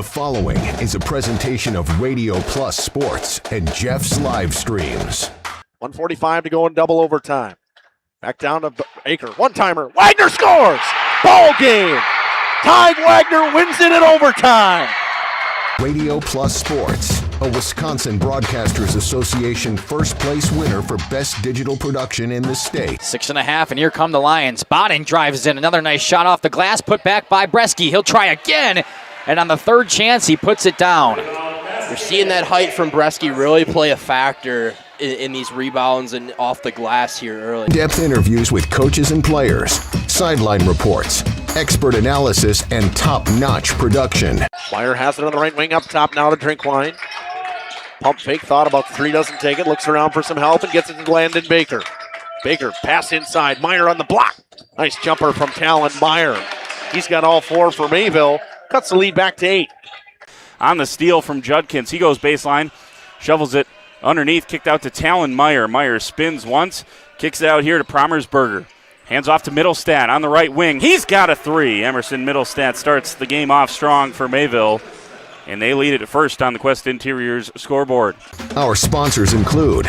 The following is a presentation of Radio Plus Sports and Jeff's Livestreams. 1:45 to go in double overtime. Back down to Baker. One-timer. Wagner scores! Ball game! Ty Wagner wins it in overtime. Radio Plus Sports, a Wisconsin Broadcasters Association first place winner for best digital production in the state. 6.5, and here come the Lions. Bodden drives in. Another nice shot off the glass, put back by Bresky. He'll try again, and on the third chance, he puts it down. You're seeing that height from Bresky really play a factor in these rebounds and off the glass here early. In-depth interviews with coaches and players, sideline reports, expert analysis, and top-notch production. Meyer has it on the right wing up top now to Drinkwine. Pump fake, thought about three, doesn't take it, looks around for some help and gets it to Landon Baker. Baker, pass inside, Meyer on the block. Nice jumper from Talon Meyer. He's got all four for Mayville, cuts the lead back to 8. On the steal from Judkins, he goes baseline, shovels it underneath, kicked out to Talon Meyer. Meyer spins once, kicks it out here to Promersberger. Hands off to Middlestat on the right wing. He's got a three. Emerson Middlestat starts the game off strong for Mayville, and they lead it at first on the Quest Interiors scoreboard. Our sponsors include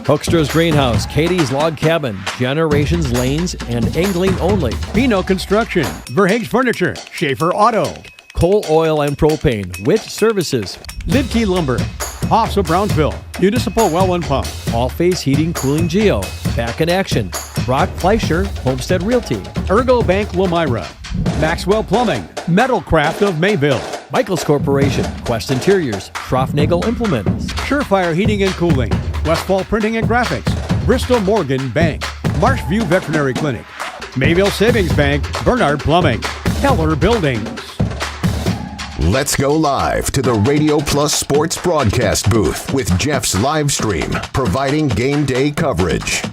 Hoekstra's Greenhouse, Katie's Log Cabin, Generations Lanes, and Angling Only. Pino Construction, Verhaeg's Furniture, Schaefer Auto, Coal Oil and Propane, Witt Services, Lidkey Lumber, Hoffs of Brownsville, Municipal Well and Pump, All Face Heating Cooling Geo, Back in Action, Brock Fleischer, Homestead Realty, Ergo Bank Lomira, Maxwell Plumbing, Metalcraft of Mayville, Michaels Corporation, Quest Interiors, Schroffnagel Implements, Surefire Heating and Cooling, Westfall Printing and Graphics, Bristol Morgan Bank, Marshview Veterinary Clinic, Mayville Savings Bank, Bernard Plumbing, Keller Buildings. Let's go live to the Radio Plus Sports broadcast booth with Jeff's Livestream, providing game day coverage.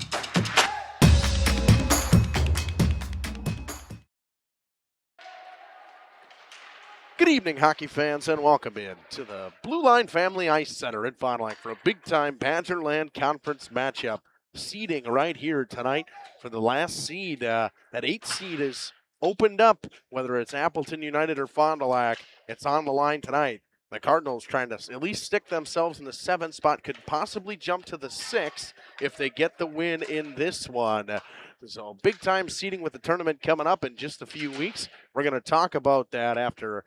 Good evening, hockey fans, and welcome in to the Blue Line Family Ice Center in Fond du Lac for a big-time Badgerland Conference matchup. Seeding right here tonight for the last seed. That 8th seed is opened up, whether it's Appleton United or Fond du Lac. It's on the line tonight. The Cardinals trying to at least stick themselves in the 7th spot, could possibly jump to the 6th if they get the win in this one. So big-time seeding with the tournament coming up in just a few weeks. We're going to talk about that after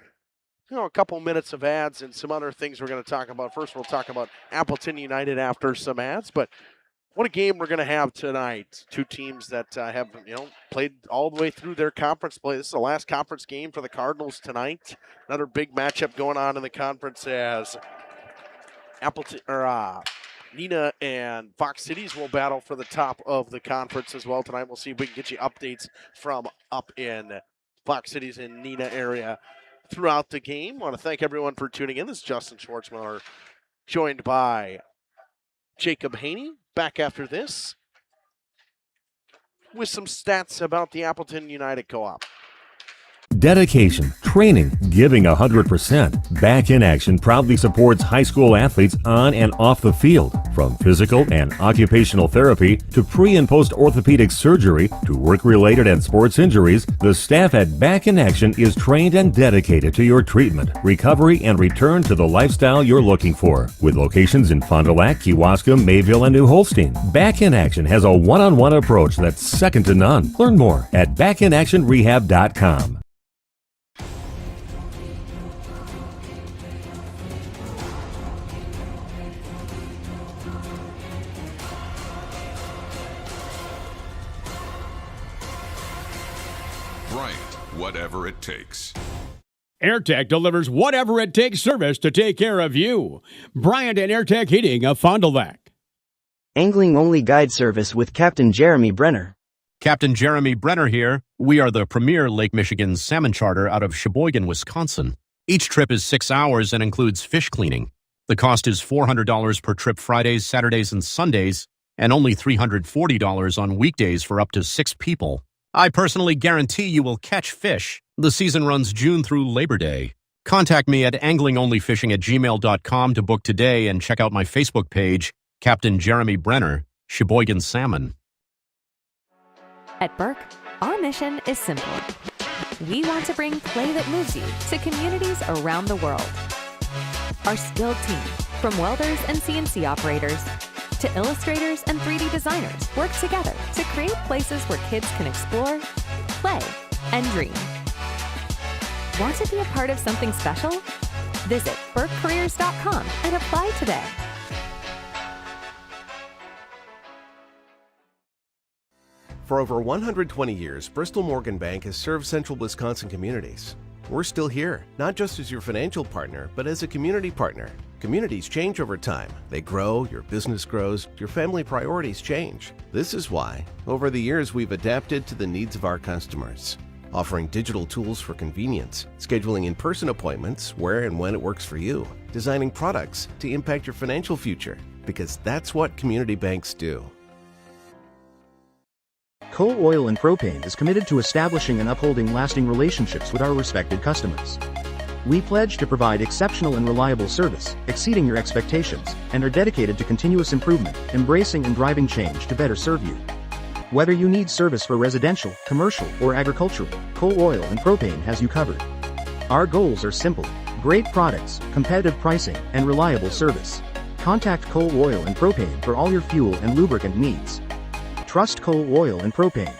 a couple minutes of ads and some other things we're going to talk about. First, we'll talk about Appleton United after some ads, but what a game we're going to have tonight. Two teams that have, played all the way through their conference play. This is the last conference game for the Cardinals tonight. Another big matchup going on in the conference as Appleton or Neenah and Fox Cities will battle for the top of the conference as well tonight. We'll see if we can get you updates from up in Fox Cities and Neenah area throughout the game. I want to thank everyone for tuning in. This is Justin Schwartzmiller, joined by Jacob Haney. Back after this with some stats about the Appleton United Co-op. Dedication, training, giving 100%. Back in Action proudly supports high school athletes on and off the field. From physical and occupational therapy to pre- and post-orthopedic surgery to work-related and sports injuries, the staff at Back in Action is trained and dedicated to your treatment, recovery, and return to the lifestyle you're looking for. With locations in Fond du Lac, Kewaskum, Mayville, and New Holstein, Back in Action has a one-on-one approach that's second to none. Learn more at backinactionrehab.com. Whatever it takes. AirTech delivers whatever it takes service to take care of you. Bryant and AirTech Heating of Fond du Lac. Angling only guide service with Captain Jeremy Brenner. Captain Jeremy Brenner here. We are the premier Lake Michigan salmon charter out of Sheboygan, Wisconsin. Each trip is 6 hours and includes fish cleaning. The cost is $400 per trip Fridays, Saturdays, and Sundays, and only $340 on weekdays for up to 6 people. I personally guarantee you will catch fish. The season runs June through Labor Day. Contact me at anglingonlyfishing@gmail.com to book today and check out my Facebook page, Captain Jeremy Brenner, Sheboygan Salmon. At Burke, our mission is simple. We want to bring play that moves you to communities around the world. Our skilled team, from welders and CNC operators to illustrators and 3D designers, work together to create places where kids can explore, play, and dream. Want to be a part of something special? Visit burkecareers.com and apply today. For over 120 years, Bristol Morgan Bank has served central Wisconsin communities. We're still here, not just as your financial partner, but as a community partner. Communities change over time. They grow, your business grows, your family priorities change. This is why, over the years, we've adapted to the needs of our customers, offering digital tools for convenience, scheduling in-person appointments where and when it works for you, designing products to impact your financial future, because that's what community banks do. Coal Oil and Propane is committed to establishing and upholding lasting relationships with our respected customers. We pledge to provide exceptional and reliable service, exceeding your expectations, and are dedicated to continuous improvement, embracing and driving change to better serve you. Whether you need service for residential, commercial, or agricultural, Coal Oil and Propane has you covered. Our goals are simple: great products, competitive pricing, and reliable service. Contact Coal Oil and Propane for all your fuel and lubricant needs. Trust Coal Oil and Propane.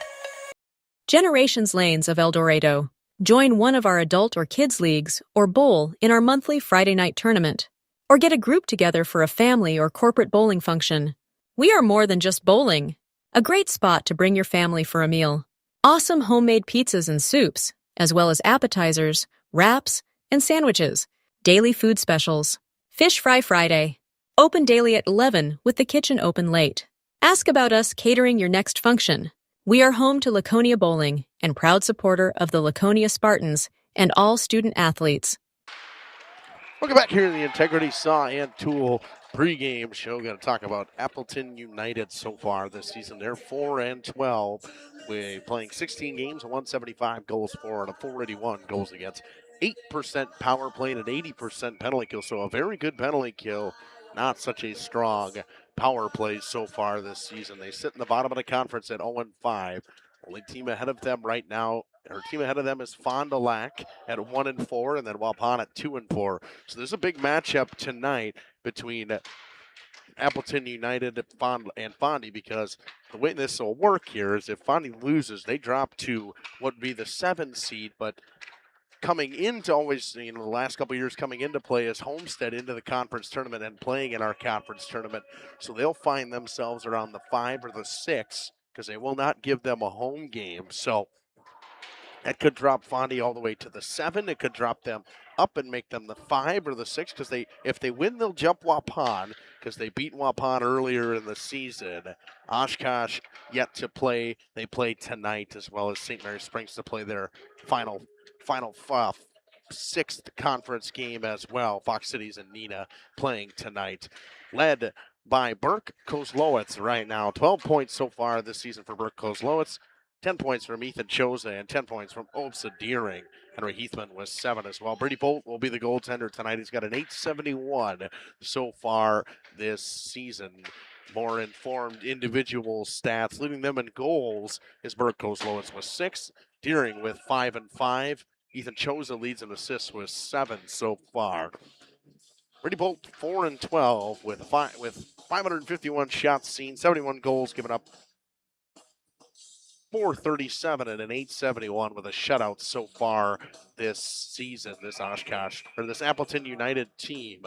Generations Lanes of El Dorado. Join one of our adult or kids leagues or bowl in our monthly Friday night tournament. Or get a group together for a family or corporate bowling function. We are more than just bowling. A great spot to bring your family for a meal. Awesome homemade pizzas and soups, as well as appetizers, wraps, and sandwiches. Daily food specials. Fish Fry Friday. Open daily at 11 with the kitchen open late. Ask about us catering your next function. We are home to Laconia Bowling and proud supporter of the Laconia Spartans and all student athletes. Welcome back here in the Integrity Saw and Tool pregame show. Going to talk about Appleton United so far this season. They're 4-12. We're playing 16 games, 175 goals for and a 481 goals against. 8% power play and an 80% penalty kill. So a very good penalty kill. Not such a strong power play so far this season. They sit in the bottom of the conference at 0-5. Only team ahead of them right now, or team ahead of them is Fond du Lac at 1-4, and then Waupun at 2-4. So there's a big matchup tonight between Appleton United and Fondy, because the way this will work here is if Fondy loses, they drop to what would be the 7 seed, but coming into always, the last couple of years coming into play is Homestead into the conference tournament and playing in our conference tournament. So they'll find themselves around the 5 or the 6 because they will not give them a home game. So that could drop Fondy all the way to the 7. It could drop them up and make them the 5 or the 6 because if they win, they'll jump Waupun because they beat Waupun earlier in the season. Oshkosh yet to play. They play tonight, as well as St. Mary Springs to play their final 6th conference game as well. Fox Cities and Neenah playing tonight. Led by Burke Kozlowitz right now. 12 points so far this season for Burke Kozlowitz. 10 points from Ethan Choza and 10 points from Obsa Deering. Henry Heathman was 7 as well. Brady Bolt will be the goaltender tonight. He's got an .871 so far this season. More informed individual stats. Leading them in goals is Burke Kozlowitz with 6. Deering with 5 and 5. Ethan Choza leads in assists with 7 so far. Brady Bolt 4-12 with 551 shots seen, 71 goals given up, 437 and an .871 with a shutout so far this season. This this Appleton United team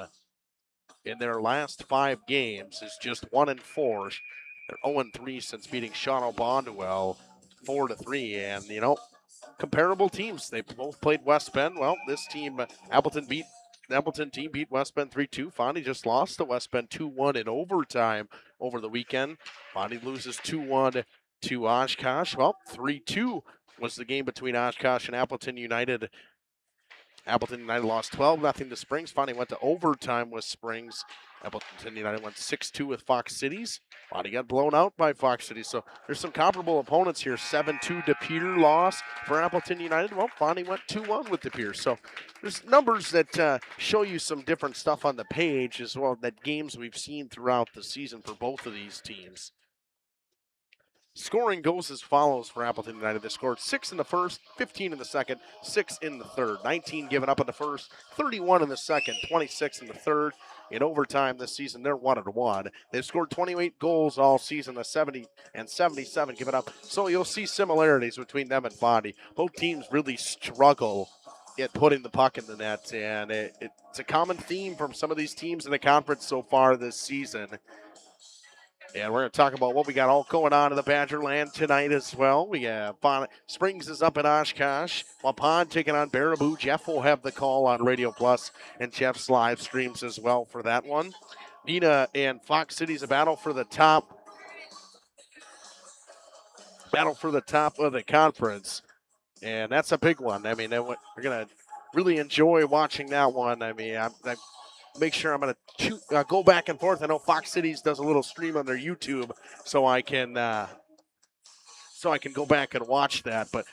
in their last 5 games is just 1-4. They're 0-3 since beating Sean O'Bondwell 4-3, and comparable teams. They both played West Bend. Well, this team, the Appleton team beat West Bend 3-2. Fondy just lost to West Bend 2-1 in overtime over the weekend. Fondy loses 2-1 to Oshkosh. Well, 3-2 was the game between Oshkosh and Appleton United. Appleton United lost 12-0 to Springs. Fondy went to overtime with Springs. Appleton United went 6-2 with Fox Cities. Fondy got blown out by Fox Cities. So there's some comparable opponents here. 7-2 De Pere loss for Appleton United. Well, Fondy went 2-1 with De Pere. So there's numbers that show you some different stuff on the page as well, that games we've seen throughout the season for both of these teams. Scoring goes as follows for Appleton United. They scored 6 in the first, 15 in the second, 6 in the third. 19 given up in the first, 31 in the second, 26 in the third. In overtime this season, they're 1-1. They've scored 28 goals all season, the 70 and 77 given up. So you'll see similarities between them and Fondy. Both teams really struggle at putting the puck in the net, and it's a common theme from some of these teams in the conference so far this season. And we're going to talk about what we got all going on in the Badgerland tonight as well. We have Springs is up in Oshkosh. Waupun taking on Baraboo. Jeff will have the call on Radio Plus and Jeff's live streams as well for that one. Neenah and Fox City's a battle for the top of the conference. And that's a big one. I mean, we're going to really enjoy watching that one. I mean, I make sure I'm going to go back and forth. I know Fox Cities does a little stream on their YouTube, so I can go back and watch that. But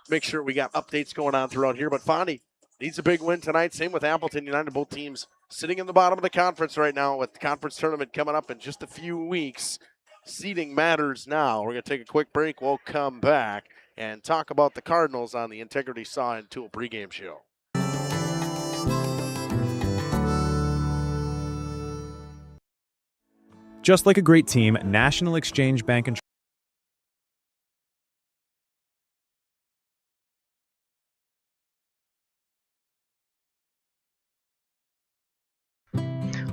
make sure we got updates going on throughout here. But Fondy needs a big win tonight. Same with Appleton United. Both teams sitting in the bottom of the conference right now with the conference tournament coming up in just a few weeks. Seeding matters now. We're going to take a quick break. We'll come back and talk about the Cardinals on the Integrity Saw and Tool pregame show. Just like a great team, National Exchange Bank and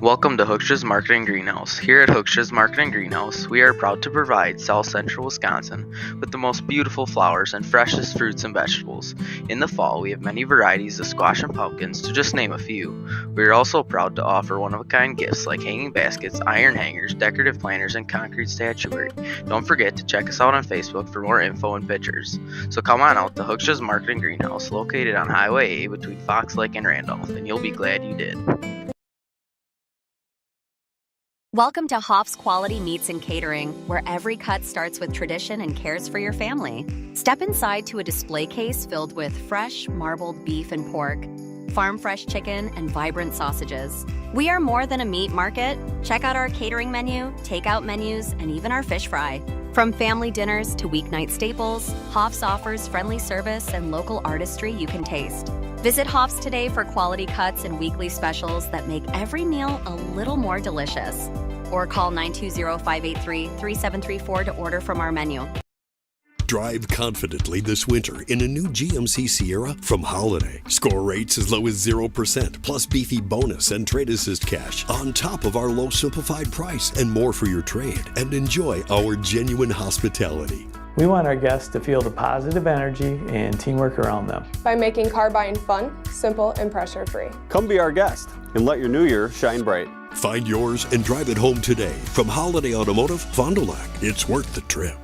Welcome to Hooksha's Marketing Greenhouse. Here at Hooksha's Marketing Greenhouse, we are proud to provide South Central Wisconsin with the most beautiful flowers and freshest fruits and vegetables. In the fall, we have many varieties of squash and pumpkins, to just name a few. We are also proud to offer one-of-a-kind gifts like hanging baskets, iron hangers, decorative planters, and concrete statuary. Don't forget to check us out on Facebook for more info and pictures. So come on out to Hooksha's Marketing Greenhouse, located on Highway A between Fox Lake and Randolph, and you'll be glad you did. Welcome to Hoff's Quality Meats and Catering, where every cut starts with tradition and cares for your family. Step inside to a display case filled with fresh, marbled beef and pork, farm-fresh chicken, and vibrant sausages. We are more than a meat market. Check out our catering menu, takeout menus, and even our fish fry. From family dinners to weeknight staples, Hoff's offers friendly service and local artistry you can taste. Visit Hoff's today for quality cuts and weekly specials that make every meal a little more delicious. Or call 920-583-3734 to order from our menu. Drive confidently this winter in a new GMC Sierra from Holiday. Score rates as low as 0%, plus beefy bonus and trade assist cash on top of our low simplified price and more for your trade. And enjoy our genuine hospitality. We want our guests to feel the positive energy and teamwork around them. By making car buying fun, simple, and pressure-free. Come be our guest and let your new year shine bright. Find yours and drive it home today from Holiday Automotive, Fond du Lac. It's worth the trip.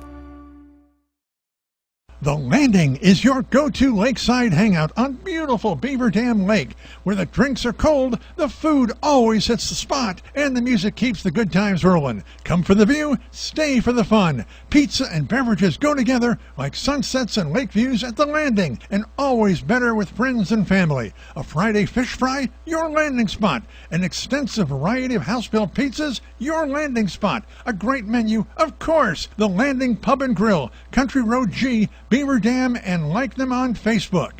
The Landing is your go-to lakeside hangout on beautiful Beaver Dam Lake. Where the drinks are cold, the food always hits the spot, and the music keeps the good times rolling. Come for the view, stay for the fun. Pizza and beverages go together like sunsets and lake views at The Landing, and always better with friends and family. A Friday fish fry, your landing spot. An extensive variety of house-built pizzas, your landing spot. A great menu, of course. The Landing Pub and Grill, Country Road G, Beaver Dam, and like them on Facebook.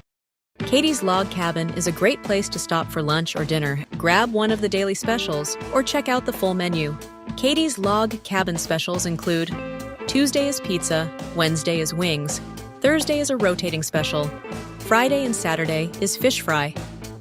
Katie's Log Cabin is a great place to stop for lunch or dinner, grab one of the daily specials, or check out the full menu. Katie's Log Cabin specials include Tuesday is pizza, Wednesday is wings, Thursday is a rotating special, Friday and Saturday is fish fry,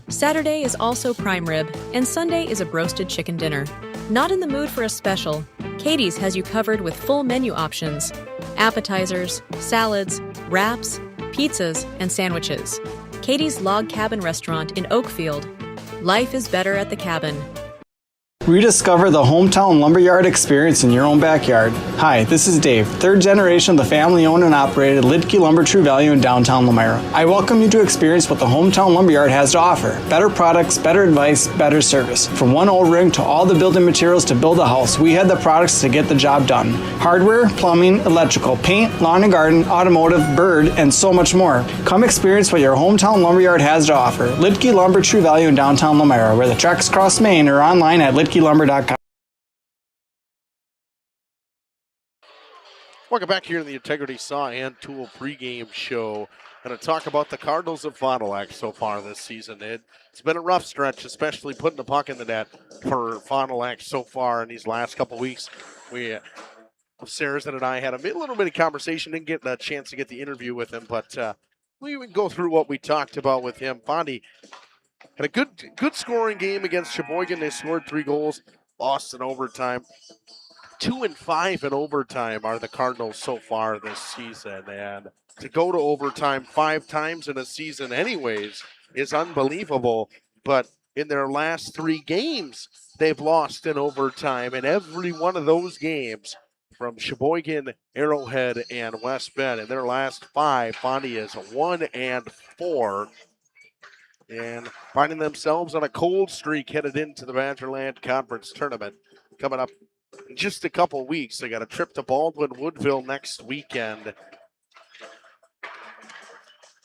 Saturday is also prime rib, and Sunday is a broasted chicken dinner. Not in the mood for a special? Katie's has you covered with full menu options, appetizers, salads, wraps, pizzas, and sandwiches. Katie's Log Cabin Restaurant in Oakfield. Life is better at the cabin. Rediscover the hometown lumberyard experience in your own backyard. Hi, this is Dave, third generation of the family-owned and operated Lidke Lumber True Value in downtown Elmira. I welcome you to experience what the hometown lumberyard has to offer. Better products, better advice, better service. From one O-ring to all the building materials to build a house, we had the products to get the job done. Hardware, plumbing, electrical, paint, lawn and garden, automotive, bird, and so much more. Come experience what your hometown lumberyard has to offer. Lidke Lumber True Value in downtown Elmira, where the tracks cross Main, or online at lidkelumber.com. Welcome back here in the Integrity Saw and Tool pregame show. Going to talk about the Cardinals of Fond du Lac so far this season. It's been a rough stretch, especially putting the puck in the net for Fond du Lac so far in these last couple weeks. Saracen and I had a little bit of conversation, didn't get a chance to get the interview with him, but we would go through what we talked about with him. Fondy had a good scoring game against Sheboygan. They scored 3 goals, lost in overtime. 2-5 in overtime are the Cardinals so far this season, and to go to overtime 5 times in a season anyways is unbelievable. But in their last 3 games, they've lost in overtime, and every one of those games from Sheboygan, Arrowhead, and West Bend. In their last 5, Fondy is 1-4, and finding themselves on a cold streak headed into the Badgerland Conference Tournament coming up in just a couple weeks. They got a trip to Baldwin Woodville next weekend.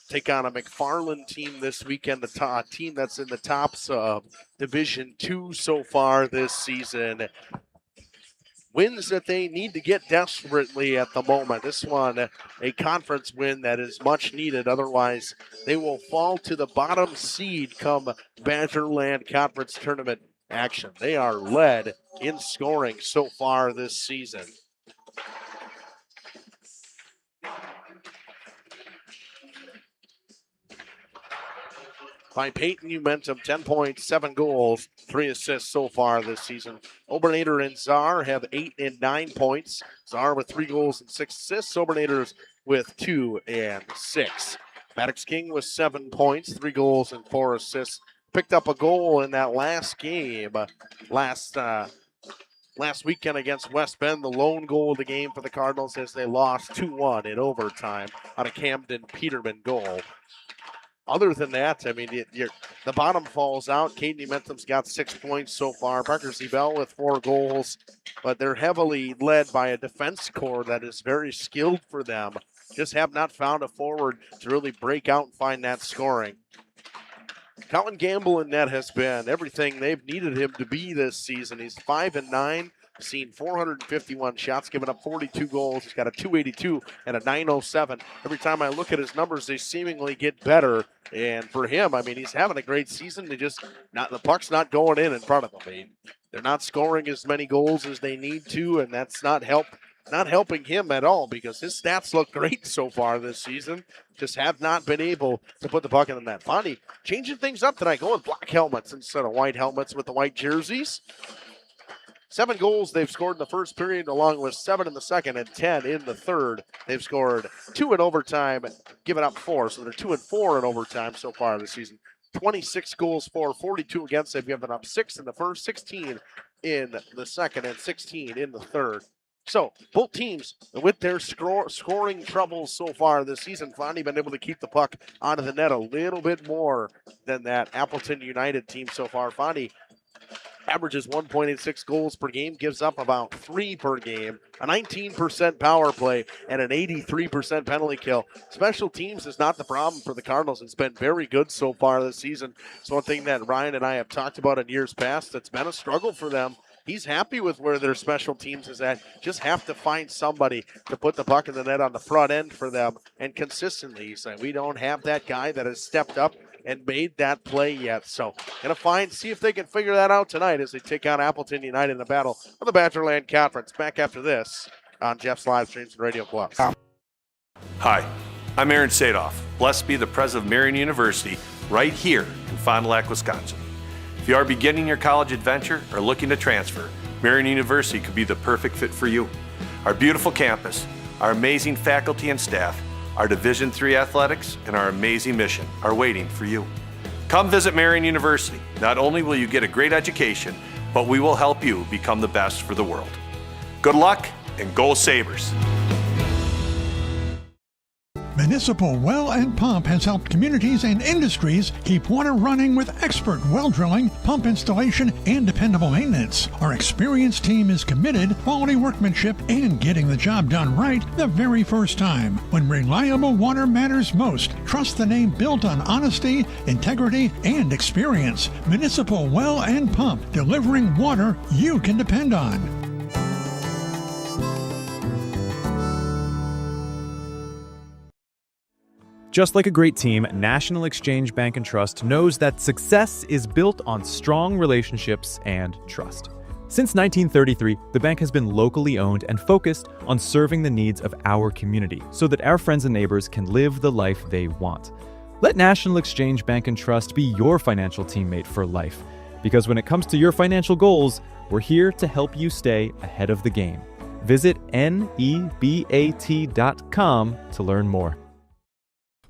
Take on a McFarland team this weekend, the team that's in the tops of Division II so far this season. Wins that they need to get desperately at the moment. This one, a conference win that is much needed. Otherwise, they will fall to the bottom seed come Badgerland Conference Tournament action. They are led in scoring so far this season. By Peyton Umentum, 10 points, 7 goals, 3 assists so far this season. Obernader and Czar have 8 and 9 points. Czar with 3 goals and 6 assists. Obernators with 2 and 6. Maddox King with 7 points, 3 goals and 4 assists. Picked up a goal in that last game, last weekend against West Bend. The lone goal of the game for the Cardinals as they lost 2-1 in overtime on a Camden Peterman goal. Other than that, I mean, the bottom falls out. Caden Umentum's got 6 points so far. Parker Zebel with 4 goals, but they're heavily led by a defense core that is very skilled for them. Just have not found a forward to really break out and find that scoring. Colin Gamble in net has been everything they've needed him to be this season. He's 5 and 9, seen 451 shots, given up 42 goals. He's got a .282 and a .907. Every time I look at his numbers, they seemingly get better. And for him, I mean, he's having a great season. The puck's not going in front of them. I mean, they're not scoring as many goals as they need to, and that's not helping him at all because his stats look great so far this season. Just have not been able to put the puck in the net. Fondy changing things up tonight, going black helmets instead of white helmets with the white jerseys. 7 goals they've scored in the first period, along with 7 in the second and 10 in the third. They've scored 2 in overtime, given up 4, so they're 2 and 4 in overtime so far this season. 26 goals for, 42 against. They've given up 6 in the first, 16 in the second, and 16 in the third. So, both teams, with their scoring troubles so far this season, Fondy been able to keep the puck out of the net a little bit more than that Appleton United team so far. Fondy averages 1.86 goals per game, gives up about 3 per game, a 19% power play, and an 83% penalty kill. Special teams is not the problem for the Cardinals. It's been very good so far this season. It's one thing that Ryan and I have talked about in years past. It's been a struggle for them. He's happy with where their special teams is at. Just have to find somebody to put the puck in the net on the front end for them. And consistently, he's saying, we don't have that guy that has stepped up and made that play yet. So, see if they can figure that out tonight as they take on Appleton United in the battle of the Badgerland Conference. Back after this on Jeff's Livestreams and Radio Plus. Hi, I'm Aaron Sadoff. Blessed be the president of Marian University right here in Fond du Lac, Wisconsin. If you are beginning your college adventure or looking to transfer, Marian University could be the perfect fit for you. Our beautiful campus, our amazing faculty and staff, our Division III athletics, and our amazing mission are waiting for you. Come visit Marian University. Not only will you get a great education, but we will help you become the best for the world. Good luck and go Sabres! Municipal Well and Pump has helped communities and industries keep water running with expert well drilling, pump installation, and dependable maintenance. Our experienced team is committed, quality workmanship, and getting the job done right the very first time. When reliable water matters most, trust the name built on honesty, integrity, and experience. Municipal Well and Pump, delivering water you can depend on. Just like a great team, National Exchange Bank and Trust knows that success is built on strong relationships and trust. Since 1933, the bank has been locally owned and focused on serving the needs of our community so that our friends and neighbors can live the life they want. Let National Exchange Bank and Trust be your financial teammate for life, because when it comes to your financial goals, we're here to help you stay ahead of the game. Visit nebat.com to learn more.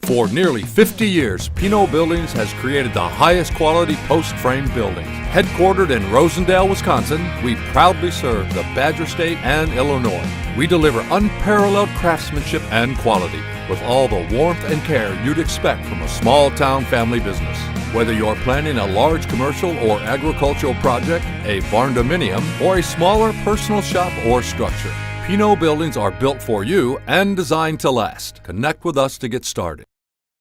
For nearly 50 years, Pinot Buildings has created the highest quality post-frame buildings. Headquartered in Rosendale, Wisconsin, we proudly serve the Badger State and Illinois. We deliver unparalleled craftsmanship and quality with all the warmth and care you'd expect from a small-town family business. Whether you're planning a large commercial or agricultural project, a barn-dominium, or a smaller personal shop or structure, Pinot Buildings are built for you and designed to last. Connect with us to get started.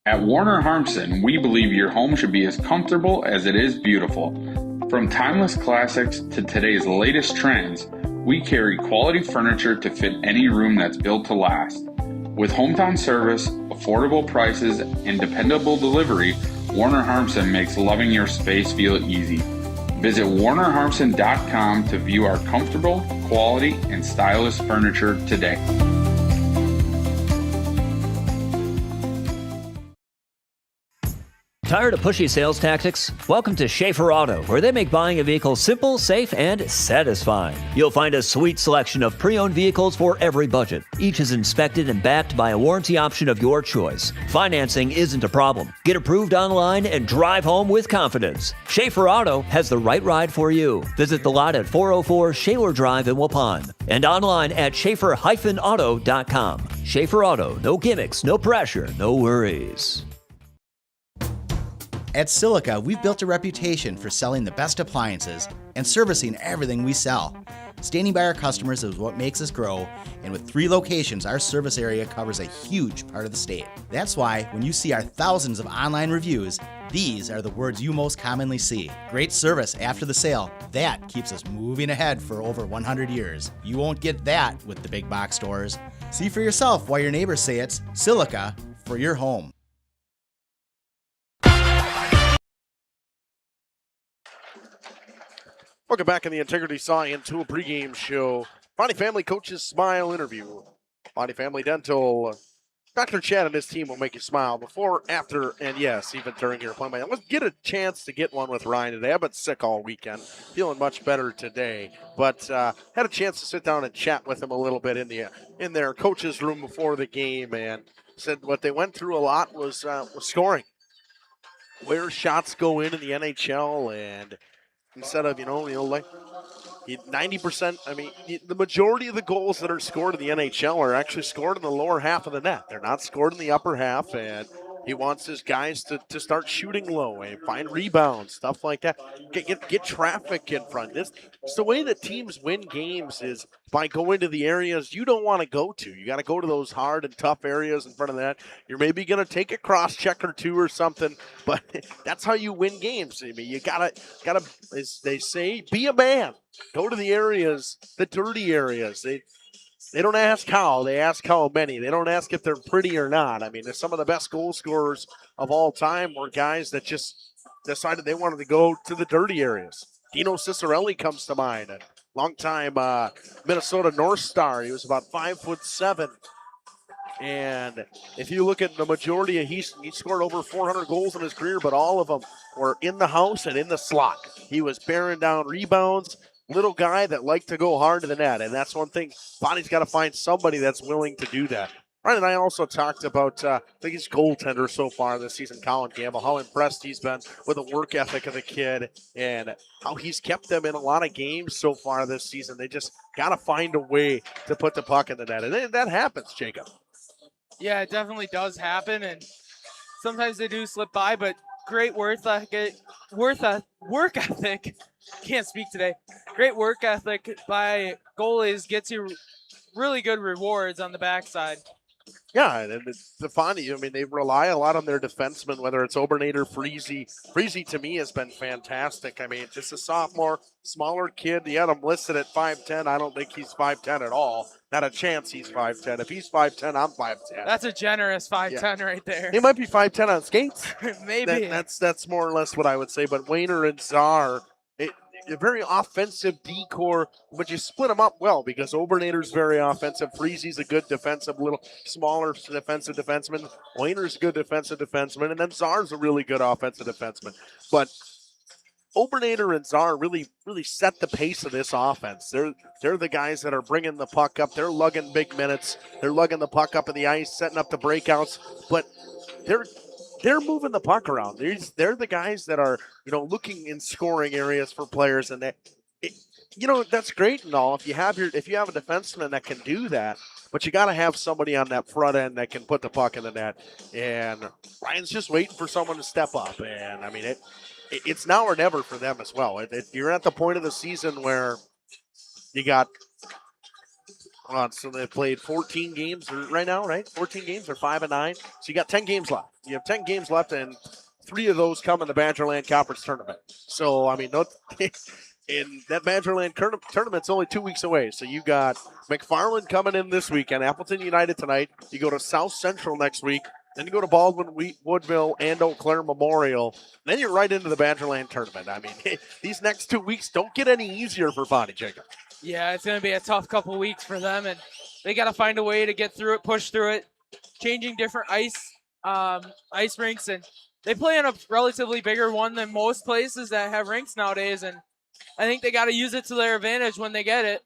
At Warner Harmson, we believe your home should be as comfortable as it is beautiful. From timeless classics to today's latest trends, we carry quality furniture to fit any room that's built to last. With hometown service, affordable prices, and dependable delivery, Warner Harmson makes loving your space feel easy. Visit warnerharmson.com to view our comfortable, quality, and stylish furniture today. Tired of pushy sales tactics? Welcome to Schaefer Auto, where they make buying a vehicle simple, safe, and satisfying. You'll find a sweet selection of pre-owned vehicles for every budget. Each is inspected and backed by a warranty option of your choice. Financing isn't a problem. Get approved online and drive home with confidence. Schaefer Auto has the right ride for you. Visit the lot at 404 Shaler Drive in Waupun and online at schaefer-auto.com. Schaefer Auto, no gimmicks, no pressure, no worries. At Silica, we've built a reputation for selling the best appliances and servicing everything we sell. Standing by our customers is what makes us grow, and with 3 locations, our service area covers a huge part of the state. That's why when you see our thousands of online reviews, these are the words you most commonly see. Great service after the sale. That keeps us moving ahead for over 100 years. You won't get that with the big box stores. See for yourself why your neighbors say it's Silica for your home. Welcome back in the Integrity Science Tool pregame show. Bonnie Family Coaches Smile interview. Bonnie Family Dental. Dr. Chad and his team will make you smile before, after, and yes, even during your appointment. Let's get a chance to get one with Ryan today. I've been sick all weekend, feeling much better today, but had a chance to sit down and chat with him a little bit in their coach's room before the game, and said what they went through a lot was scoring. Where shots go in the NHL, and instead of, like 90%, the majority of the goals that are scored in the NHL are actually scored in the lower half of the net. They're not scored in the upper half, and he wants his guys to start shooting low and find rebounds, stuff like that. Get traffic in front. It's the way that teams win games is by going to the areas you don't want to go to. You got to go to those hard and tough areas in front of that. You're maybe going to take a cross check or two or something, but that's how you win games. You gotta, as they say, be a man. Go to the areas, the dirty areas. They don't ask how, they ask how many. They don't ask if they're pretty or not. Some of the best goal scorers of all time were guys that just decided they wanted to go to the dirty areas. Dino Cicerelli comes to mind, a longtime Minnesota North Star. He was about 5'7". And if you look at the majority, he scored over 400 goals in his career, but all of them were in the house and in the slot. He was bearing down rebounds. Little guy that liked to go hard to the net, and that's one thing. Bonnie's got to find somebody that's willing to do that. Ryan and I also talked about, I think he's goaltender so far this season, Colin Gamble, how impressed he's been with the work ethic of the kid and how he's kept them in a lot of games so far this season. They just got to find a way to put the puck in the net, and that happens, Jacob. Yeah, it definitely does happen, and sometimes they do slip by, but great work ethic. Can't speak today. Great work ethic by goalies gets you really good rewards on the backside. Yeah, and it's the funny. I mean, they rely a lot on their defensemen, whether it's Obernader, Freezy. Freezy to me has been fantastic. I mean, just a sophomore, smaller kid. He had him listed at 5'10". I don't think he's 5'10" at all. Not a chance he's 5'10". If he's 5'10", I'm 5'10". That's a generous 5'10" right there. He might be 5'10" on skates. Maybe. That's more or less what I would say. But Wayner and Czar, a very offensive decor, but you split them up well because Obernader's very offensive. Freezy's a good defensive, little smaller defensive defenseman. Wayner's a good defensive defenseman, and then Czar's a really good offensive defenseman. But Obernader and Czar really set the pace of this offense. They're the guys that are bringing the puck up. They're lugging big minutes. They're lugging the puck up in the ice, setting up the breakouts. But they're moving the puck around. They're the guys that are, looking in scoring areas for players, and that's great and all. If you have a defenseman that can do that, but you got to have somebody on that front end that can put the puck in the net. And Ryan's just waiting for someone to step up. And I mean, it's now or never for them as well. You're at the point of the season where you got. So they've played 14 games right now, right? 14 games. They're 5-9. So you got 10 games left. You have 10 games left, and 3 of those come in the Badgerland Conference Tournament. So, I mean, in that Badgerland tournament's only 2 weeks away. So you got McFarland coming in this weekend, Appleton United tonight. You go to South Central next week. Then you go to Baldwin, Woodville, and Eau Claire Memorial. Then you're right into the Badgerland tournament. I mean, these next 2 weeks don't get any easier for Bonnie Jacob. Yeah, it's going to be a tough couple weeks for them, and they got to find a way to get through it, push through it, changing different ice rinks, and they play in a relatively bigger one than most places that have rinks nowadays, and I think they got to use it to their advantage when they get it,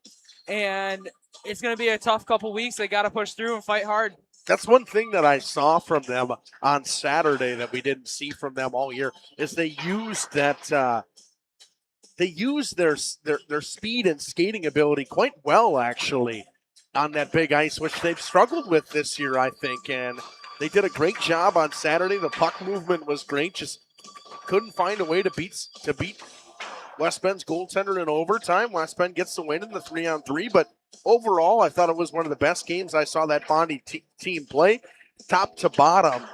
and it's going to be a tough couple weeks. They got to push through and fight hard. That's one thing that I saw from them on Saturday that we didn't see from them all year is they used that they use their speed and skating ability quite well, actually, on that big ice, which they've struggled with this year, I think. And they did a great job on Saturday. The puck movement was great. Just couldn't find a way to beat West Bend's goaltender in overtime. West Bend gets the win in the 3-on-3. But overall, I thought it was one of the best games I saw that Bondi team play, top to bottom.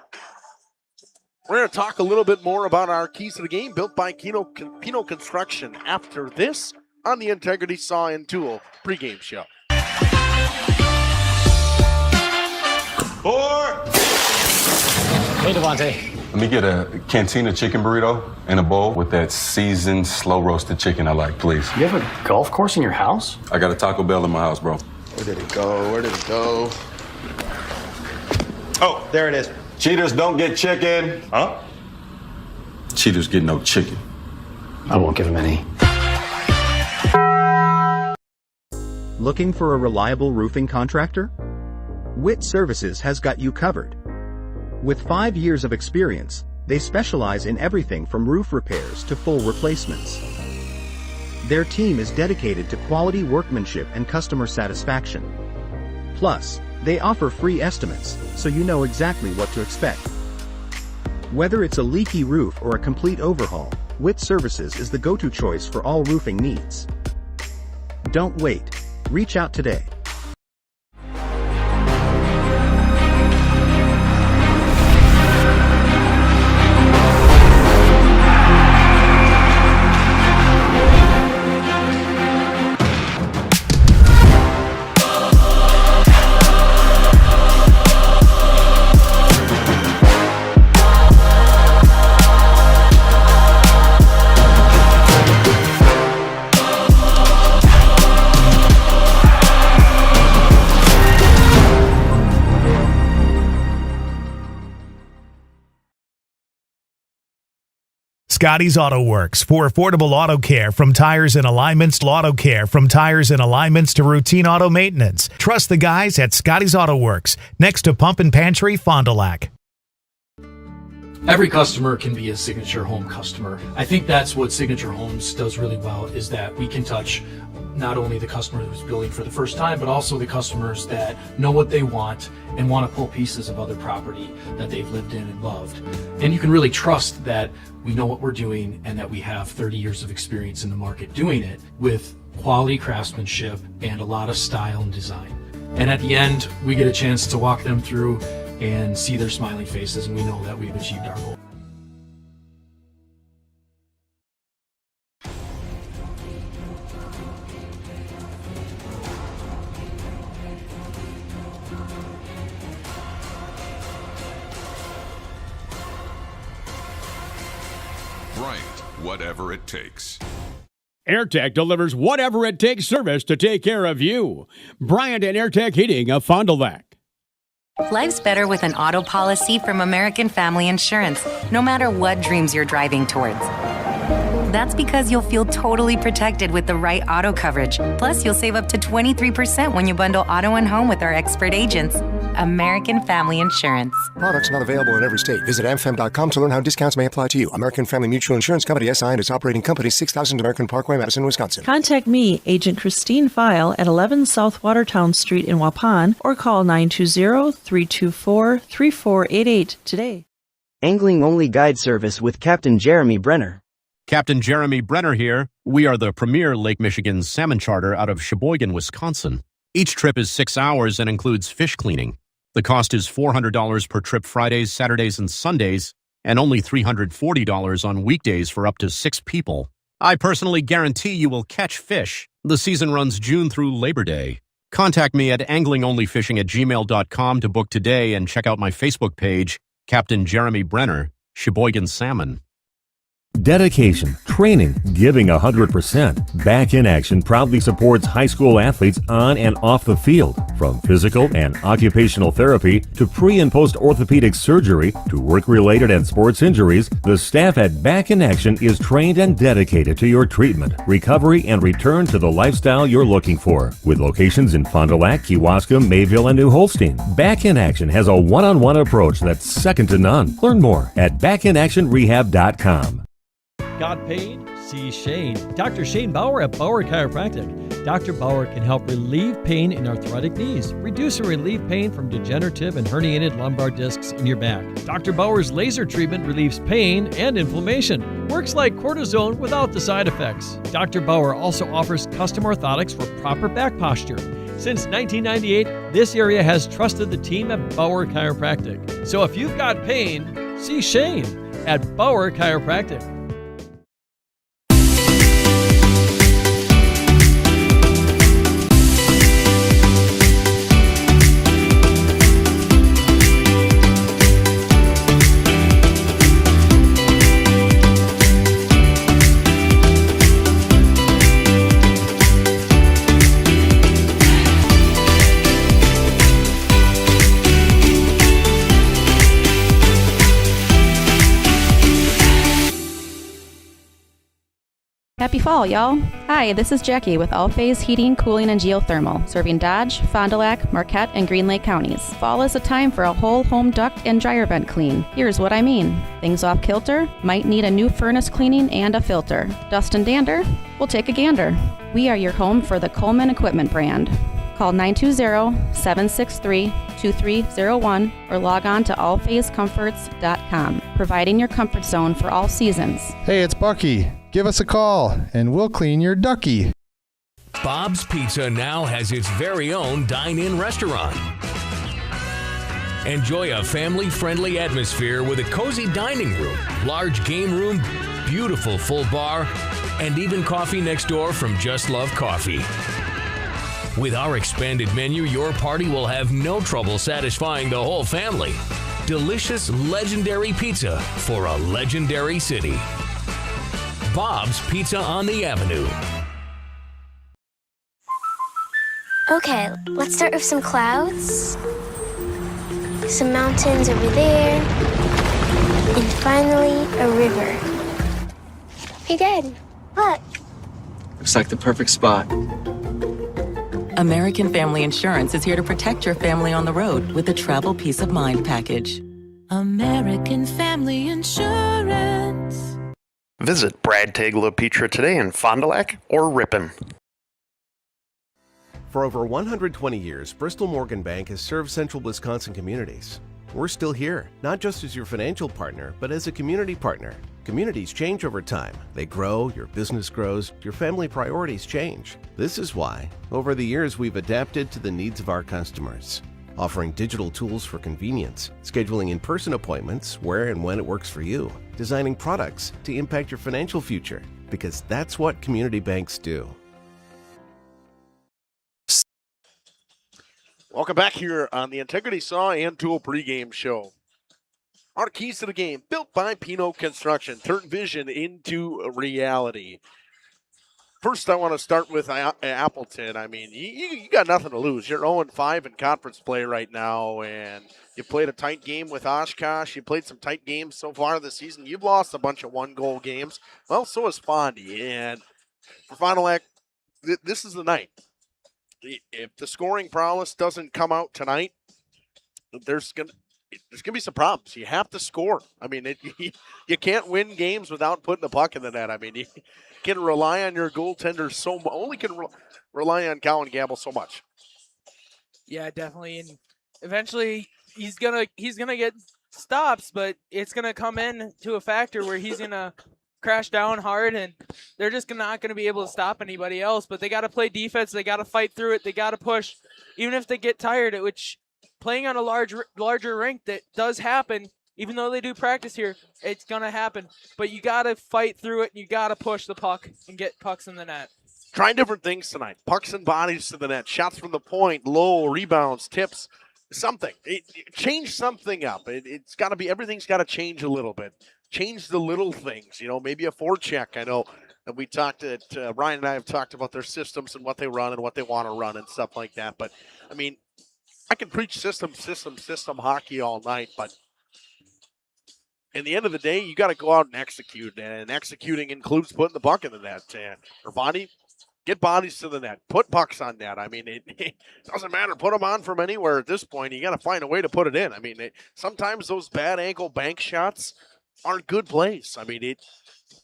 We're going to talk a little bit more about our keys to the game built by Pino Construction after this on the Integrity Saw and Tool pregame show. 4. Hey, Devontae. Let me get a Cantina chicken burrito and a bowl with that seasoned, slow-roasted chicken I like, please. You have a golf course in your house? I got a Taco Bell in my house, bro. Where did it go? Oh, there it is. Cheaters don't get chicken. Huh? Cheaters get no chicken. I won't give him any. Looking for a reliable roofing contractor? Witt Services has got you covered. With 5 years of experience, they specialize in everything from roof repairs to full replacements. Their team is dedicated to quality workmanship and customer satisfaction. Plus, they offer free estimates, so you know exactly what to expect. Whether it's a leaky roof or a complete overhaul, Witt Services is the go-to choice for all roofing needs. Don't wait. Reach out today. Scotty's Auto Works for affordable auto care, from tires and alignments to auto care, from tires and alignments to routine auto maintenance. Trust the guys at Scotty's Auto Works, next to Pump and Pantry, Fond du Lac. Every customer can be a Signature Home customer. I think that's what Signature Homes does really well, is that we can touch not only the customer who's building for the first time, but also the customers that know what they want and want to pull pieces of other property that they've lived in and loved. And you can really trust that we know what we're doing and that we have 30 years of experience in the market doing it with quality craftsmanship and a lot of style and design. And at the end, we get a chance to walk them through and see their smiling faces, and we know that we've achieved our goal. Bryant, whatever it takes. AirTech delivers whatever it takes service to take care of you. Bryant and AirTech Heating of Fond du Lac. Life's better with an auto policy from American Family Insurance, no matter what dreams you're driving towards. That's because you'll feel totally protected with the right auto coverage. Plus, you'll save up to 23% when you bundle auto and home with our expert agents. American Family Insurance. Products not available in every state. Visit amfam.com to learn how discounts may apply to you. American Family Mutual Insurance Company, SI, and its operating company, 6000 American Parkway, Madison, Wisconsin. Contact me, Agent Christine File, at 11 South Watertown Street in Waupun, or call 920-324-3488 today. Angling-only guide service with Captain Jeremy Brenner. Captain Jeremy Brenner here. We are the premier Lake Michigan salmon charter out of Sheboygan, Wisconsin. Each trip is 6 hours and includes fish cleaning. The cost is $400 per trip Fridays, Saturdays, and Sundays, and only $340 on weekdays for up to 6 people. I personally guarantee you will catch fish. The season runs June through Labor Day. Contact me at anglingonlyfishing@gmail.com to book today and check out my Facebook page, Captain Jeremy Brenner, Sheboygan Salmon. Dedication, training, giving 100%. Back in Action proudly supports high school athletes on and off the field. From physical and occupational therapy to pre- and post-orthopedic surgery to work-related and sports injuries, the staff at Back in Action is trained and dedicated to your treatment, recovery, and return to the lifestyle you're looking for. With locations in Fond du Lac, Kewaskum, Mayville, and New Holstein, Back in Action has a one-on-one approach that's second to none. Learn more at backinactionrehab.com. Got pain? See Shane. Dr. Shane Bauer at Bauer Chiropractic. Dr. Bauer can help relieve pain in arthritic knees, reduce and relieve pain from degenerative and herniated lumbar discs in your back. Dr. Bauer's laser treatment relieves pain and inflammation. Works like cortisone without the side effects. Dr. Bauer also offers custom orthotics for proper back posture. Since 1998, this area has trusted the team at Bauer Chiropractic. So if you've got pain, see Shane at Bauer Chiropractic. Happy fall, y'all. Hi, this is Jackie with All Phase Heating, Cooling, and Geothermal, serving Dodge, Fond du Lac, Marquette, and Green Lake counties. Fall is a time for a whole home duct and dryer vent clean. Here's what I mean. Things off kilter, might need a new furnace cleaning and a filter. Dust and dander? We'll take a gander. We are your home for the Coleman Equipment brand. Call 920-763-2301 or log on to allphasecomforts.com, providing your comfort zone for all seasons. Hey, it's Bucky. Give us a call, and we'll clean your ducky. Bob's Pizza now has its very own dine-in restaurant. Enjoy a family-friendly atmosphere with a cozy dining room, large game room, beautiful full bar, and even coffee next door from Just Love Coffee. With our expanded menu, your party will have no trouble satisfying the whole family. Delicious, legendary pizza for a legendary city. Bob's Pizza on the Avenue. Okay, let's start with some clouds, some mountains over there, and finally a river. Hey, Dad, look. Looks like the perfect spot. American Family Insurance is here to protect your family on the road with the Travel Peace of Mind package. American Family Insurance. Visit Brad Tagle Petra today in Fond du Lac or Ripon. For over 120 years, Bristol Morgan Bank has served central Wisconsin communities. we're still here, not just as your financial partner, but as a community partner. Communities change over time. They grow, your business grows, your family priorities change. This is why, over the years, we've adapted to the needs of our customers, offering digital tools for convenience, scheduling in-person appointments where and when it works for you, designing products to impact your financial future, because that's what community banks do. Welcome back here on the Integrity Saw and Tool pregame show. Our keys to the game, built by Pino Construction, turn vision into reality. First, I want to start with Appleton. I mean, you got nothing to lose. You're 0-5 in conference play right now, and you played a tight game with Oshkosh. You played some tight games so far this season. You've lost a bunch of one-goal games. Well, so has Fondy. And for Fond du Lac, this is the night. If the scoring prowess doesn't come out tonight, there's gonna be some problems. You have to score. I mean, you can't win games without putting the puck in the net. I mean, you can rely on your goaltender only can rely on Colin Gamble so much. Yeah, definitely. And eventually, he's gonna get stops, but it's gonna come in to a factor where he's gonna crash down hard, and they're just not going to be able to stop anybody else. But they got to play defense. They got to fight through it. They got to push, even if they get tired. Which playing on a larger rink, that does happen. Even though they do practice here, it's going to happen. But you got to fight through it, and you got to push the puck and get pucks in the net. Trying different things tonight. Pucks and bodies to the net. Shots from the point. Low rebounds. Tips. Something. Change something up. It's got to be. Everything's got to change a little bit. Change the little things, maybe a forecheck. I know that we talked at Ryan and I have talked about their systems and what they run and what they want to run and stuff like that. But I mean, I can preach system hockey all night, but in the end of the day, you got to go out and execute, and executing includes putting the puck in the net. Or body, get bodies to the net, put pucks on net. I mean, it doesn't matter. Put them on from anywhere at this point. You got to find a way to put it in. I mean, sometimes those bad ankle bank shots aren't good plays. I mean,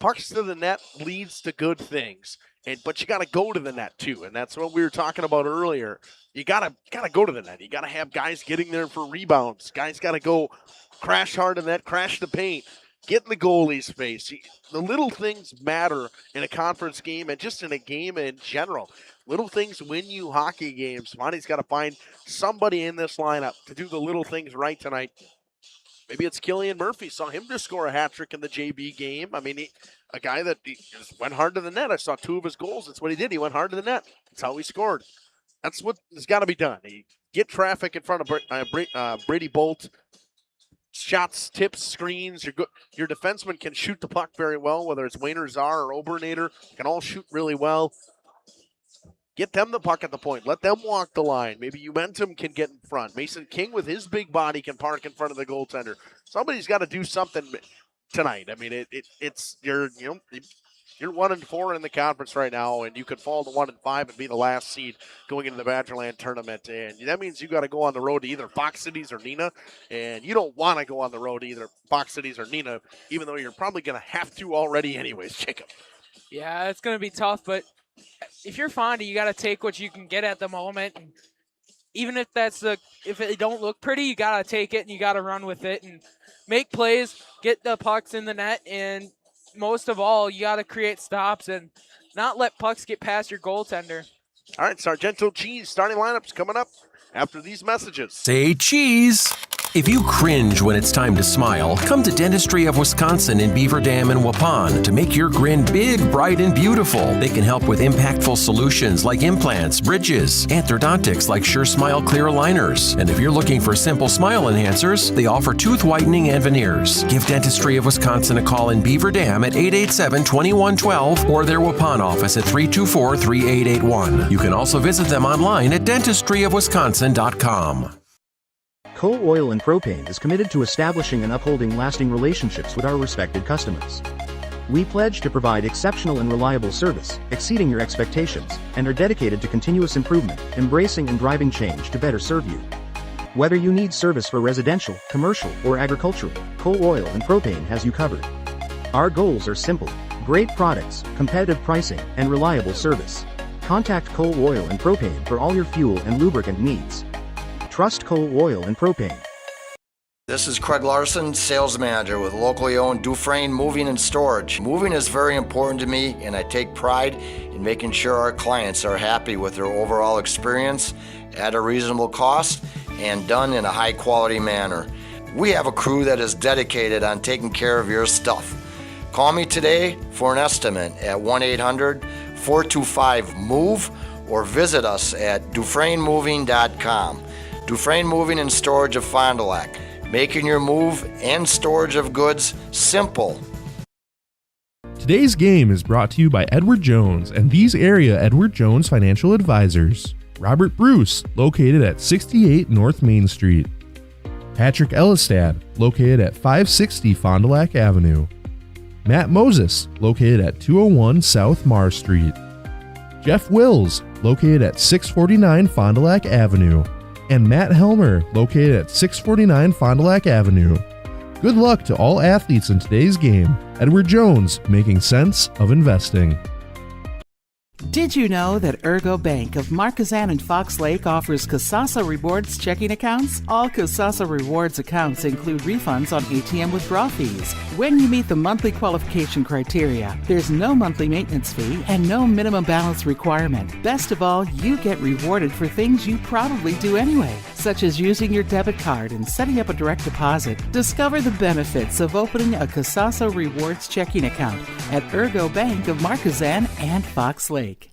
pucks to the net leads to good things, but you got to go to the net too, and that's what we were talking about earlier. You gotta go to the net. You gotta have guys getting there for rebounds. Guys gotta go crash hard in that, crash the paint, get in the goalie's face. The little things matter in a conference game and just in a game in general. Little things win you hockey games. Monty's got to find somebody in this lineup to do the little things right tonight. Maybe it's Killian Murphy. Saw him just score a hat trick in the JB game. I mean, a guy that just went hard to the net. I saw 2 of his goals. That's what he did. He went hard to the net. That's how he scored. That's what has got to be done. Get traffic in front of Brady Bolt. Shots, tips, screens. Your defenseman can shoot the puck very well, whether it's Wayner Czar or Obernader. Can all shoot really well. Get them the puck at the point. Let them walk the line. Maybe Umentum can get in front. Mason King with his big body can park in front of the goaltender. Somebody's got to do something tonight. I mean, you're 1-4 in the conference right now, and you could fall to 1-5 and be the last seed going into the Badgerland tournament. And that means you got to go on the road to either Fox Cities or Neenah. And you don't want to go on the road to either Fox Cities or Neenah, even though you're probably going to have to already anyways, Jacob. Yeah, it's going to be tough, but if you're Fondy, you got to take what you can get at the moment. And even if if it don't look pretty, you got to take it and you got to run with it and make plays, get the pucks in the net, and most of all, you got to create stops and not let pucks get past your goaltender. All right, Sargento Cheese starting lineups coming up after these messages. Say cheese. If you cringe when it's time to smile, come to Dentistry of Wisconsin in Beaver Dam and Waupun to make your grin big, bright, and beautiful. They can help with impactful solutions like implants, bridges, orthodontics like Sure Smile clear aligners. And if you're looking for simple smile enhancers, they offer tooth whitening and veneers. Give Dentistry of Wisconsin a call in Beaver Dam at 887-2112 or their Waupun office at 324-3881. You can also visit them online at dentistryofwisconsin.com. Coal Oil and Propane is committed to establishing and upholding lasting relationships with our respected customers. We pledge to provide exceptional and reliable service, exceeding your expectations, and are dedicated to continuous improvement, embracing and driving change to better serve you. Whether you need service for residential, commercial, or agricultural, Coal Oil and Propane has you covered. Our goals are simple: great products, competitive pricing, and reliable service. Contact Coal Oil and Propane for all your fuel and lubricant needs. Trust Coal Oil and Propane. This is Craig Larson, sales manager with locally owned Dufresne Moving and Storage. Moving is very important to me, and I take pride in making sure our clients are happy with their overall experience at a reasonable cost and done in a high quality manner. We have a crew that is dedicated on taking care of your stuff. Call me today for an estimate at 1-800-425-MOVE or visit us at DufresneMoving.com. Dufresne Moving and Storage of Fond du Lac. Making your move and storage of goods simple. Today's game is brought to you by Edward Jones and these area Edward Jones financial advisors. Robert Bruce, located at 68 North Main Street. Patrick Ellistad, located at 560 Fond du Lac Avenue. Matt Moses, located at 201 South Marr Street. Jeff Wills, located at 649 Fond du Lac Avenue. And Matt Helmer, located at 649 Fond du Lac Avenue. Good luck to all athletes in today's game. Edward Jones, making sense of investing. Did you know that Ergo Bank of Marquezan and Fox Lake offers Casasa Rewards checking accounts? All Casasa Rewards accounts include refunds on ATM withdrawal fees. When you meet the monthly qualification criteria, there's no monthly maintenance fee and no minimum balance requirement. Best of all, you get rewarded for things you probably do anyway, such as using your debit card and setting up a direct deposit. Discover the benefits of opening a Casasa Rewards checking account at Ergo Bank of Marquezan and Fox Lake.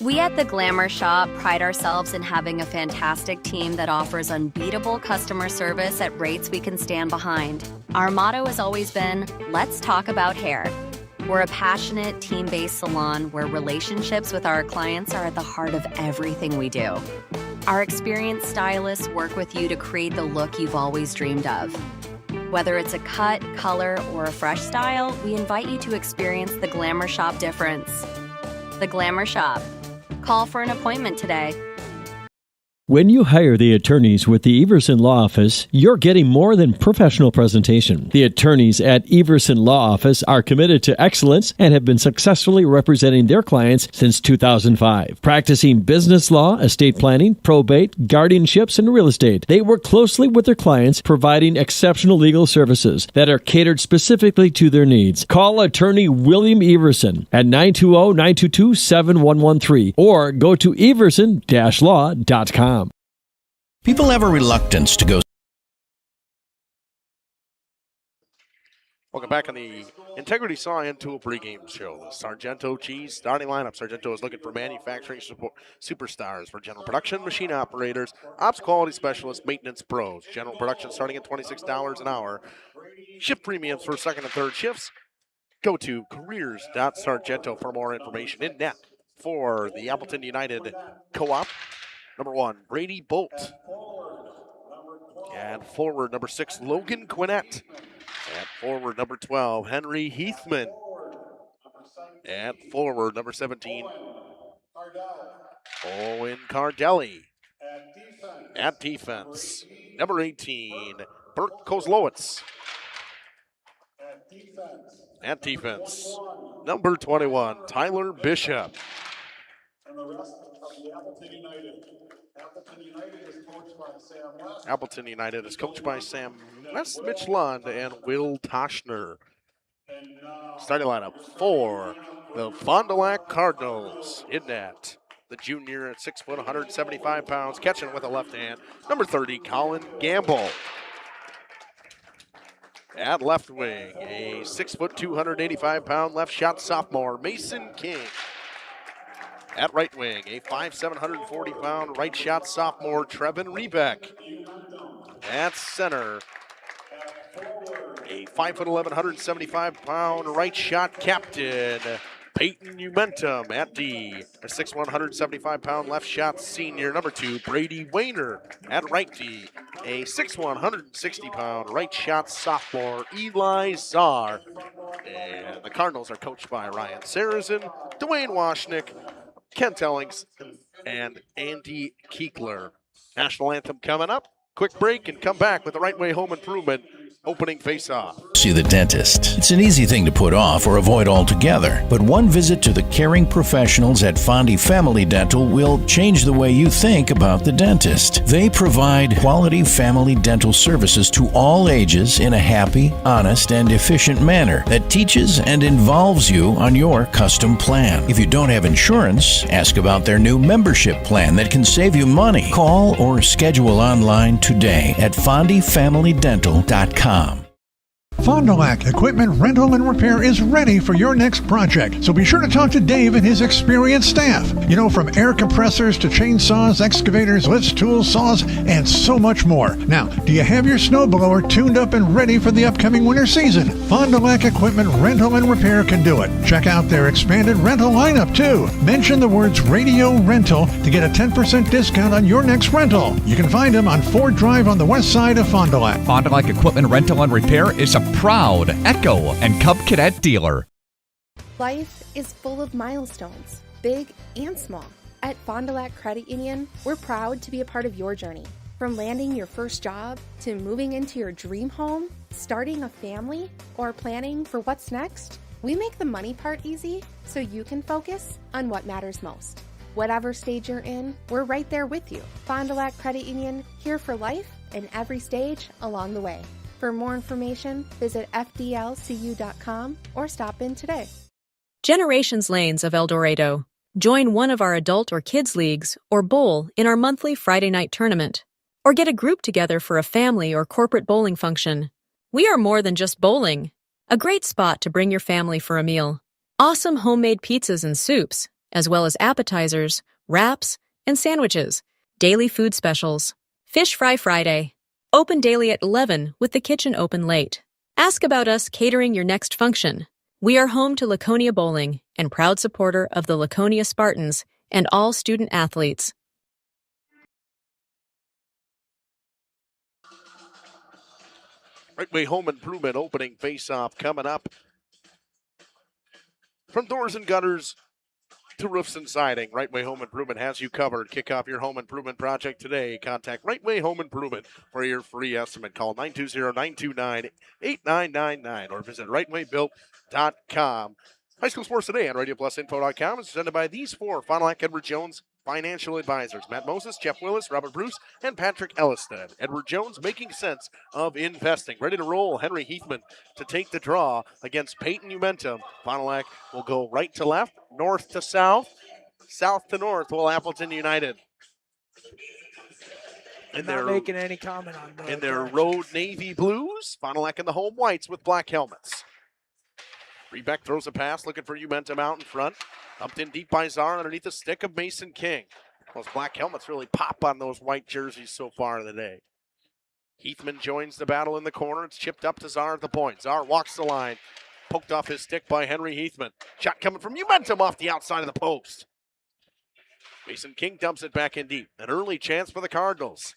We at The Glamour Shop pride ourselves in having a fantastic team that offers unbeatable customer service at rates we can stand behind. Our motto has always been, let's talk about hair. We're a passionate, team-based salon where relationships with our clients are at the heart of everything we do. Our experienced stylists work with you to create the look you've always dreamed of. Whether it's a cut, color, or a fresh style, we invite you to experience The Glamour Shop difference. The Glamour Shop. Call for an appointment today. When you hire the attorneys with the Everson Law Office, you're getting more than professional presentation. The attorneys at Everson Law Office are committed to excellence and have been successfully representing their clients since 2005. Practicing business law, estate planning, probate, guardianships, and real estate, they work closely with their clients, providing exceptional legal services that are catered specifically to their needs. Call attorney William Everson at 920-922-7113 or go to everson-law.com. People have a reluctance to go. Welcome back on the Integrity Saw and Tool pregame show. The Sargento Cheese starting lineup. Sargento is looking for manufacturing support superstars for general production, machine operators, ops quality specialists, maintenance pros. General production starting at $26 an hour. Shift premiums for second and third shifts. Go to careers.sargento for more information. In net for the Appleton United Co-op. Number 1, Brady Bolt. And forward, number 6, Logan Quinnett. At forward, number 12, Henry Heathman. At forward, number 17, Owen Cardelli. At defense, number 18, Bert Kozlowitz. At defense, number 21, Tyler Bishop. And the rest of the Appleton United. Appleton United is coached by Sam West, Mitch Lund, and Will Toshner. Starting lineup for the Fond du Lac Cardinals. In net, the junior at 6 foot, 175 pounds, catching with a left hand. Number 30, Colin Gamble. At left wing, a 6 foot, 285 pound left shot sophomore, Mason King. At right wing, a 5'7", 140-pound right shot sophomore, Trevin Rebeck. At center, a 5'11", 175-pound right shot captain, Peyton Umentum. At D, a 6'1", 175-pound left shot senior, number 2, Brady Wayner. At right D, a 6'1", 160-pound right shot sophomore, Eli Czar. And the Cardinals are coached by Ryan Sarazen, Dwayne Washnick, Kent Ellings, and Andy Kiekler. National anthem coming up. Quick break and come back with the Right Way Home Improvement opening face-off. See the dentist. It's an easy thing to put off or avoid altogether, but one visit to the caring professionals at Fondi Family Dental will change the way you think about the dentist. They provide quality family dental services to all ages in a happy, honest, and efficient manner that teaches and involves you on your custom plan. If you don't have insurance, ask about their new membership plan that can save you money. Call or schedule online today at FondiFamilyDental.com. Fond du Lac Equipment Rental and Repair is ready for your next project, so be sure to talk to Dave and his experienced staff. You know, from air compressors to chainsaws, excavators, lifts, tools, saws, and so much more. Now, do you have your snowblower tuned up and ready for the upcoming winter season? Fond du Lac Equipment Rental and Repair can do it. Check out their expanded rental lineup, too. Mention the words Radio Rental to get a 10% discount on your next rental. You can find them on Ford Drive on the west side of Fond du Lac. Fond du Lac Equipment Rental and Repair is a proud Echo and Cub Cadet dealer. Life is full of milestones, big and small. At Fond du Lac Credit Union, we're proud to be a part of your journey. From landing your first job to moving into your dream home, starting a family, or planning for what's next, we make the money part easy so you can focus on what matters most. Whatever stage you're in, we're right there with you. Fond du Lac Credit Union, here for life and every stage along the way. For more information, visit fdlcu.com or stop in today. Generations Lanes of El Dorado. Join one of our adult or kids leagues or bowl in our monthly Friday night tournament. Or get a group together for a family or corporate bowling function. We are more than just bowling. A great spot to bring your family for a meal. Awesome homemade pizzas and soups, as well as appetizers, wraps, and sandwiches. Daily food specials. Fish Fry Friday. Open daily at 11 with the kitchen open late. Ask about us catering your next function. We are home to Laconia Bowling and proud supporter of the Laconia Spartans and all student athletes. Right Way Home Improvement opening face-off coming up. From doors and gutters to roofs and siding, Right Way Home Improvement has you covered. Kick off your home improvement project today. Contact Right Way Home Improvement for your free estimate. Call 920-929-8999 or visit rightwaybuilt.com. High School Sports Today on RadioPlusInfo.com is presented by these four Fond du Lac Edward Jones financial advisors: Matt Moses, Jeff Willis, Robert Bruce, and Patrick Ellisted. Edward Jones making sense of investing. Ready to roll. Henry Heathman to take the draw against Peyton Umentum. Fond du Lac will go right to left, north to south, south to north will Appleton United. I'm not making any comment on that. In their road navy blues, Fond du Lac in the home whites with black helmets. Rebeck throws a pass, looking for Umentum out in front. Upped in deep by Czar underneath the stick of Mason King. Those black helmets really pop on those white jerseys so far in the day. Heathman joins the battle in the corner. It's chipped up to Czar at the point. Czar walks the line. Poked off his stick by Henry Heathman. Shot coming from Umentum off the outside of the post. Mason King dumps it back in deep. An early chance for the Cardinals.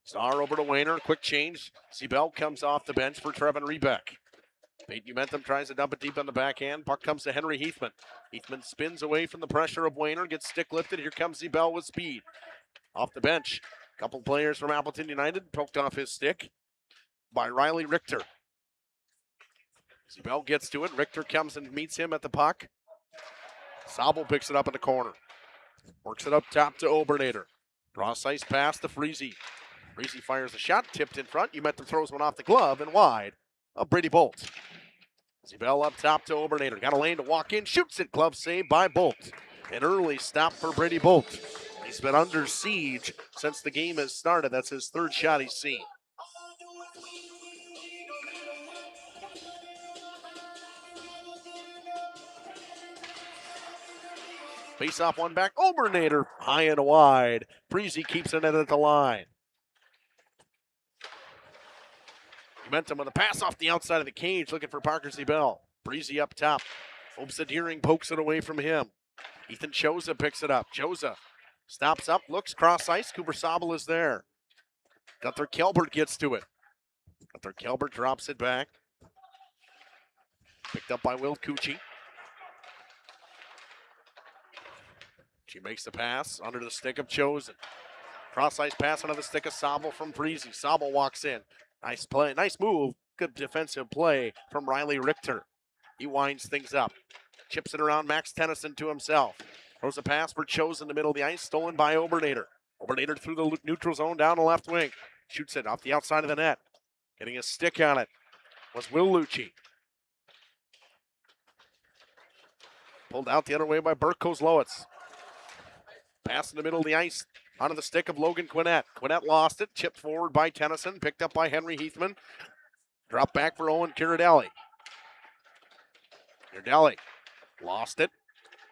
Czar over to Wayner. Quick change. Seabell comes off the bench for Trevin Rebeck. Peyton Umentum tries to dump it deep on the backhand. Puck comes to Henry Heathman. Heathman spins away from the pressure of Wayner. Gets stick lifted. Here comes Seabell with speed. Off the bench. A couple players from Appleton United poked off his stick by Riley Richter. Seabell gets to it. Richter comes and meets him at the puck. Sobel picks it up in the corner. Works it up top to Obernader. Cross ice pass to Freese. Freese fires a shot. Tipped in front. Umentum throws one off the glove and wide. Brady Bolt. Seabell up top to Obernader. Got a lane to walk in. Shoots it. Glove saved by Bolt. An early stop for Brady Bolt. He's been under siege since the game has started. That's his third shot he's seen. Face off one back. Obernader high and wide. Breezy keeps it in at the line. Umentum with a pass off the outside of the cage, looking for Parker Seabell. Breezy up top. Obsidiering pokes it away from him. Ethan Choza picks it up. Choza stops up, looks cross ice. Cooper Sobel is there. Gunther Kelbert gets to it. Gunther Kelbert drops it back. Picked up by Will Cucci. She makes the pass under the stick of Chosen. Cross ice pass under the stick of Sobel from Breezy. Sobel walks in. Nice play, nice move Good defensive play from Riley Richter. He winds things up. Chips it around Max Tennyson to himself. Throws a pass for Chose in the middle of the ice, stolen by Obernader. Obernader through the neutral zone down the left wing. Shoots it off the outside of the net. Getting a stick on it was Will Lucci. Pulled out the other way by Burke Kozlowitz. Pass in the middle of the ice onto the stick of Logan Quinnett. Quinnett lost it. Chipped forward by Tennyson. Picked up by Henry Heathman. Drop back for Owen Kiradelli. Kiradelli lost it.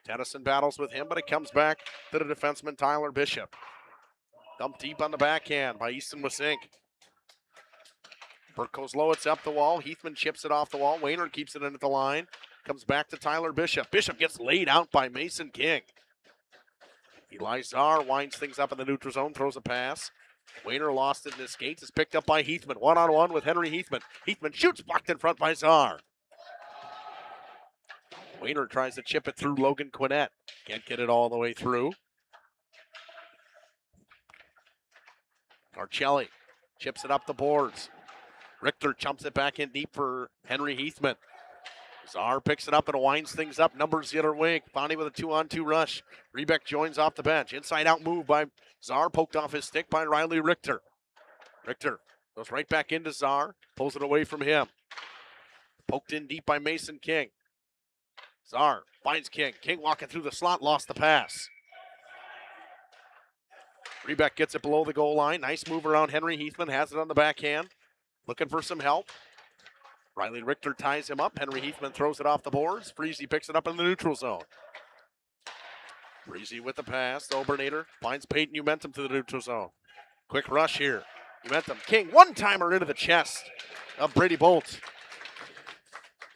Tennyson battles with him, but it comes back to the defenseman Tyler Bishop. Dumped deep on the backhand by Easton Wasink. Burke Kozlowitz up the wall. Heathman chips it off the wall. Waynard keeps it in at the line. Comes back to Tyler Bishop. Bishop gets laid out by Mason King. Eli Czar winds things up in the neutral zone, throws a pass. Wayner lost it in his skates. Is picked up by Heathman. One-on-one with Henry Heathman. Heathman shoots, blocked in front by Czar. Wayner tries to chip it through Logan Quinnett. Can't get it all the way through. Arcelli chips it up the boards. Richter chumps it back in deep for Henry Heathman. Czar picks it up and winds things up. Numbers the other way. Bonnie with a 2-on-2 rush. Rebeck joins off the bench. Inside out move by Czar. Poked off his stick by Riley Richter. Richter goes right back into Czar. Pulls it away from him. Poked in deep by Mason King. Czar finds King. King walking through the slot. Lost the pass. Rebeck gets it below the goal line. Nice move around Henry Heathman. Has it on the backhand. Looking for some help. Riley Richter ties him up. Henry Heathman throws it off the boards. Freese picks it up in the neutral zone. Freese with the pass. Obernader finds Peyton Umentum to the neutral zone. Quick rush here. Umentum. King one-timer into the chest of Brady Bolt.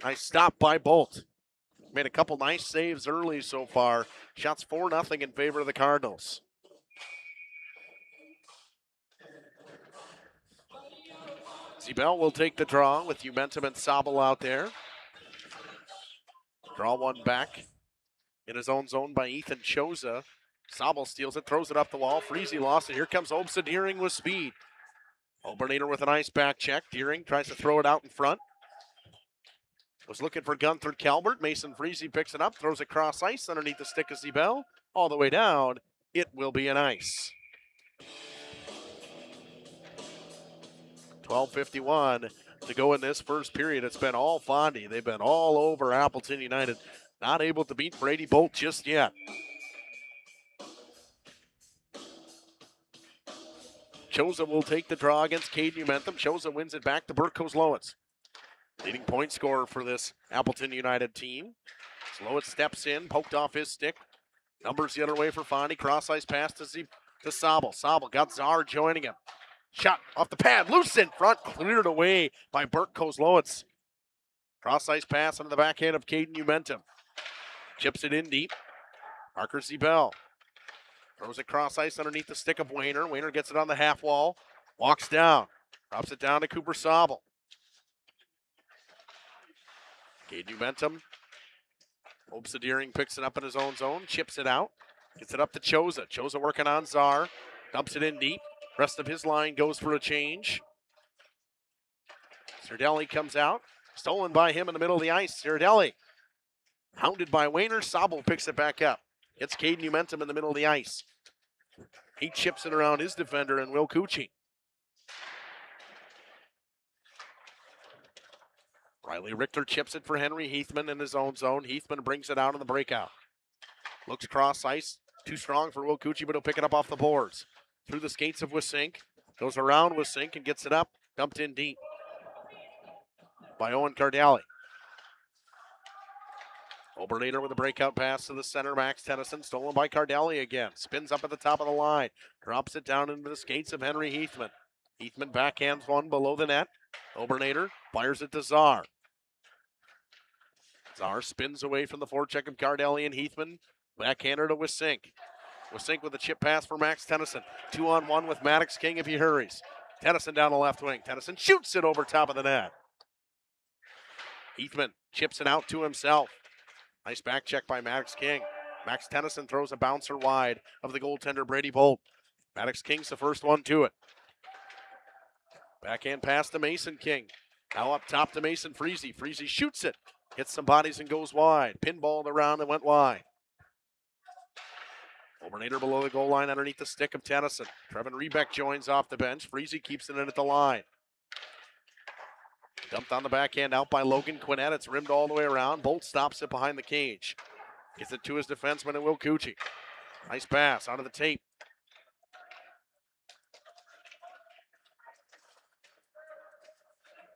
Nice stop by Bolt. Made a couple nice saves early so far. Shots 4-0 in favor of the Cardinals. Bell will take the draw with Umentum and Sabel out there. Draw one back in his own zone by Ethan Choza. Sabel steals it, throws it up the wall. Freese lost it. Here comes Obsa Deering with speed. Obernader with a nice back check. Deering tries to throw it out in front. Was looking for Gunther Calvert. Mason Freese picks it up, throws it cross ice underneath the stick of Zebel. All the way down. It will be an ice. 12:51 to go in this first period. It's been all Fondy. They've been all over Appleton United. Not able to beat Brady Bolt just yet. Choza will take the draw against Caden Umentum. Choza wins it back to Burke Kozlowitz. Leading point scorer for this Appleton United team. Kozlowitz steps in, poked off his stick. Numbers the other way for Fondy. Cross ice pass to Sabel. Sabel got Czar joining him. Shot off the pad, loose in front, cleared away by Burke Kozlowitz. Cross ice pass onto the backhand of Caden Umentum. Chips it in deep. Parker Zebel throws it cross ice underneath the stick of Wayner. Wayner gets it on the half wall, walks down, drops it down to Cooper Sabel. Caden Umentum. Obsa Deering picks it up in his own zone, chips it out, gets it up to Choza. Choza working on Czar, dumps it in deep. Rest of his line goes for a change. Cirdelli comes out. Stolen by him in the middle of the ice. Cirdelli hounded by Wayner. Sabel picks it back up. Gets Caden Umentum in the middle of the ice. He chips it around his defender and Will Cucci. Riley Richter chips it for Henry Heathman in his own zone. Heathman brings it out in the breakout. Looks cross ice. Too strong for Will Cucci, but he'll pick it up off the boards. Through the skates of Wisink. Goes around Wisink and gets it up. Dumped in deep by Owen Cardelli. Obernader with a breakout pass to the center, Max Tennyson. Stolen by Cardelli again. Spins up at the top of the line. Drops it down into the skates of Henry Heathman. Heathman backhands one below the net. Obernader fires it to Czar. Czar spins away from the forecheck of Cardelli and Heathman. Backhander to Wisink. Wisink with a chip pass for Max Tennyson. 2-on-1 with Maddox King if he hurries. Tennyson down the left wing. Tennyson shoots it over top of the net. Heathman chips it out to himself. Nice back check by Maddox King. Max Tennyson throws a bouncer wide of the goaltender Brady Bolt. Maddox King's the first one to it. Backhand pass to Mason King. Now up top to Mason Freezy. Freezy shoots it. Hits some bodies and goes wide. Pinball in the round and went wide. Obernader below the goal line underneath the stick of Tennyson. Trevin Rebeck joins off the bench. Freezy keeps it in at the line. Dumped on the backhand out by Logan Quinnett. It's rimmed all the way around. Bolt stops it behind the cage. Gets it to his defenseman and Will Cucci. Nice pass onto the tape.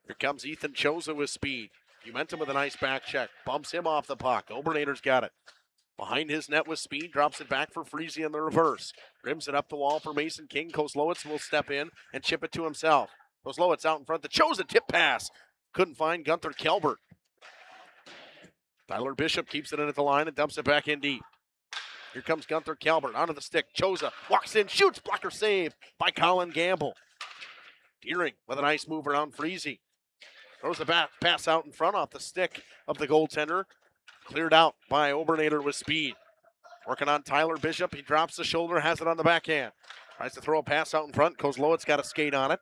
Here comes Ethan Choza with speed. Momentum with a nice back check. Bumps him off the puck. Obernader's got it. Behind his net with speed. Drops it back for Freezy in the reverse. Rims it up the wall for Mason King. Kozlowitz will step in and chip it to himself. Kozlowitz out in front. The Choza tip pass. Couldn't find Gunther Kelbert. Tyler Bishop keeps it in at the line and dumps it back in deep. Here comes Gunther Kelbert onto the stick. Choza walks in, shoots. Blocker save by Colin Gamble. Deering with a nice move around Freezy. Throws the pass out in front off the stick of the goaltender. Cleared out by Obernader with speed. Working on Tyler Bishop. He drops the shoulder, has it on the backhand. Tries to throw a pass out in front. Kozlowitz got a skate on it.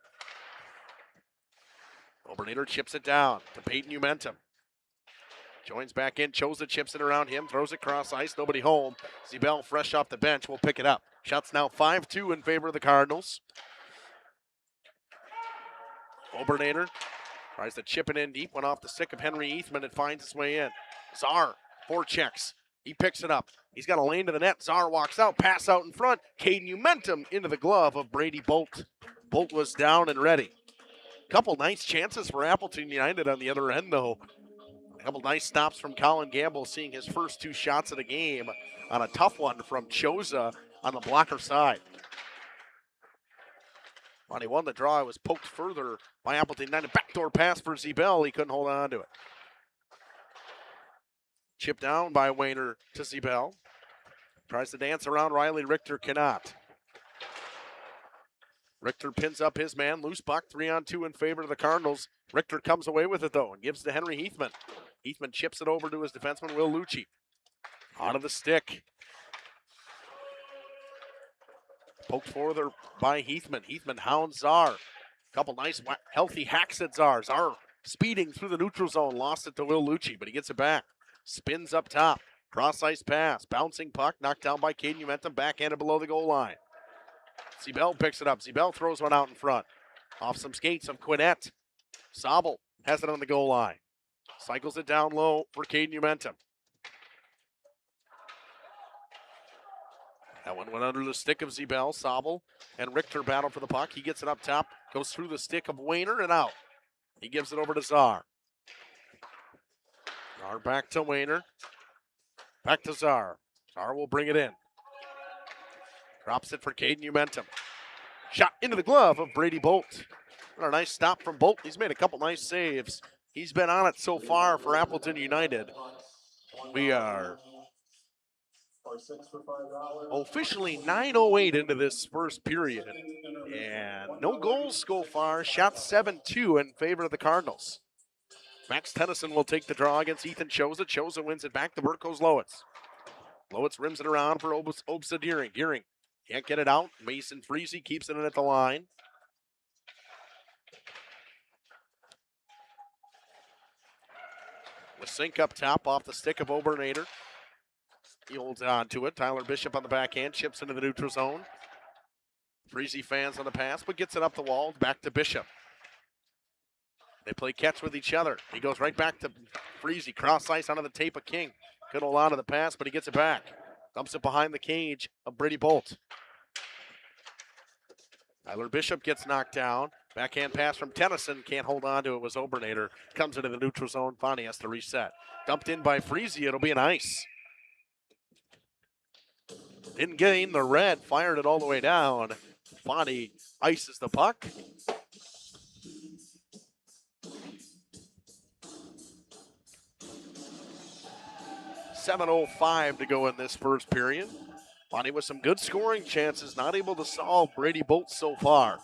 Obernader chips it down to Peyton Umentum. Joins back in. Choza chips it around him. Throws it cross ice. Nobody home. Zebel fresh off the bench will pick it up. Shots now 5-2 in favor of the Cardinals. Obernader tries to chip it in deep. Went off the stick of Henry Eathman. It finds its way in. Czar, 4 checks. He picks it up. He's got a lane to the net. Czar walks out. Pass out in front. Caden Umentum into the glove of Brady Bolt. Bolt was down and ready. Couple nice chances for Appleton United on the other end, though. A couple nice stops from Colin Gamble, seeing his first 2 shots of the game on a tough one from Choza on the blocker side. When he won the draw, it was poked further by Appleton United. Backdoor pass for Zebel. He couldn't hold on to it. Chipped down by Wayner to Zebel. Tries to dance around Riley Richter, cannot. Richter pins up his man. Loose puck, 3-on-2 in favor of the Cardinals. Richter comes away with it, though, and gives to Henry Heathman. Heathman chips it over to his defenseman, Will Lucci. Out of the stick. Poked further by Heathman. Heathman hounds Czar. Couple nice, healthy hacks at Czar. Czar speeding through the neutral zone. Lost it to Will Lucci, but he gets it back. Spins up top. Cross-ice pass. Bouncing puck. Knocked down by Caden Umentum. Backhanded below the goal line. Zebel picks it up. Zebel throws one out in front. Off some skates of Quinnett. Sobel has it on the goal line. Cycles it down low for Caden Umentum. That one went under the stick of Zebel. Sobel and Richter battle for the puck. He gets it up top. Goes through the stick of Wayner and out. He gives it over to Czar. Czar back to Wayner. Back to Czar. Czar will bring it in. Drops it for Caden Umentum. Shot into the glove of Brady Bolt. What a nice stop from Bolt. He's made a couple nice saves. He's been on it so far for Appleton United. We are officially 9:08 into this first period. And no goals so far. Shot 7-2 in favor of the Cardinals. Max Tennyson will take the draw against Ethan Choza. Choza wins it back to Bert Kozlowitz. Lowitz rims it around for Obsa Deering. Deering can't get it out. Mason Freezy keeps it in at the line. The sink up top off the stick of Obernader. He holds on to it. Tyler Bishop on the backhand, chips into the neutral zone. Freezy fans on the pass, but gets it up the wall. Back to Bishop. They play catch with each other. He goes right back to Freezy. Cross ice onto the tape of King. Couldn't hold on to the pass, but he gets it back. Dumps it behind the cage of Brady Bolt. Tyler Bishop gets knocked down. Backhand pass from Tennyson. Can't hold on to it. Was Obernader. Comes into the neutral zone. Fonnie has to reset. Dumped in by Freezy. It'll be an ice. Didn't gain the red. Fired it all the way down. Fonnie ices the puck. .7:05 to go in this first period. Fonnie with some good scoring chances. Not able to solve Brady Bolt so far.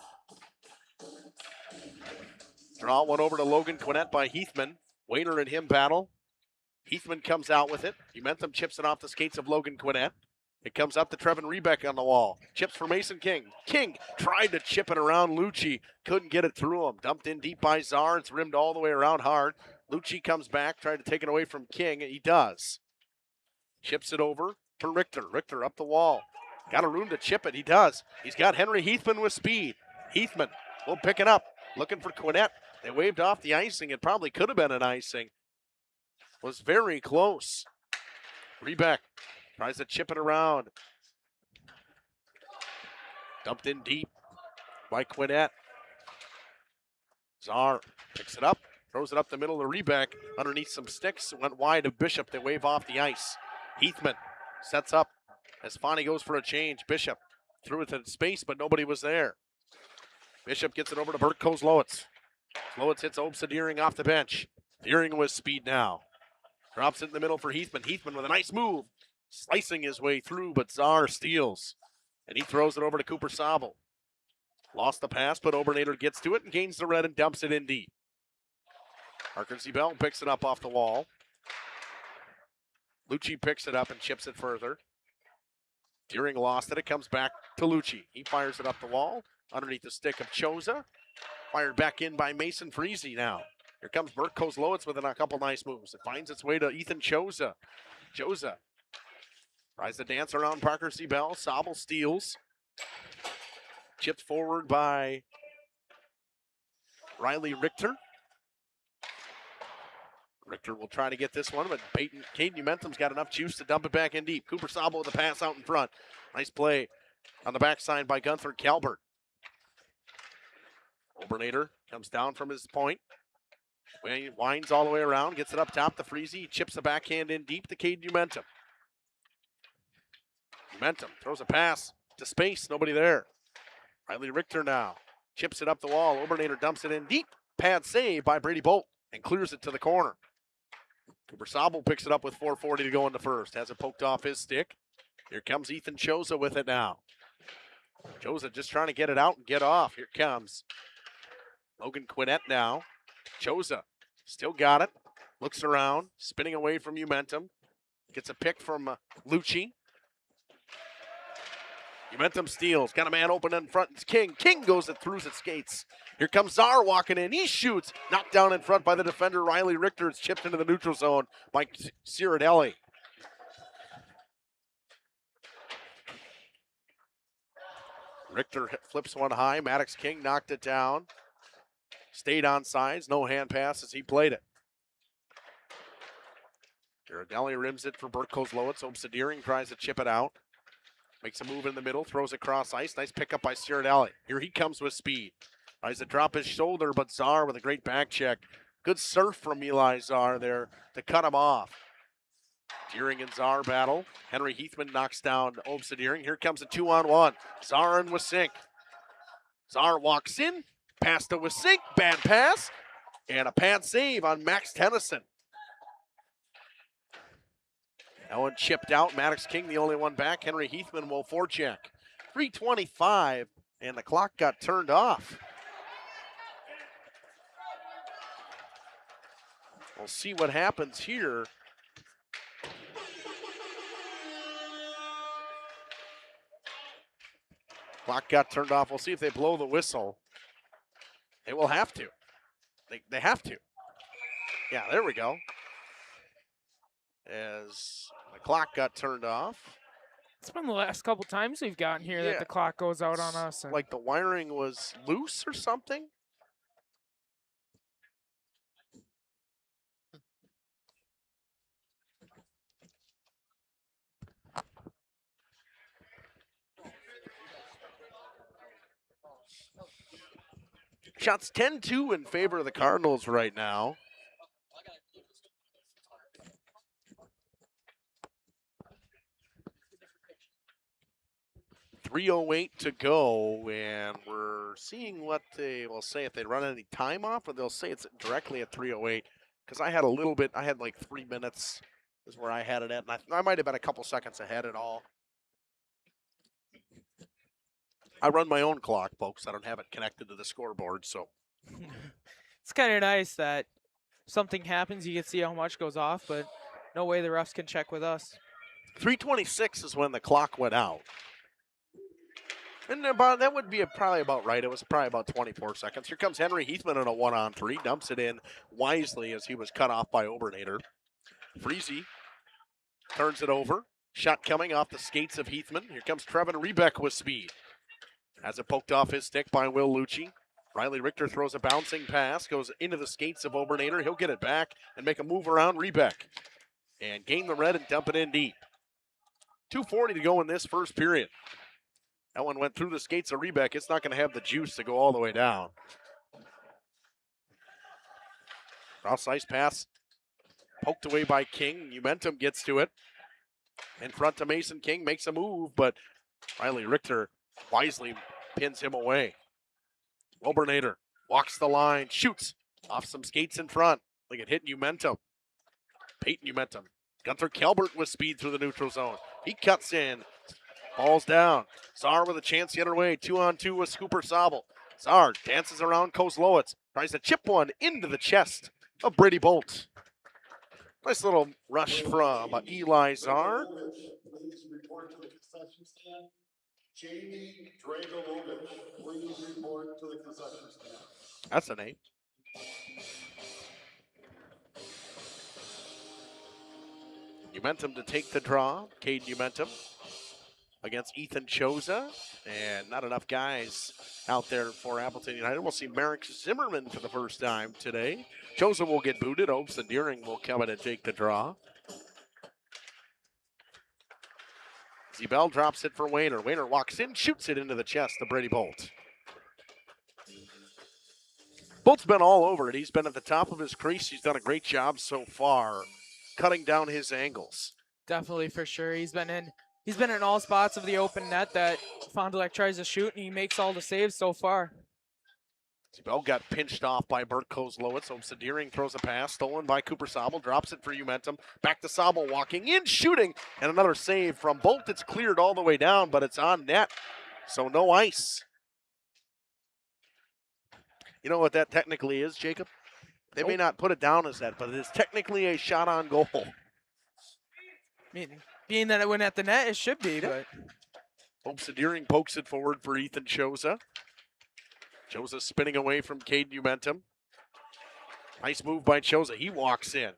Draw one over to Logan Quinnett by Heathman. Wayner and him battle. Heathman comes out with it. Umentum chips it off the skates of Logan Quinnett. It comes up to Trevin Rebeck on the wall. Chips for Mason King. King tried to chip it around Lucci. Couldn't get it through him. Dumped in deep by Czar. It's rimmed all the way around hard. Lucci comes back, tried to take it away from King. He does. Chips it over for Richter. Richter up the wall. Got a room to chip it. He does. He's got Henry Heathman with speed. Heathman will pick it up. Looking for Quinnett. They waved off the icing. It probably could have been an icing. Was very close. Rebeck tries to chip it around. Dumped in deep by Quinnett. Czar picks it up. Throws it up the middle of Rebeck. Underneath some sticks. Went wide of Bishop. They wave off the ice. Heathman sets up as Fonnie goes for a change. Bishop threw it to space, but nobody was there. Bishop gets it over to Bert Kozlowitz. Kozlowitz hits Obsa Deering off the bench. Deering with speed now. Drops it in the middle for Heathman. Heathman with a nice move. Slicing his way through, but Czar steals. And he throws it over to Cooper Sobel. Lost the pass, but Obernader gets to it and gains the red and dumps it in deep. Arkansas Bell picks it up off the wall. Lucci picks it up and chips it further. Deering lost it. It comes back to Lucci. He fires it up the wall underneath the stick of Choza. Fired back in by Mason Freese now. Here comes Bert Kozlowitz with a couple nice moves. It finds its way to Ethan Choza. Choza tries to dance around Parker C. Bell. Sobel steals. Chipped forward by Riley Richter. Richter will try to get this one, but Caden Umentum's got enough juice to dump it back in deep. Cooper Sobel with the pass out in front. Nice play on the backside by Gunther Calbert. Obernader comes down from his point. Winds all the way around, gets it up top to Freese. He chips the backhand in deep to Caden Umentum. Umentum throws a pass to space, nobody there. Riley Richter now chips it up the wall. Obernader dumps it in deep. Pad save by Brady Bolt and clears it to the corner. Cooper Sobel picks it up with 4:40 to go in the first. Has it poked off his stick. Here comes Ethan Choza with it now. Choza just trying to get it out and get off. Here comes Logan Quinnett now. Choza still got it. Looks around, spinning away from Umentum. Gets a pick from Lucci. Umentum steals. Got a man open in front. It's King. King goes it through his skates. Here comes Czar walking in. He shoots. Knocked down in front by the defender, Riley Richter. It's chipped into the neutral zone by Ciradelli. Richter flips one high. Maddox King knocked it down. Stayed on sides. No hand pass as he played it. Ciradelli rims it for Bert Kozlowitz. Obsa Deering tries to chip it out. Makes a move in the middle, throws across ice. Nice pickup by Ciradelli. Here he comes with speed. Tries to drop his shoulder, but Czar with a great back check. Good surf from Eli Czar there to cut him off. Deering and Czar battle. Henry Heathman knocks down Obsa Deering. Here comes a 2-on-1. Czar and Wisink. Czar walks in. Pass to Wisink. Bad pass. And a pad save on Max Tennyson. That one chipped out. Maddox King, the only one back. Henry Heathman will forecheck. 3:25, and the clock got turned off. We'll see what happens here. Clock got turned off. We'll see if they blow the whistle. They will have to. They have to. Yeah, there we go. As the clock got turned off. It's been the last couple times we've gotten here that the clock goes out on us. And like the wiring was loose or something? Shots 10-2 in favor of the Cardinals right now. .308 to go, and we're seeing what they will say if they run any time off, or they'll say it's directly at 3:08. Because I had a little bit, I had like 3 minutes is where I had it at, and I might have been a couple seconds ahead at all. I run my own clock, folks. I don't have it connected to the scoreboard, so. It's kind of nice that something happens, you can see how much goes off, but no way the refs can check with us. 3:26 is when the clock went out. And that would be probably about right. It was probably about 24 seconds. Here comes Henry Heathman in a 1-on-3. Dumps it in wisely as he was cut off by Obernator. Freezy turns it over. Shot coming off the skates of Heathman. Here comes Trevin Rebeck with speed. Has it poked off his stick by Will Lucci. Riley Richter throws a bouncing pass. Goes into the skates of Obernator. He'll get it back and make a move around Rebeck. And gain the red and dump it in deep. 2:40 to go in this first period. That one went through the skates of Rebeck. It's not going to have the juice to go all the way down. Cross ice pass poked away by King. Momentum gets to it. In front to Mason King. Makes a move, but Riley Richter wisely pins him away. Obernator walks the line. Shoots off some skates in front. Like it hit Momentum. Peyton Momentum. Gunther Kelbert with speed through the neutral zone. He cuts in. Falls down. Czar with a chance the other way. 2-on-2 with Cooper Sobel. Czar dances around Kozlowitz. Tries to chip one into the chest of Brady Bolt. Nice little rush from Eli Czar. Please report to the concession stand. Jamie Dragolovich, please report to the concession stand. That's a name. Momentum to take the draw. Cade Momentum against Ethan Choza. And not enough guys out there for Appleton United. We'll see Merrick Zimmerman for the first time today. Choza will get booted. Opes and Deering will come in and take the draw. Zebel drops it for Wayner. Wayner walks in, shoots it into the chest of Brady Bolt. Bolt's been all over it. He's been at the top of his crease. He's done a great job so far cutting down his angles. Definitely, for sure. He's been in all spots of the open net that Fond du Lac tries to shoot, and he makes all the saves so far. Zebel got pinched off by Bert Kozlowitz. Opsa Deering throws a pass, stolen by Cooper Sobel, drops it for Momentum. Back to Sobel, walking in, shooting, and another save from Bolt. It's cleared all the way down, but it's on net, so no ice. You know what that technically is, Jacob? They may not put it down as that, but it is technically a shot on goal. I mean, being that it went at the net, it should be, but... Opsa Deering pokes it forward for Ethan Choza. Choza spinning away from Cade Momentum. Nice move by Choza. He walks in.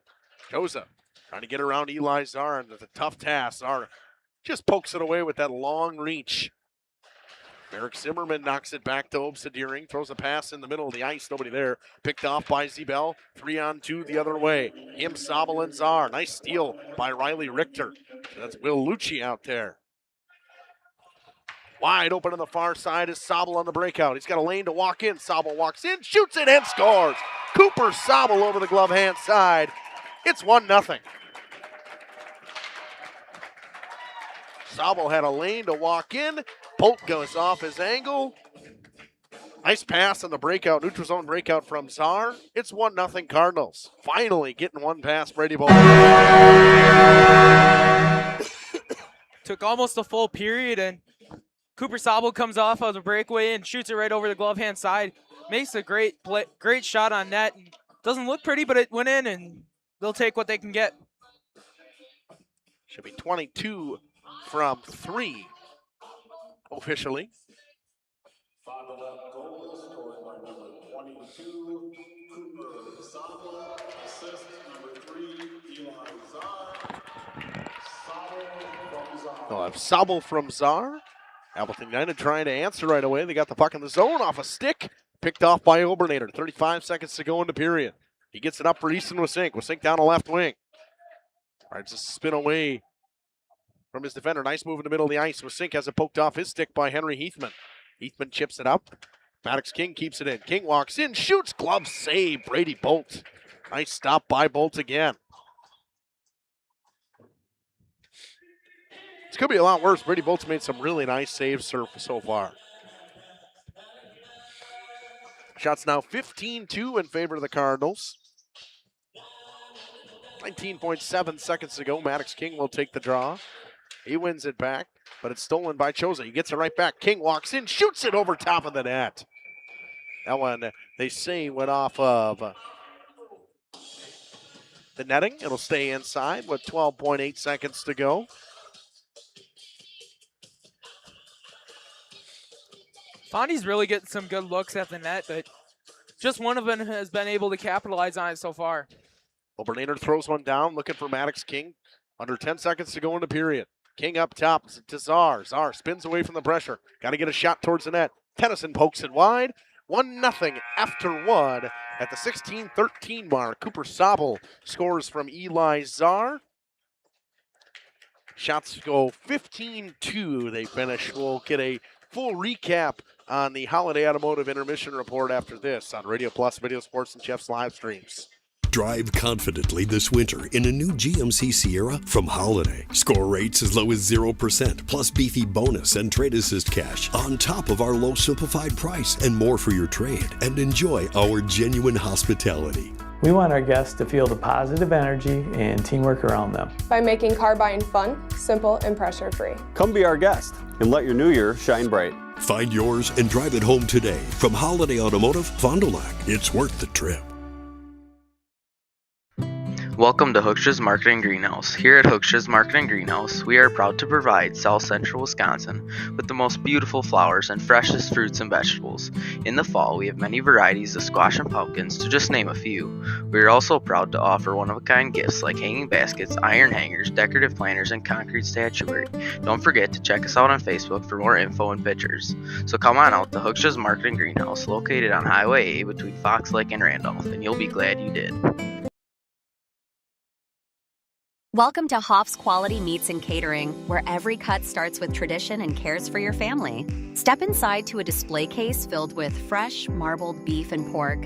Choza trying to get around Eli Czar, and it's a tough task. Czar just pokes it away with that long reach. Merrick Zimmerman knocks it back to Opsa Deering. Throws a pass in the middle of the ice. Nobody there. Picked off by Zebel. 3-on-2 the other way. Him, Sobel, and Czar. Nice steal by Riley Richter. That's Will Lucci out there. Wide open on the far side is Sobel on the breakout. He's got a lane to walk in. Sobel walks in, shoots it, and scores. Cooper Sobel over the glove hand side. It's 1-0. Sobel had a lane to walk in. Bolt goes off his angle. Nice pass on the breakout, neutral zone breakout from Czar. It's 1-0 Cardinals. Finally getting one past Brady Bolt. Took almost a full period, and Cooper Sobel comes off of the breakaway and shoots it right over the glove hand side. Makes a great shot on net. Doesn't look pretty, but it went in, and they'll take what they can get. Should be 22 from 3 officially. Fond du Lac goal scored by number 22, Cooper Sobel. Assist number 3, Eli Czar. They'll have Sobel from Czar. Appleton United trying to answer right away. They got the puck in the zone off a stick. Picked off by Obernator. 35 seconds to go in the period. He gets it up for Easton Wisink. Wisink down the left wing. Tries to spin away from his defender. Nice move in the middle of the ice. Wisink has it poked off his stick by Henry Heathman. Heathman chips it up. Maddox King keeps it in. King walks in, shoots, glove save. Brady Bolt. Nice stop by Bolt again. It's going to be a lot worse. Brady Bolt's made some really nice saves so far. Shots now 15-2 in favor of the Cardinals. 19.7 seconds to go. Maddox King will take the draw. He wins it back, but it's stolen by Choza. He gets it right back. King walks in, shoots it over top of the net. That one, they say, went off of the netting. It'll stay inside with 12.8 seconds to go. Fondy's really getting some good looks at the net, but just one of them has been able to capitalize on it so far. Well, Bernader throws one down, looking for Maddox King. Under 10 seconds to go in the period. King up top to Czar. Czar spins away from the pressure. Got to get a shot towards the net. Tennyson pokes it wide. 1-0 after one at the 16-13 mark. Cooper Sobel scores from Eli Czar. Shots go 15-2. They finish. We'll get a full recap on the Holiday Automotive Intermission Report after this on Radio Plus, Video Sports, and Jeff's live streams. Drive confidently this winter in a new GMC Sierra from Holiday. Score rates as low as 0%, plus beefy bonus and trade assist cash on top of our low simplified price and more for your trade. And enjoy our genuine hospitality. We want our guests to feel the positive energy and teamwork around them. By making car buying fun, simple, and pressure-free. Come be our guest and let your new year shine bright. Find yours and drive it home today from Holiday Automotive, Fond du Lac. It's worth the trip. Welcome to Hookstra's Marketing Greenhouse. Here at Hookstra's Marketing Greenhouse, we are proud to provide South Central Wisconsin with the most beautiful flowers and freshest fruits and vegetables. In the fall, we have many varieties of squash and pumpkins, to just name a few. We are also proud to offer one-of-a-kind gifts like hanging baskets, iron hangers, decorative planters, and concrete statuary. Don't forget to check us out on Facebook for more info and pictures. So come on out to Hookstra's Marketing Greenhouse, located on Highway A between Fox Lake and Randolph, and you'll be glad you did. Welcome to Hoff's Quality Meats and Catering, where every cut starts with tradition and cares for your family. Step inside to a display case filled with fresh, marbled beef and pork,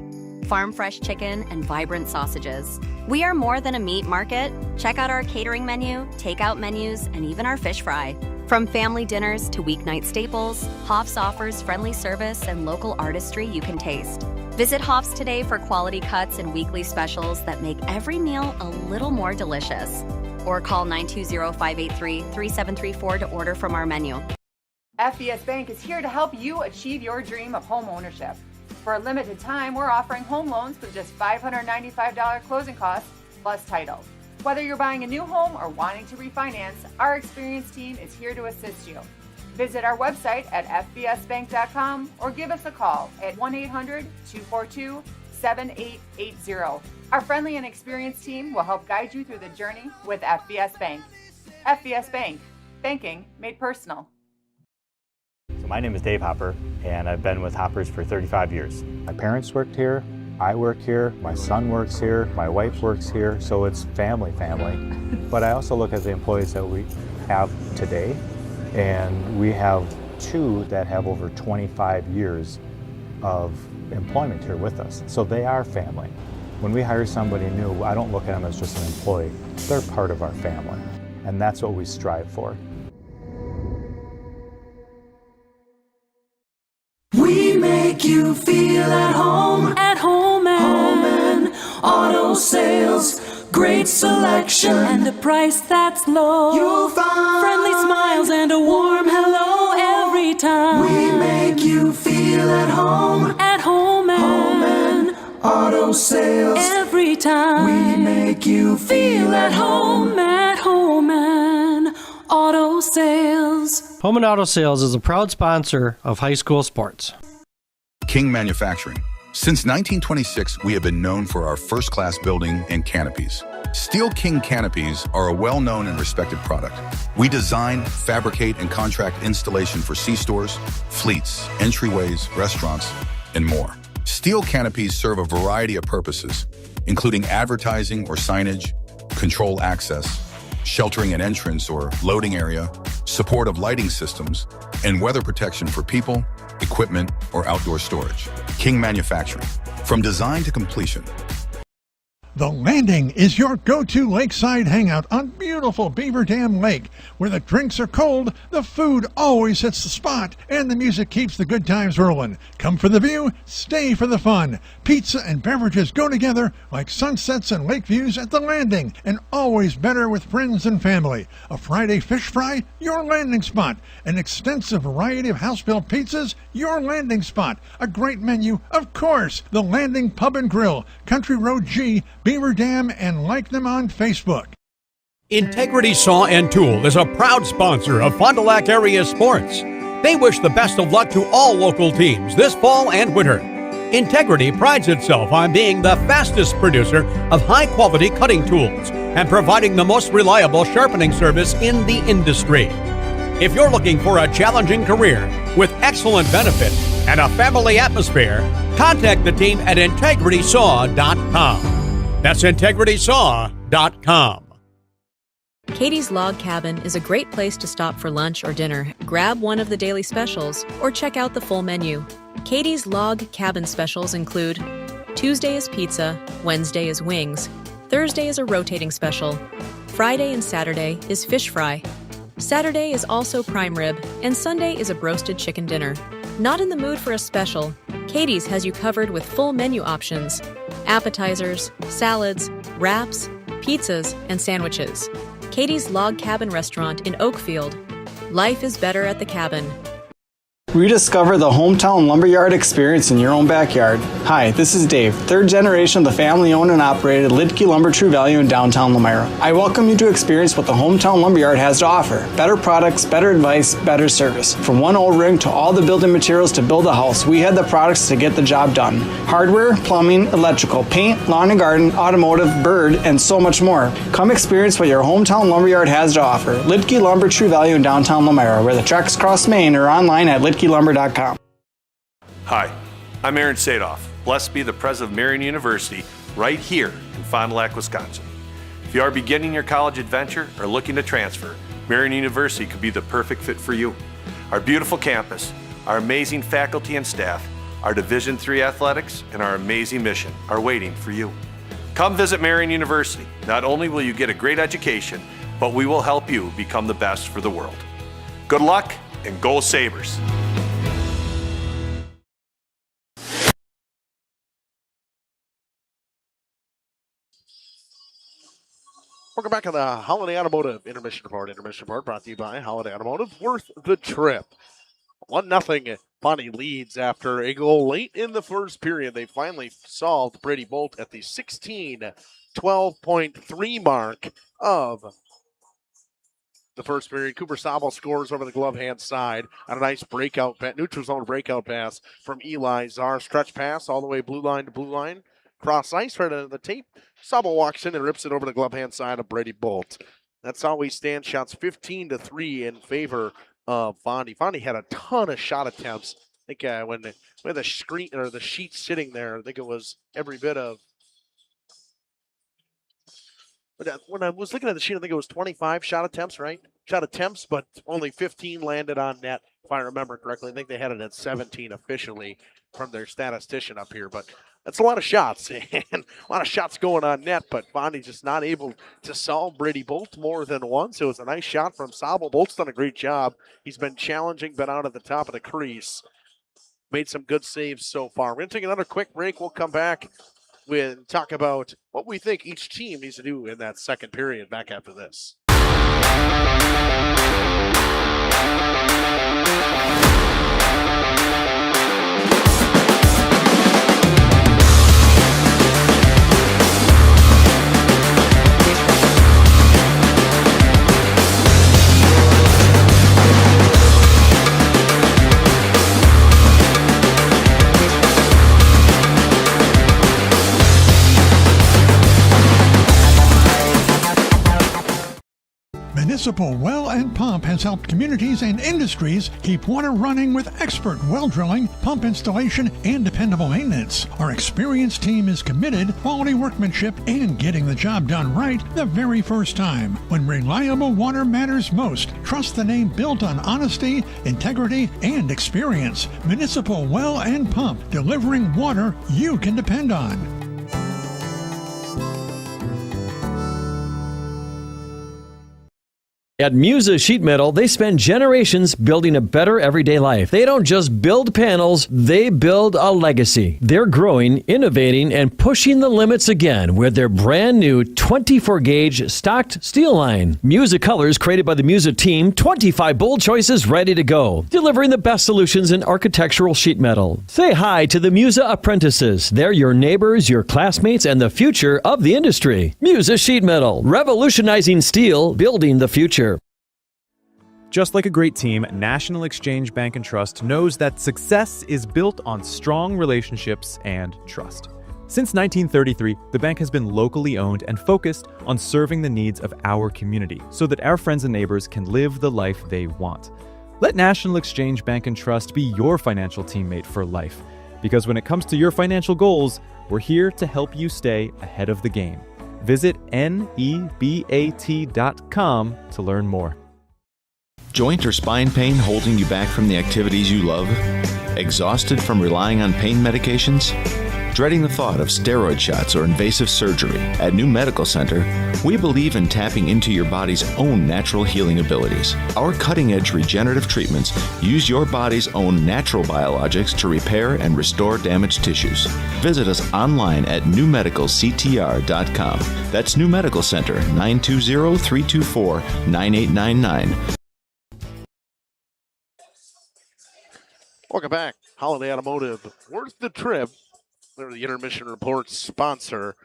farm-fresh chicken, and vibrant sausages. We are more than a meat market. Check out our catering menu, takeout menus, and even our fish fry. From family dinners to weeknight staples, Hoff's offers friendly service and local artistry you can taste. Visit Hoff's today for quality cuts and weekly specials that make every meal a little more delicious. Or call 920-583-3734 to order from our menu. FBS Bank is here to help you achieve your dream of home ownership. For a limited time, we're offering home loans with just $595 closing costs plus title. Whether you're buying a new home or wanting to refinance, our experienced team is here to assist you. Visit our website at fbsbank.com or give us a call at 1-800-242-7880. Our friendly and experienced team will help guide you through the journey with FBS Bank. FBS Bank, banking made personal. So my name is Dave Hopper, and I've been with Hoppers for 35 years. My parents worked here, I work here, my son works here, my wife works here, so it's family. But I also look at the employees that we have today, and we have two that have over 25 years of employment here with us. So they are family. When we hire somebody new, I don't look at them as just an employee. They're part of our family, and that's what we strive for. We make you feel at home and auto sales. Great selection and a price that's low. You'll find friendly smiles and a warm hello every time. We make you feel at home and auto sales. Every time we make you feel at home and auto sales. Home and Auto Sales is a proud sponsor of high school sports. King Manufacturing. Since 1926, we have been known for our first-class building and canopies. Steel King canopies are a well-known and respected product. We design, fabricate, and contract installation for C-stores, fleets, entryways, restaurants, and more. Steel canopies serve a variety of purposes, including advertising or signage, control access, sheltering an entrance or loading area, support of lighting systems, and weather protection for people, equipment, or outdoor storage. King Manufacturing. From design to completion. The Landing is your go-to lakeside hangout on beautiful Beaver Dam Lake, where the drinks are cold, the food always hits the spot, and the music keeps the good times rolling. Come for the view, stay for the fun. Pizza and beverages go together like sunsets and lake views at The Landing, and always better with friends and family. A Friday fish fry, your landing spot. An extensive variety of house-built pizzas, your landing spot. A great menu, of course. The Landing Pub and Grill, Country Road G, Beaver Dam, and like them on Facebook. Integrity Saw and Tool is a proud sponsor of Fond du Lac area sports. They wish the best of luck to all local teams this fall and winter. Integrity prides itself on being the fastest producer of high-quality cutting tools and providing the most reliable sharpening service in the industry. If you're looking for a challenging career with excellent benefits and a family atmosphere, contact the team at integritysaw.com. That's integritysaw.com. Katie's Log Cabin is a great place to stop for lunch or dinner, grab one of the daily specials, or check out the full menu. Katie's Log Cabin specials include Tuesday is pizza, Wednesday is wings, Thursday is a rotating special, Friday and Saturday is fish fry, Saturday is also prime rib, and Sunday is a broasted chicken dinner. Not in the mood for a special? Katie's has you covered with full menu options, appetizers, salads, wraps, pizzas, and sandwiches. Katie's Log Cabin Restaurant in Oakfield. Life is better at the cabin. Rediscover the hometown lumberyard experience in your own backyard. Hi, this is Dave, third generation of the family-owned and operated Lidke Lumber True Value in downtown Lamira. I welcome you to experience what the hometown lumberyard has to offer. Better products, better advice, better service. From one O-ring to all the building materials to build a house, we had the products to get the job done. Hardware, plumbing, electrical, paint, lawn and garden, automotive, bird, and so much more. Come experience what your hometown lumberyard has to offer. Lidke Lumber True Value in downtown Lamira, where the tracks cross Main, or online at lidkelumber.com. Hi, I'm Aaron Sadoff. Blessed be the president of Marion University right here in Fond du Lac, Wisconsin. If you are beginning your college adventure or looking to transfer, Marion University could be the perfect fit for you. Our beautiful campus, our amazing faculty and staff, our Division III athletics, and our amazing mission are waiting for you. Come visit Marion University. Not only will you get a great education, but we will help you become the best for the world. Good luck and go Sabres! Welcome back to the Holiday Automotive Intermission Report. Intermission Report brought to you by Holiday Automotive. Worth the trip. 1-0. Bonnie leads after a goal late in the first period. They finally solved Brady Bolt at the 12.3 mark of the first period. Cooper Sabo scores over the glove hand side on a nice breakout, neutral zone breakout pass from Eli Czar. Stretch pass all the way blue line to blue line. Cross ice right under the tape. Sabo walks in and rips it over the glove hand side of Brady Bolt. That's how we stand. Shots 15-3 in favor of Fondi. Fondi had a ton of shot attempts. I think when the screen or the sheet sitting there, I think it was every bit of. But when I was looking at the sheet, I think it was 25 shot attempts, right? Shot attempts, but only 15 landed on net, if I remember correctly. I think they had it at 17 officially from their statistician up here, but that's a lot of shots, and a lot of shots going on net, but Bondi's just not able to solve Brady Bolt more than once. It was a nice shot from Sabo. Bolt's done a great job. He's been challenging, been out at the top of the crease. Made some good saves so far. We're going to take another quick break. We'll come back and talk about what we think each team needs to do in that second period back after this. Municipal Well and Pump has helped communities and industries keep water running with expert well drilling, pump installation, and dependable maintenance. Our experienced team is committed, quality workmanship, and getting the job done right the very first time. When reliable water matters most, trust the name built on honesty, integrity, and experience. Municipal Well and Pump, delivering water you can depend on. At Musa Sheet Metal, they spend generations building a better everyday life. They don't just build panels, they build a legacy. They're growing, innovating, and pushing the limits again with their brand new 24-gauge stocked steel line. Musa colors created by the Musa team, 25 bold choices ready to go, delivering the best solutions in architectural sheet metal. Say hi to the Musa apprentices. They're your neighbors, your classmates, and the future of the industry. Musa Sheet Metal, revolutionizing steel, building the future. Just like a great team, National Exchange Bank and Trust knows that success is built on strong relationships and trust. Since 1933, the bank has been locally owned and focused on serving the needs of our community so that our friends and neighbors can live the life they want. Let National Exchange Bank and Trust be your financial teammate for life. Because when it comes to your financial goals, we're here to help you stay ahead of the game. Visit nebat.com to learn more. Joint or spine pain holding you back from the activities you love? Exhausted from relying on pain medications? Dreading the thought of steroid shots or invasive surgery? At New Medical Center, we believe in tapping into your body's own natural healing abilities. Our cutting-edge regenerative treatments use your body's own natural biologics to repair and restore damaged tissues. Visit us online at newmedicalctr.com. That's New Medical Center, 920-324-9899. Welcome back. Holiday Automotive, worth the trip. They're the intermission report sponsor.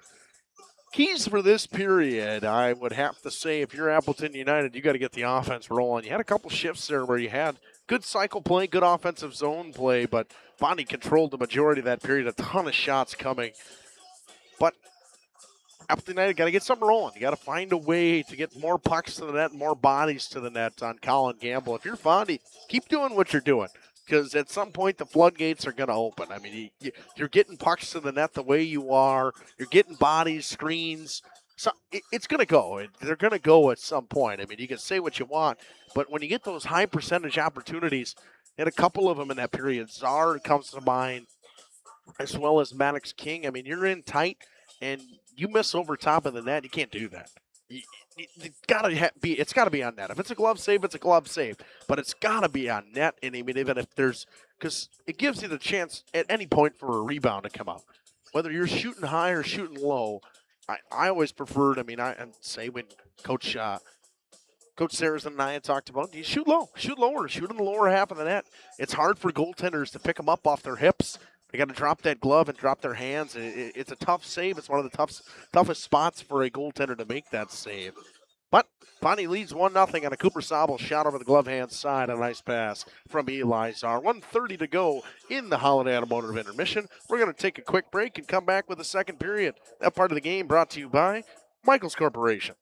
Keys for this period, I would have to say, if you're Appleton United, you got to get the offense rolling. You had a couple shifts there where you had good cycle play, good offensive zone play, but Bonnie controlled the majority of that period. A ton of shots coming. But Appleton United got to get something rolling. You got to find a way to get more pucks to the net, more bodies to the net on Colin Gamble. If you're Fondy, keep doing what you're doing, because at some point the floodgates are going to open. I mean, you're getting pucks to the net the way you are. You're getting bodies, screens. So it's going to go. They're going to go at some point. I mean, you can say what you want, but when you get those high percentage opportunities, and a couple of them in that period, Czar comes to mind, as well as Maddox King. I mean, you're in tight, and you miss over top of the net. You can't do that. It's got to be on net. If it's a glove save, it's a glove save. But it's got to be on net. And I mean, even if because it gives you the chance at any point for a rebound to come out. Whether you're shooting high or shooting low, I always preferred. I mean, I'd say when Coach Saracen and I had talked about, you shoot low, shoot lower, shoot in the lower half of the net. It's hard for goaltenders to pick them up off their hips. They got to drop that glove and drop their hands. It's a tough save. It's one of the toughest spots for a goaltender to make that save. But Bonnie leads 1-0 on a Cooper Sobel shot over the glove hand side. A nice pass from Eli Czar. 1:30 to go in the Holiday Automotive intermission. We're going to take a quick break and come back with the second period. That part of the game brought to you by Michaels Corporation.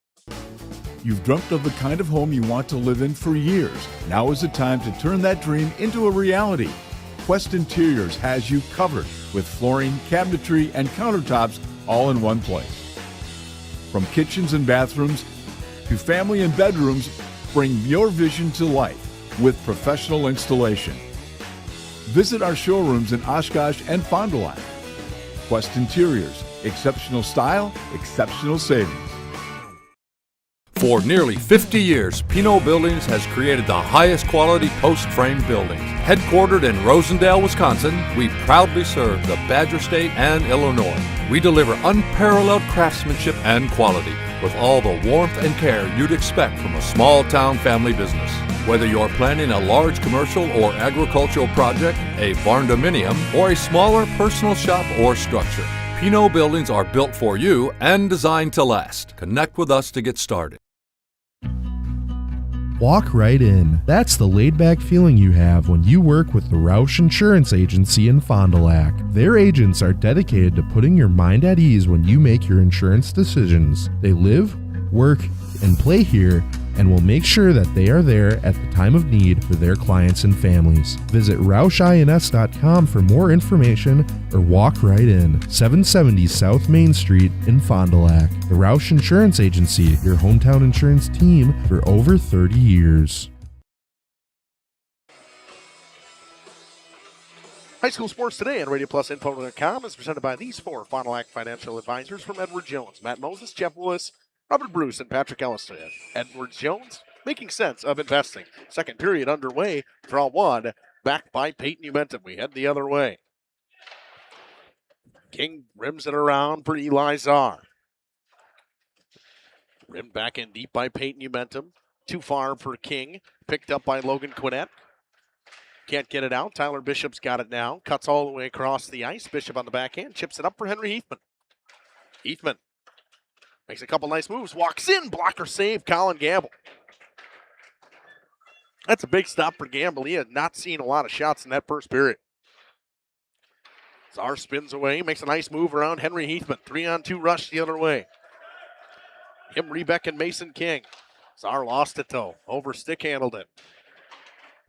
You've dreamt of the kind of home you want to live in for years. Now is the time to turn that dream into a reality. Quest Interiors has you covered with flooring, cabinetry, and countertops all in one place. From kitchens and bathrooms to family and bedrooms, bring your vision to life with professional installation. Visit our showrooms in Oshkosh and Fond du Lac. Quest Interiors, exceptional style, exceptional savings. For nearly 50 years, Pinot Buildings has created the highest quality post-frame buildings. Headquartered in Rosendale, Wisconsin, we proudly serve the Badger State and Illinois. We deliver unparalleled craftsmanship and quality with all the warmth and care you'd expect from a small-town family business. Whether you're planning a large commercial or agricultural project, a barn-dominium, or a smaller personal shop or structure, Pinot Buildings are built for you and designed to last. Connect with us to get started. Walk right in. That's the laid-back feeling you have when you work with the Roush Insurance Agency in Fond du Lac. Their agents are dedicated to putting your mind at ease when you make your insurance decisions. They live, work, and play here and will make sure that they are there at the time of need for their clients and families. Visit RoushINS.com for more information or walk right in. 770 South Main Street in Fond du Lac. The Roush Insurance Agency, your hometown insurance team for over 30 years. High school sports today on RadioPlusInfo.com is presented by these four Fond du Lac financial advisors from Edward Jones, Matt Moses, Jeff Willis, Robert Bruce, and Patrick Elliston. Edward Jones, making sense of investing. Second period underway. Draw one, backed by Peyton Umentum. We head the other way. King rims it around for Eli Czar. Rimmed back in deep by Peyton Umentum. Too far for King. Picked up by Logan Quinnett. Can't get it out. Tyler Bishop's got it now. Cuts all the way across the ice. Bishop on the backhand. Chips it up for Henry Heathman. Heathman makes a couple nice moves. Walks in. Blocker save. Colin Gamble. That's a big stop for Gamble. He had not seen a lot of shots in that first period. Czar spins away, makes a nice move around Henry Heathman. 3-on-2 rush the other way. Him, Rebeck, and Mason King. Czar lost it, though. Over stick handled it.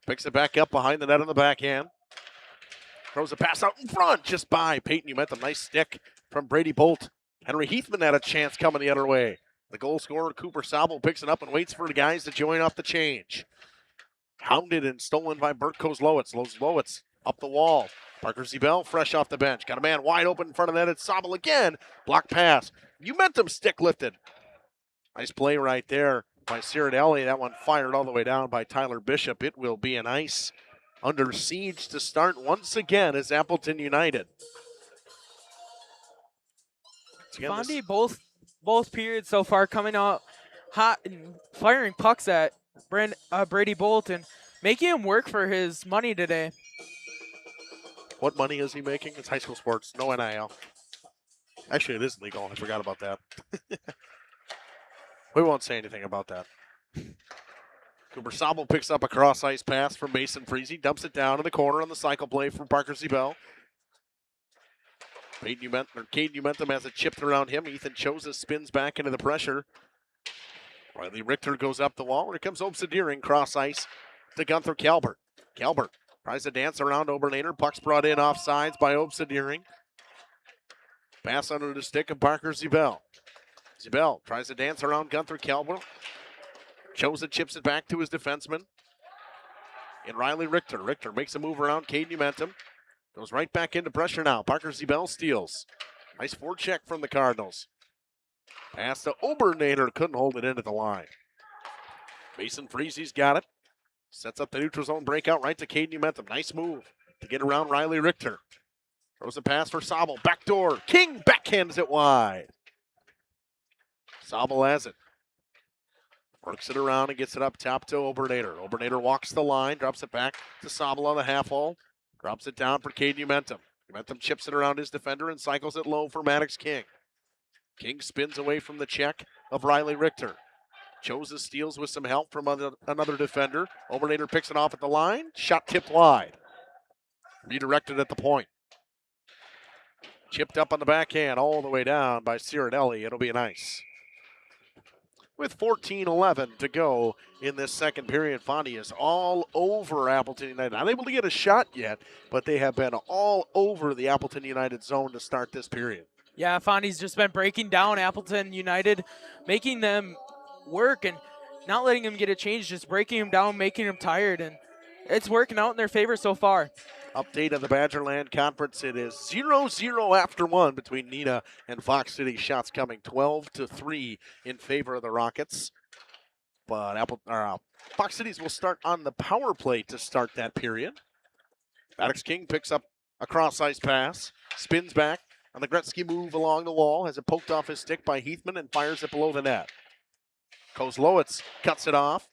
Picks it back up behind the net on the backhand. Throws a pass out in front, just by Peyton Umentum. Nice stick from Brady Bolt. Henry Heathman had a chance coming the other way. The goal scorer, Cooper Sobel, picks it up and waits for the guys to join off the change. Hounded and stolen by Bert Kozlowitz. Kozlowitz up the wall. Parker Zebel fresh off the bench. Got a man wide open in front of that. It's Sobel again. Block pass. Umentum stick lifted. Nice play right there by Ciradelli. That one fired all the way down by Tyler Bishop. It will be an ice under siege to start once again as Appleton United. Fondy, both periods so far coming out hot and firing pucks at Brady Bolt and making him work for his money today. What money is he making? It's high school sports, no NIL. Actually, it is legal. I forgot about that. We won't say anything about that. Cooper Sobel picks up a cross-ice pass from Mason Freese. Dumps it down in the corner on the cycle play from Parker Zebel. Cade Umentum has it chipped around him. Ethan Choza spins back into the pressure. Riley Richter goes up the wall. Here comes Obsidiering, cross-ice to Gunther Calbert. Calbert tries to dance around Obernader. Puck's brought in offsides by Obsidiering. Pass under the stick of Parker Zebel. Zebel tries to dance around Gunther Calbert. Choza chips it back to his defenseman. And Riley Richter. Richter makes a move around Cade Umentum. Goes right back into pressure now. Parker Zebel steals. Nice forecheck from the Cardinals. Pass to Obernader. Couldn't hold it in at the line. Mason Freese's got it. Sets up the neutral zone breakout right to Cade Umentum. Nice move to get around Riley Richter. Throws a pass for Sobel. Backdoor. King backhands it wide. Sobel has it. Works it around and gets it up top to Obernader. Obernader walks the line. Drops it back to Sobel on the half hole. Drops it down for Cade Umentum. Umentum chips it around his defender and cycles it low for Maddox King. King spins away from the check of Riley Richter. Choza steals with some help from another defender. Obernader picks it off at the line. Shot tipped wide. Redirected at the point. Chipped up on the backhand all the way down by Ciradelli. It'll be an ice. With 14:11 to go in this second period, Fondy is all over Appleton United. Not able to get a shot yet, but they have been all over the Appleton United zone to start this period. Yeah, Fondy's just been breaking down Appleton United, making them work and not letting them get a change, just breaking them down, making them tired, and it's working out in their favor so far. Update of the Badgerland Conference. It is 0-0 after one between Neenah and Fox City. Shots coming 12-3 in favor of the Rockets. But Fox Cities will start on the power play to start that period. Maddox King picks up a cross-ice pass, spins back on the Gretzky move along the wall, has it poked off his stick by Heathman and fires it below the net. Kozlowitz cuts it off.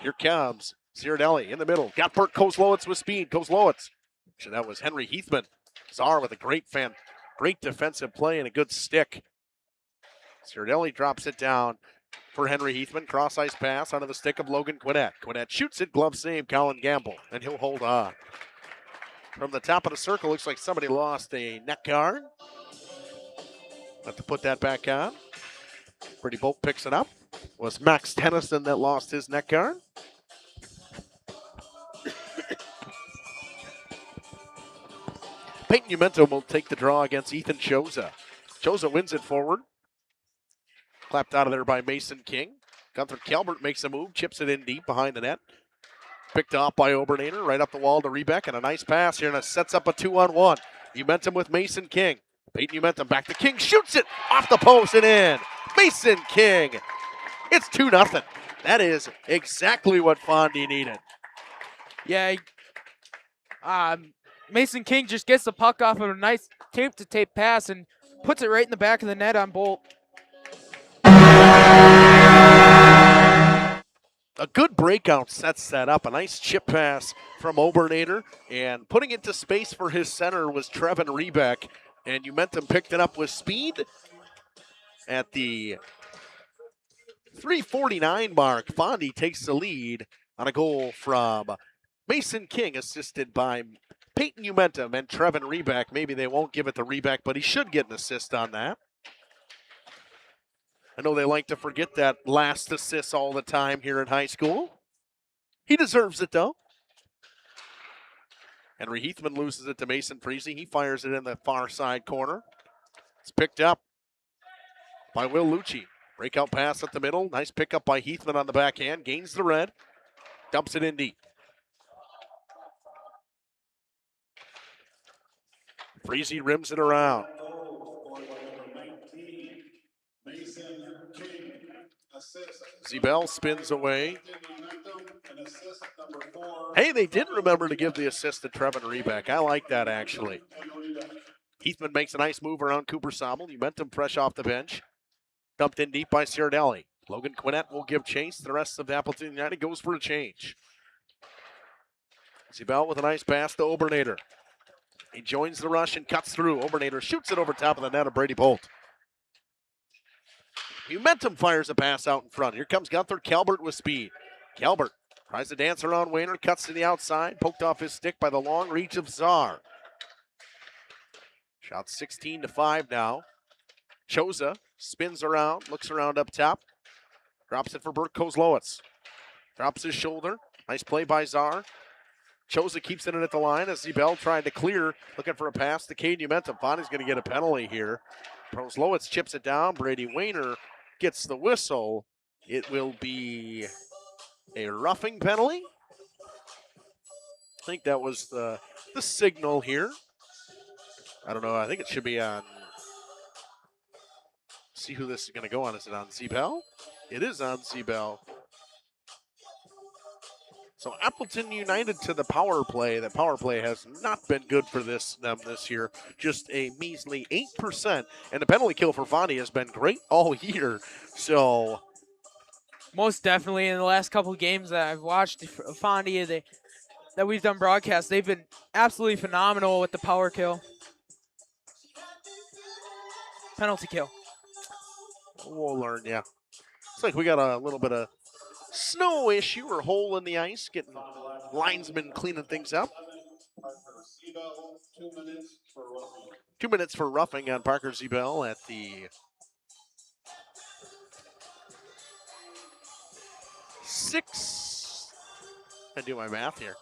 Here comes Ciradelli in the middle. Got Bert Kozlowitz with speed. Kozlowitz. Actually, that was Henry Heathman. Czar with a great defensive play and a good stick. Ciradelli drops it down for Henry Heathman. Cross-ice pass onto the stick of Logan Quinnett. Quinnett shoots it. Glove save, Colin Gamble. And he'll hold on. From the top of the circle, looks like somebody lost a neck guard. Have to put that back on. Brady Bolt picks it up. It was Max Tennyson that lost his neck guard. Peyton Umentum will take the draw against Ethan Choza. Choza wins it forward. Clapped out of there by Mason King. Gunther Calbert makes a move, chips it in deep behind the net. Picked off by Obernader, right up the wall to Rebeck, and a nice pass here, and it sets up a 2-on-1. Umentum with Mason King. Peyton Umentum back to King, shoots it off the post and in. Mason King. It's 2-0. That is exactly what Fondy needed. Yeah, Mason King just gets the puck off of a nice tape-to-tape pass and puts it right in the back of the net on Bolt. A good breakout sets that up. A nice chip pass from Obernader, and putting it to space for his center was Trevin Rebeck, and Umentum picked it up with speed at the 3:49 mark. Fondy takes the lead on a goal from Mason King, assisted by Peyton Umentum and Trevin Rebeck. Maybe they won't give it to Rebeck, but he should get an assist on that. I know they like to forget that last assist all the time here in high school. He deserves it, though. Henry Heathman loses it to Mason Freese. He fires it in the far side corner. It's picked up by Will Lucci. Breakout pass at the middle. Nice pickup by Heathman on the backhand. Gains the red. Dumps it in deep. Freese rims it around. Zebel spins away. Hey, they did remember to give the assist to Trevin Rebeck. I like that, actually. Heathman makes a nice move around Cooper Sobel. Umentum fresh off the bench. Dumped in deep by Ciardelli. Logan Quinnett will give chase. The rest of Appleton United goes for a change. Zebel with a nice pass to Obernader. He joins the rush and cuts through. Obernader shoots it over top of the net of Brady Bolt. Umentum fires a pass out in front. Here comes Gunther Calbert with speed. Calbert tries to dance around Wayner, cuts to the outside, poked off his stick by the long reach of Czar. Shot 16-5 now. Choza spins around, looks around up top, drops it for Bert Kozlowitz. Drops his shoulder. Nice play by Czar. Choza keeps it in at the line as Zebel tried to clear, looking for a pass to Cade Umentum. Fondy's going to get a penalty here. Kozlowitz chips it down. Brady Wayner gets the whistle. It will be a roughing penalty. I think that was the signal here. I don't know. I think it should be on. See who this is going to go on. Is it on Zebel? It is on Zebel. So Appleton United to the power play. The power play has not been good for them this year. Just a measly 8%. And the penalty kill for Fondy has been great all year. So most definitely in the last couple of games that I've watched Fondy that we've done broadcasts, they've been absolutely phenomenal with the power kill. Penalty kill. We'll learn, yeah. Looks like we got a little bit of snow issue or hole in the ice, getting linesmen cleaning things up. 2 minutes for roughing on Parker Zebel at the 6. I do my math here.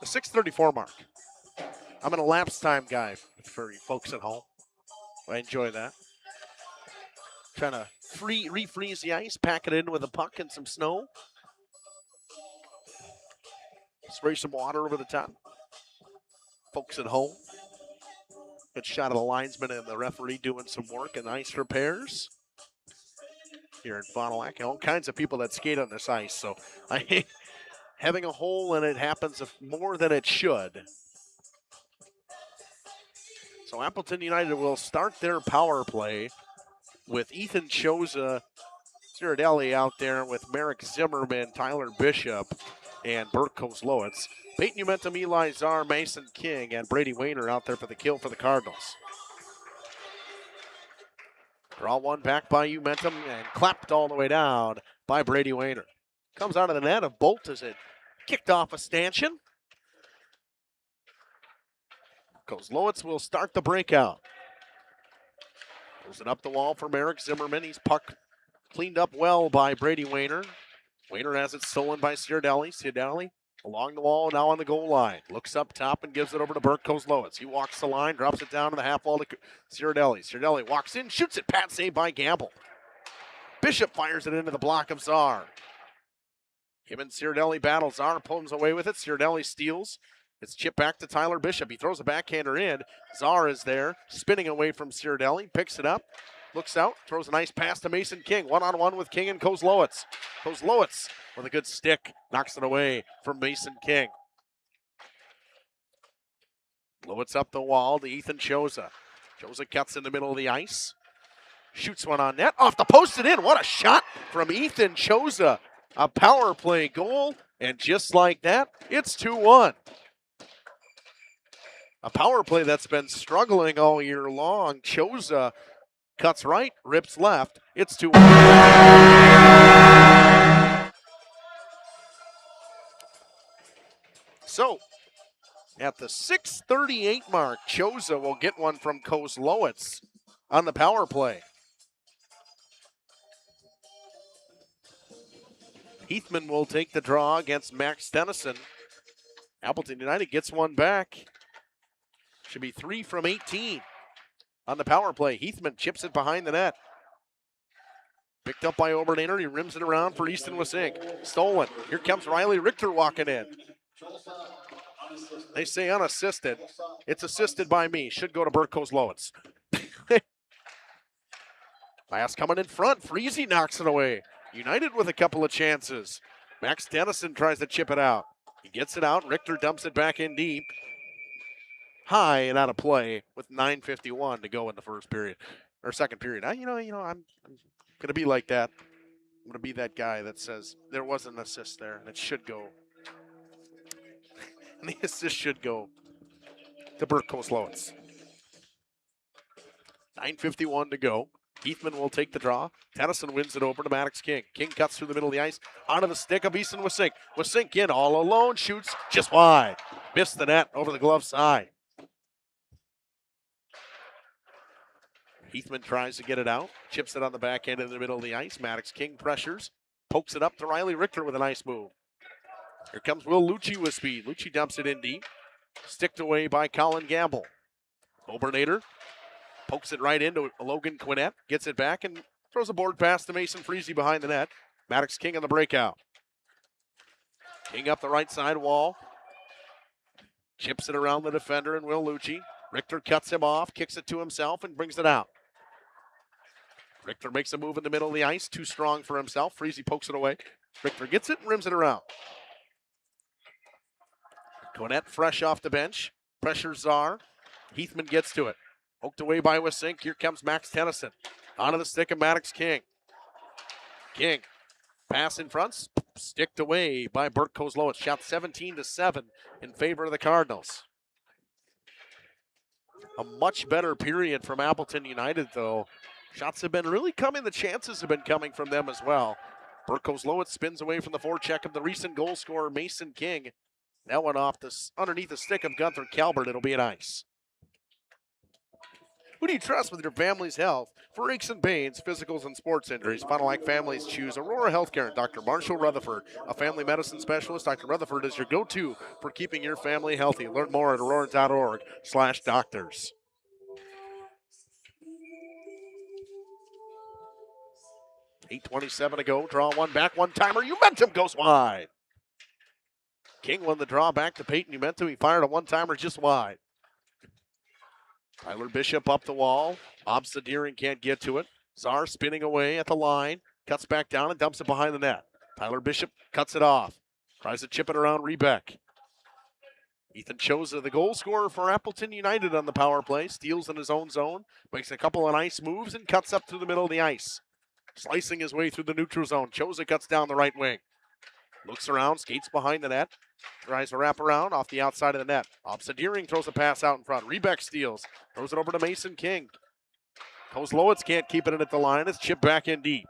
The 6:34 mark. I'm an elapsed time guy for you folks at home. I enjoy that. Trying to refreeze the ice, pack it in with a puck and some snow. Spray some water over the top. Folks at home. Good shot of the linesman and the referee doing some work and ice repairs here in Fond du Lac. All kinds of people that skate on this ice, so having a hole in it happens more than it should. So Appleton United will start their power play with Ethan Choza, Ciardelli out there with Merrick Zimmerman, Tyler Bishop, and Bert Kozlowitz. Peyton Umentum, Eli Czar, Mason King, and Brady Wayner out there for the kill for the Cardinals. Draw one back by Umentum and clapped all the way down by Brady Wayner. Comes out of the net of Bolt as it kicked off a stanchion. Kozlowitz will start the breakout. Pulls it up the wall for Merrick Zimmerman. He's puck cleaned up well by Brady Wayner. Wayner has it stolen by Ciardelli. Ciardelli along the wall, now on the goal line. Looks up top and gives it over to Bert Kozlowitz. He walks the line, drops it down to the half wall to Ciardelli. Ciardelli walks in, shoots it, pat save by Gamble. Bishop fires it into the block of Czar. Him and Ciardelli battle. Czar pulls away with it. Ciardelli steals. It's chipped back to Tyler Bishop. He throws a backhander in. Czar is there, spinning away from Ciardelli, picks it up, looks out, throws a nice pass to Mason King. One-on-one with King and Kozlowitz. Kozlowitz with a good stick, knocks it away from Mason King. Lowitz up the wall to Ethan Choza. Choza cuts in the middle of the ice. Shoots one on net, off the post and in. What a shot from Ethan Choza. A power play goal, and just like that, it's 2-1. A power play that's been struggling all year long. Choza cuts right, rips left. It's 2-1. So, at the 6:38 mark, Choza will get one from Kozlowitz on the power play. Heathman will take the draw against Max Dennison. Appleton United gets one back. Should be 3 from 18 on the power play. Heathman chips it behind the net. Picked up by Obernader. He rims it around for Easton Wasink. Stolen. Here comes Riley Richter walking in. They say unassisted. It's assisted by me. Should go to Bert Kozlowitz. Pass coming in front. Freezy knocks it away. United with a couple of chances. Max Dennison tries to chip it out. He gets it out. Richter dumps it back in deep. High and out of play with 9:51 to go in the first period or second period. I'm gonna be like that. I'm gonna be that guy that says there was an assist there and it should go. And the assist should go to Bert Kozlowitz. 9:51 to go. Heathman will take the draw. Tennyson wins it over to Maddox King. King cuts through the middle of the ice. Onto the stick of Easton Wasink. Wasink in all alone. Shoots just wide. Missed the net over the glove side. Heathman tries to get it out. Chips it on the back end in the middle of the ice. Maddox King pressures. Pokes it up to Riley Richter with a nice move. Here comes Will Lucci with speed. Lucci dumps it in deep. Sticked away by Colin Gamble. Obernader pokes it right into Logan Quinnett. Gets it back and throws a board pass to Mason Freezy behind the net. Maddox King on the breakout. King up the right side wall. Chips it around the defender and Will Lucci. Richter cuts him off, kicks it to himself, and brings it out. Richter makes a move in the middle of the ice. Too strong for himself. Freezy pokes it away. Richter gets it and rims it around. Quinnett fresh off the bench. Pressure Czar. Heathman gets to it. Poked away by Wasink. Here comes Max Tennyson. Onto the stick of Maddox King. King. Pass in front. Sticked away by Bert Kozlowitz. Shot 17-7 in favor of the Cardinals. A much better period from Appleton United, though. Shots have been really coming. The chances have been coming from them as well. Bert Kozlowitz spins away from the forecheck of the recent goal scorer, Mason King. That one off underneath the stick of Gunther Calvert. It'll be an ice. Who do you trust with your family's health? For aches and pains, physicals, and sports injuries, Fond du Lac families choose Aurora Healthcare and Dr. Marshall Rutherford, a family medicine specialist. Dr. Rutherford is your go-to for keeping your family healthy. Learn more at aurora.org/doctors. $8:27 to go. Draw one back, one-timer. Umentum goes wide. King won the draw back to Peyton Umentum. He fired a one-timer just wide. Tyler Bishop up the wall. Obsta Deering can't get to it. Czar spinning away at the line. Cuts back down and dumps it behind the net. Tyler Bishop cuts it off. Tries to chip it around Rebeck. Ethan Choza, the goal scorer for Appleton United on the power play. Steals in his own zone. Makes a couple of nice moves and cuts up through the middle of the ice. Slicing his way through the neutral zone. Choza cuts down the right wing. Looks around, skates behind the net. Tries to wrap around off the outside of the net. Obsta Deering throws a pass out in front. Rebeck steals. Throws it over to Mason King. Kozlowitz can't keep it in at the line. It's chipped back in deep.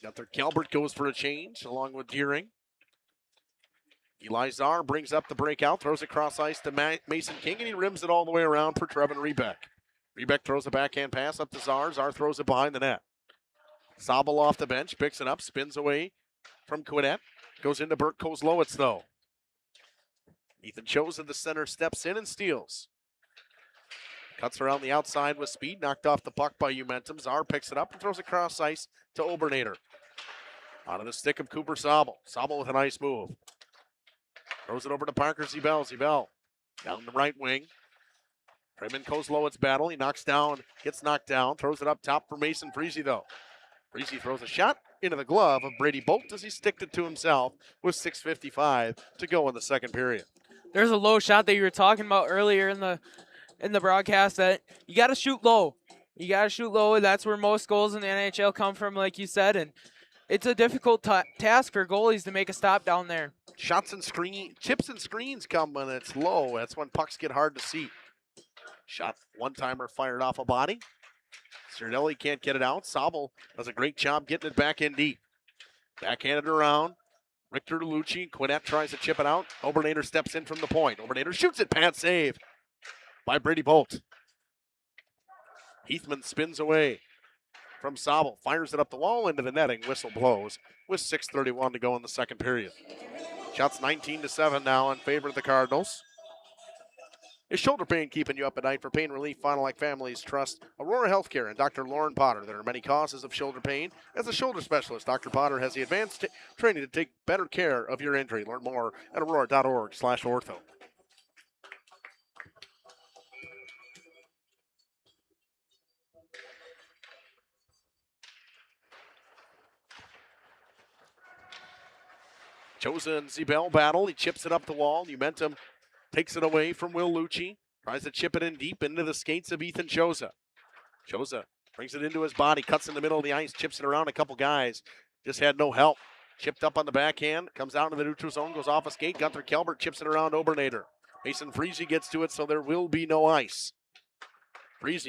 Gunther Calvert goes for a change along with Deering. Eli Czar brings up the breakout. Throws it cross ice to Mason King, and he rims it all the way around for Trevin Rebeck. Rebeck throws a backhand pass up to Czar. Czar throws it behind the net. Sobel off the bench. Picks it up. Spins away from Quinnett. Goes into Bert Kozlowitz, though. Ethan Choza, the center, steps in and steals. Cuts around the outside with speed. Knocked off the puck by Umentum. Czar picks it up and throws it cross ice to Obernader. Out of the stick of Cooper Sobel. Sobel with a nice move. Throws it over to Parker Zibel. Zibel down the right wing. Raymond Kozlowitz battle. He knocks down, gets knocked down. Throws it up top for Mason Freezy, though. Freezy throws a shot into the glove of Brady Bolt as he sticked it to himself with 6:55 to go in the second period. There's a low shot that you were talking about earlier in the broadcast that you got to shoot low. You got to shoot low. That's where most goals in the NHL come from, like you said, and it's a difficult task for goalies to make a stop down there. Shots and chips and screens come when it's low. That's when pucks get hard to see. Shot one-timer fired off a body. Cerdelli can't get it out. Sobel does a great job getting it back in deep. Backhanded around. Richter to Lucci. Quinnett tries to chip it out. Obernader steps in from the point. Obernader shoots it. Pad save by Brady Bolt. Heathman spins away from Sobel. Fires it up the wall into the netting. Whistle blows with 6:31 to go in the second period. Shots 19-7 now in favor of the Cardinals. Is shoulder pain keeping you up at night? For pain relief, Fond du Lac families trust Aurora Healthcare and Dr. Lauren Potter. There are many causes of shoulder pain. As a shoulder specialist, Dr. Potter has the advanced training to take better care of your injury. Learn more at aurora.org/ortho. Chosa and Zebel battle. He chips it up the wall. Umentum takes it away from Will Lucci. Tries to chip it in deep into the skates of Ethan Chosa. Chosa brings it into his body, cuts in the middle of the ice, chips it around a couple guys. Just had no help. Chipped up on the backhand, comes out into the neutral zone, goes off a skate. Gunther Kelbert chips it around Obernader. Mason Freese gets to it, so there will be no ice. Freese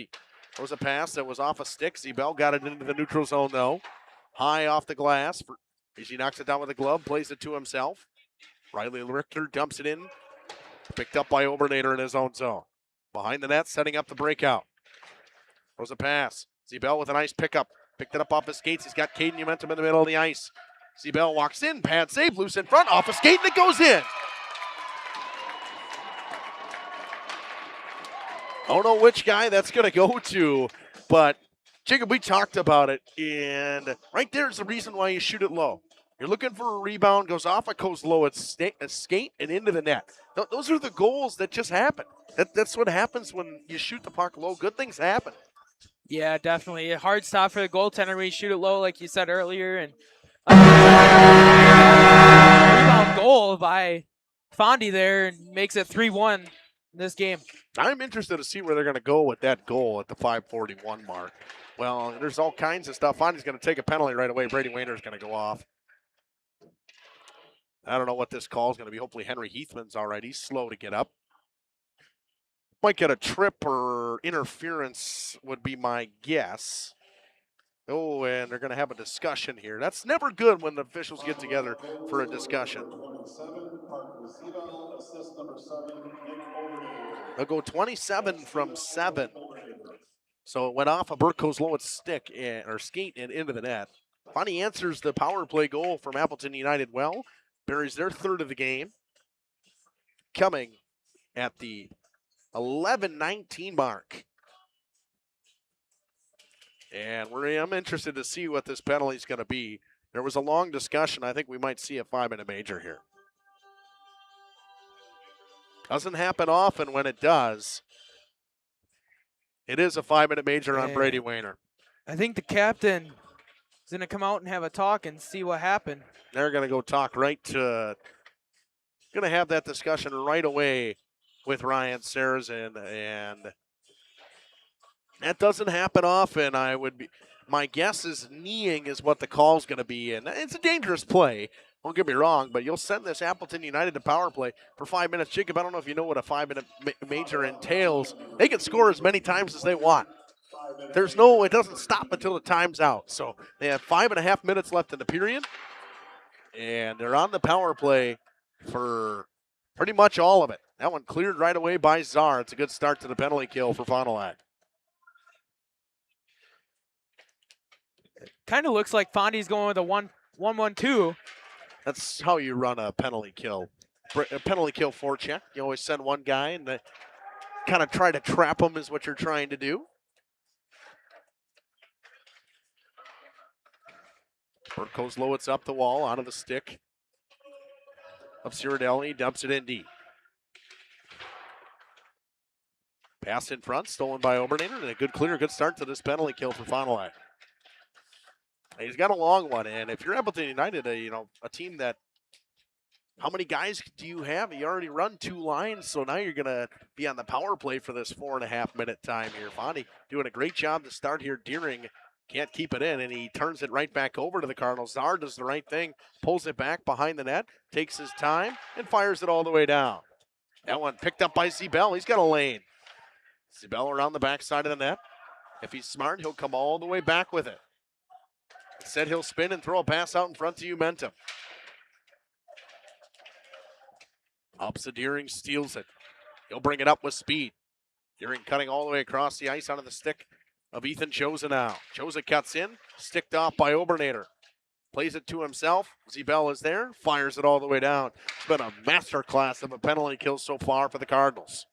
throws a pass that was off a stick. Zebel got it into the neutral zone, though. High off the glass. Freese knocks it down with a glove, plays it to himself. Riley Richter dumps it in. Picked up by Obernader in his own zone. Behind the net, setting up the breakout. Throws a pass. Zebel with a nice pickup. Picked it up off his skates. He's got Caden Umentum in the middle of the ice. Zebel walks in. Pad save. Loose in front. Off a skate, and it goes in. I don't know which guy that's going to go to, but Jacob, we talked about it, and right there is the reason why you shoot it low. You're looking for a rebound, goes off, it goes low, it's a skate and into the net. Those are the goals that just happen. That's what happens when you shoot the puck low. Good things happen. Yeah, definitely. A hard stop for the goaltender when you shoot it low, like you said earlier. And rebound goal by Fondy there and makes it 3-1 in this game. I'm interested to see where they're going to go with that goal at the 5:41 mark. Well, there's all kinds of stuff. Fondy's going to take a penalty right away. Brady Wayner's going to go off. I don't know what this call is going to be. Hopefully Henry Heathman's all right. He's slow to get up. Might get a trip or interference would be my guess. Oh, and they're going to have a discussion here. That's never good when the officials get together for a discussion. They'll go 27 from 7. So it went off of Burt Kozlowitz's stick or skate and into the net. Fondy answers the power play goal from Appleton United well. Buries their third of the game. Coming at the 11:19 mark. And I'm interested to see what this penalty is going to be. There was a long discussion. I think we might see a 5-minute major here. Doesn't happen often. When it does, it is a 5-minute major on Brady Wayner. I think the captain is going to come out and have a talk and see what happened. They're going to go talk right to, going to have that discussion right away with Ryan Sarazin, and that doesn't happen often. My guess is kneeing is what the call's going to be, and it's a dangerous play. Don't get me wrong, but you'll send this Appleton United to power play for 5 minutes. Jacob, I don't know if you know what a 5-minute major entails. They can score as many times as they want. It doesn't stop until the time's out. So they have 5.5 minutes left in the period, and they're on the power play for pretty much all of it. That one cleared right away by Czar. It's a good start to the penalty kill for Fond du Lac. Kind of looks like Fondy's going with a 1-1-2. That's how you run a penalty kill. A penalty kill forecheck. You always send one guy and kind of try to trap him is what you're trying to do. Burt Kozlowitz up the wall, out of the stick of Ciradelli, dumps it in deep. Pass in front, stolen by Obernader, and a good start to this penalty kill for Fond du Lac. He's got a long one, and if you're Appleton United, a team that, how many guys do you have? You already run 2 lines, so now you're going to be on the power play for this 4.5-minute time here. Fondy doing a great job to start here. Deering can't keep it in, and he turns it right back over to the Cardinals. Czar does the right thing, pulls it back behind the net, takes his time, and fires it all the way down. That one picked up by Zebel. He's got a lane. Zebel around the backside of the net. If he's smart, he'll come all the way back with it. Instead, he'll spin and throw a pass out in front to Umentum. Ups Deering steals it. He'll bring it up with speed. Deering cutting all the way across the ice onto the stick of Ethan Choza now. Choza cuts in, sticked off by Obernader. Plays it to himself. Zebel is there, fires it all the way down. It's been a masterclass of a penalty kill so far for the Cardinals.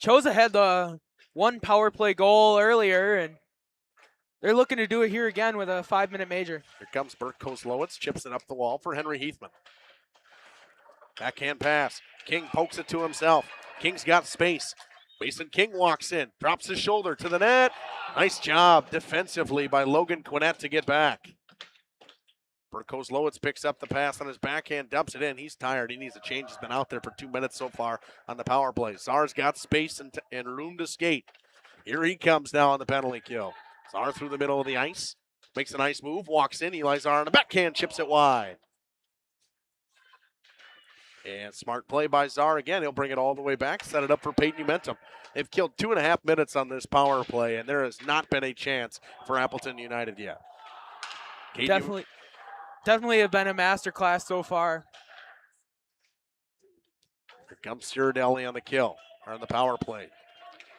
Choza had the one power play goal earlier, and they're looking to do it here again with a 5-minute major. Here comes Bert Kozlowitz, chips it up the wall for Henry Heathman. Backhand pass. King pokes it to himself. King's got space. Mason King walks in, drops his shoulder to the net. Nice job defensively by Logan Quinnett to get back. Bert Kozlowitz picks up the pass on his backhand, dumps it in. He's tired. He needs a change. He's been out there for 2 minutes so far on the power play. Czar's got space and room to skate. Here he comes now on the penalty kill. Czar through the middle of the ice. Makes a nice move, walks in. Eli Czar on the backhand, chips it wide. And smart play by Czar again. He'll bring it all the way back, set it up for Peyton Umentum. They've killed 2.5 minutes on this power play, and there has not been a chance for Appleton United yet. Definitely have been a masterclass so far. Here comes Cirdelli on the kill, or on the power play.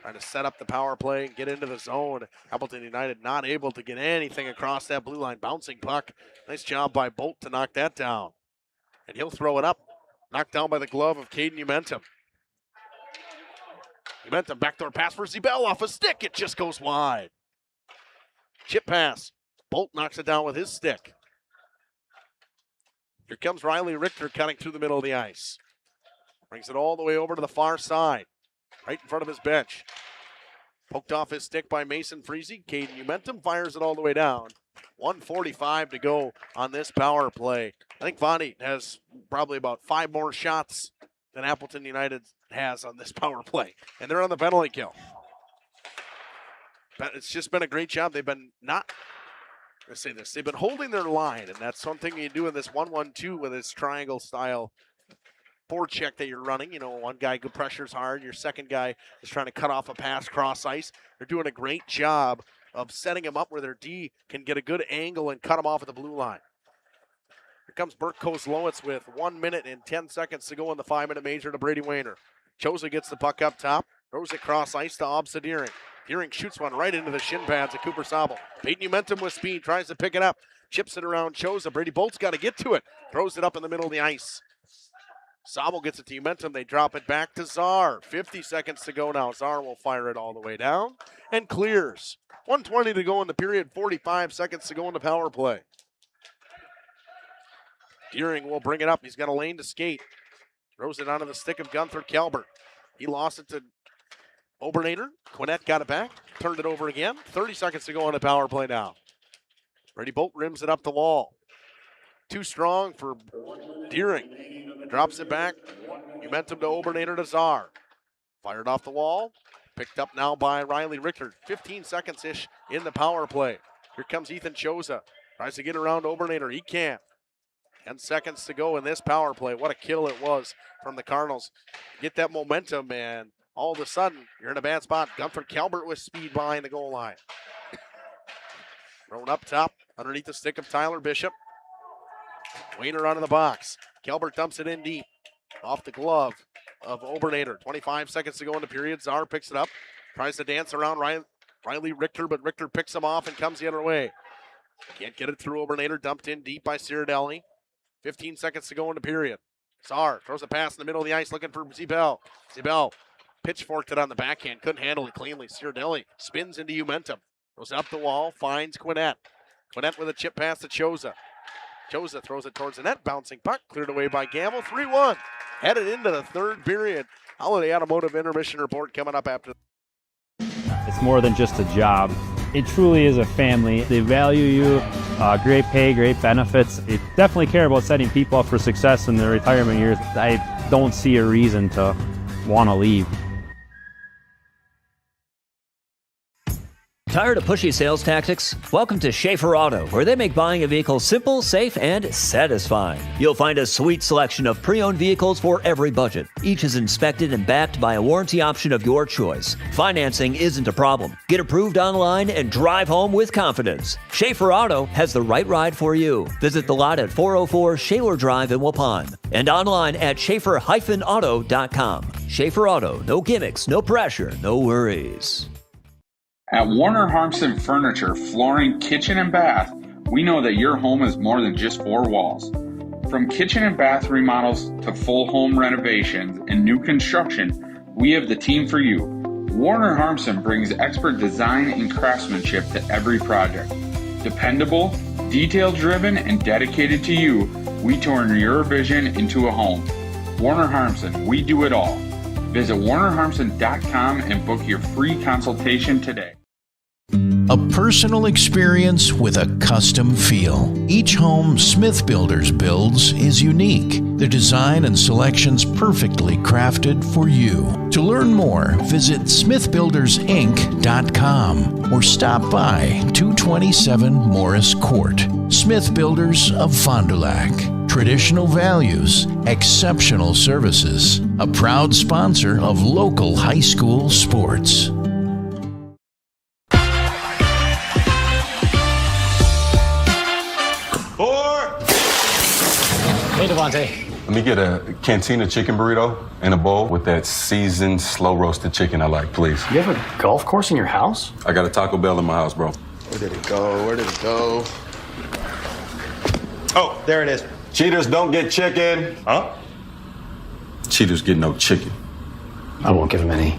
Trying to set up the power play and get into the zone. Appleton United not able to get anything across that blue line. Bouncing puck. Nice job by Bolt to knock that down. And he'll throw it up. Knocked down by the glove of Caden Umentum. Umentum backdoor pass for Zebel off a stick. It just goes wide. Chip pass. Bolt knocks it down with his stick. Here comes Riley Richter cutting through the middle of the ice. Brings it all the way over to the far side. Right in front of his bench. Poked off his stick by Mason Freese. Caden Umentum fires it all the way down. 1:45 to go on this power play. I think Vonnie has probably about 5 more shots than Appleton United has on this power play. And they're on the penalty kill. But it's just been a great job. They've been they've been holding their line, and that's something you do in this 1-1-2 with this triangle style forecheck that you're running. You know, one guy pressures hard, your second guy is trying to cut off a pass cross ice. They're doing a great job of setting them up where their D can get a good angle and cut them off at the blue line. Here comes Bert Kozlowitz with 1 minute and 10 seconds to go in the 5-minute major to Brady Wayner. Choza gets the puck up top, throws it cross ice to Obsa Deering. Deering shoots one right into the shin pads of Cooper Sobel. Peyton Umentum with speed, tries to pick it up, chips it around Choza. Brady Bolt's got to get to it, throws it up in the middle of the ice. Sobel gets it to Umentum. They drop it back to Czar. 50 seconds to go now. Czar will fire it all the way down and clears. 1:20 to go in the period. 45 seconds to go in the power play. Deering will bring it up. He's got a lane to skate. Throws it onto the stick of Gunther Calbert. He lost it to Obernader. Quinnett got it back. Turned it over again. 30 seconds to go on the power play now. Brady Bolt rims it up the wall. Too strong for Deering. Drops it back. Umentum to Obernader to Czar. Fired off the wall. Picked up now by Riley Richter. 15 seconds-ish in the power play. Here comes Ethan Choza. Tries to get around Obernader. He can't. 10 seconds to go in this power play. What a kill it was from the Cardinals. Get that momentum, and all of a sudden, you're in a bad spot. Gunther Calbert with speed behind the goal line. Thrown up top underneath the stick of Tyler Bishop. Wayner onto the box. Calbert dumps it in deep. Off the glove of Obernader. 25 seconds to go in the period. Czar picks it up. Tries to dance around Riley Richter, but Richter picks him off and comes the other way. Can't get it through Obernader. Dumped in deep by Cirdelli. 15 seconds to go in the period. Czar throws a pass in the middle of the ice looking for Zebel. Zebel pitchforked it on the backhand. Couldn't handle it cleanly. Cirdelli spins into Umentum. Goes up the wall. Finds Quinnett. Quinnett with a chip pass to Choza. Choza throws it towards the net. Bouncing puck. Cleared away by Gamble. 3-1. Headed into the third period. Holiday Automotive Intermission Report coming up after. It's more than just a job. It truly is a family. They value you, great pay, great benefits. They definitely care about setting people up for success in their retirement years. I don't see a reason to want to leave. Tired of pushy sales tactics? Welcome to Schaefer Auto, where they make buying a vehicle simple, safe, and satisfying. You'll find a sweet selection of pre-owned vehicles for every budget. Each is inspected and backed by a warranty option of your choice. Financing isn't a problem. Get approved online and drive home with confidence. Schaefer Auto has the right ride for you. Visit the lot at 404 Shaler Drive in Waupun and online at schaefer-auto.com. Schaefer Auto, no gimmicks, no pressure, no worries. At Warner Harmson Furniture, Flooring, Kitchen, and Bath, we know that your home is more than just four walls. From kitchen and bath remodels to full home renovations and new construction, we have the team for you. Warner Harmson brings expert design and craftsmanship to every project. Dependable, detail-driven, and dedicated to you, we turn your vision into a home. Warner Harmson, we do it all. Visit warnerharmson.com and book your free consultation today. A personal experience with a custom feel. Each home Smith Builders builds is unique. Their design and selections perfectly crafted for you. To learn more, visit smithbuildersinc.com or stop by 227 Morris Court. Smith Builders of Fond du Lac. Traditional values, exceptional services. A proud sponsor of local high school sports. Hey, Devontae. Let me get a Cantina chicken burrito and a bowl with that seasoned, slow-roasted chicken I like, please. You have a golf course in your house? I got a Taco Bell in my house, bro. Where did it go? Where did it go? Oh, there it is. Cheaters don't get chicken. Huh? Cheaters get no chicken. I won't give him any.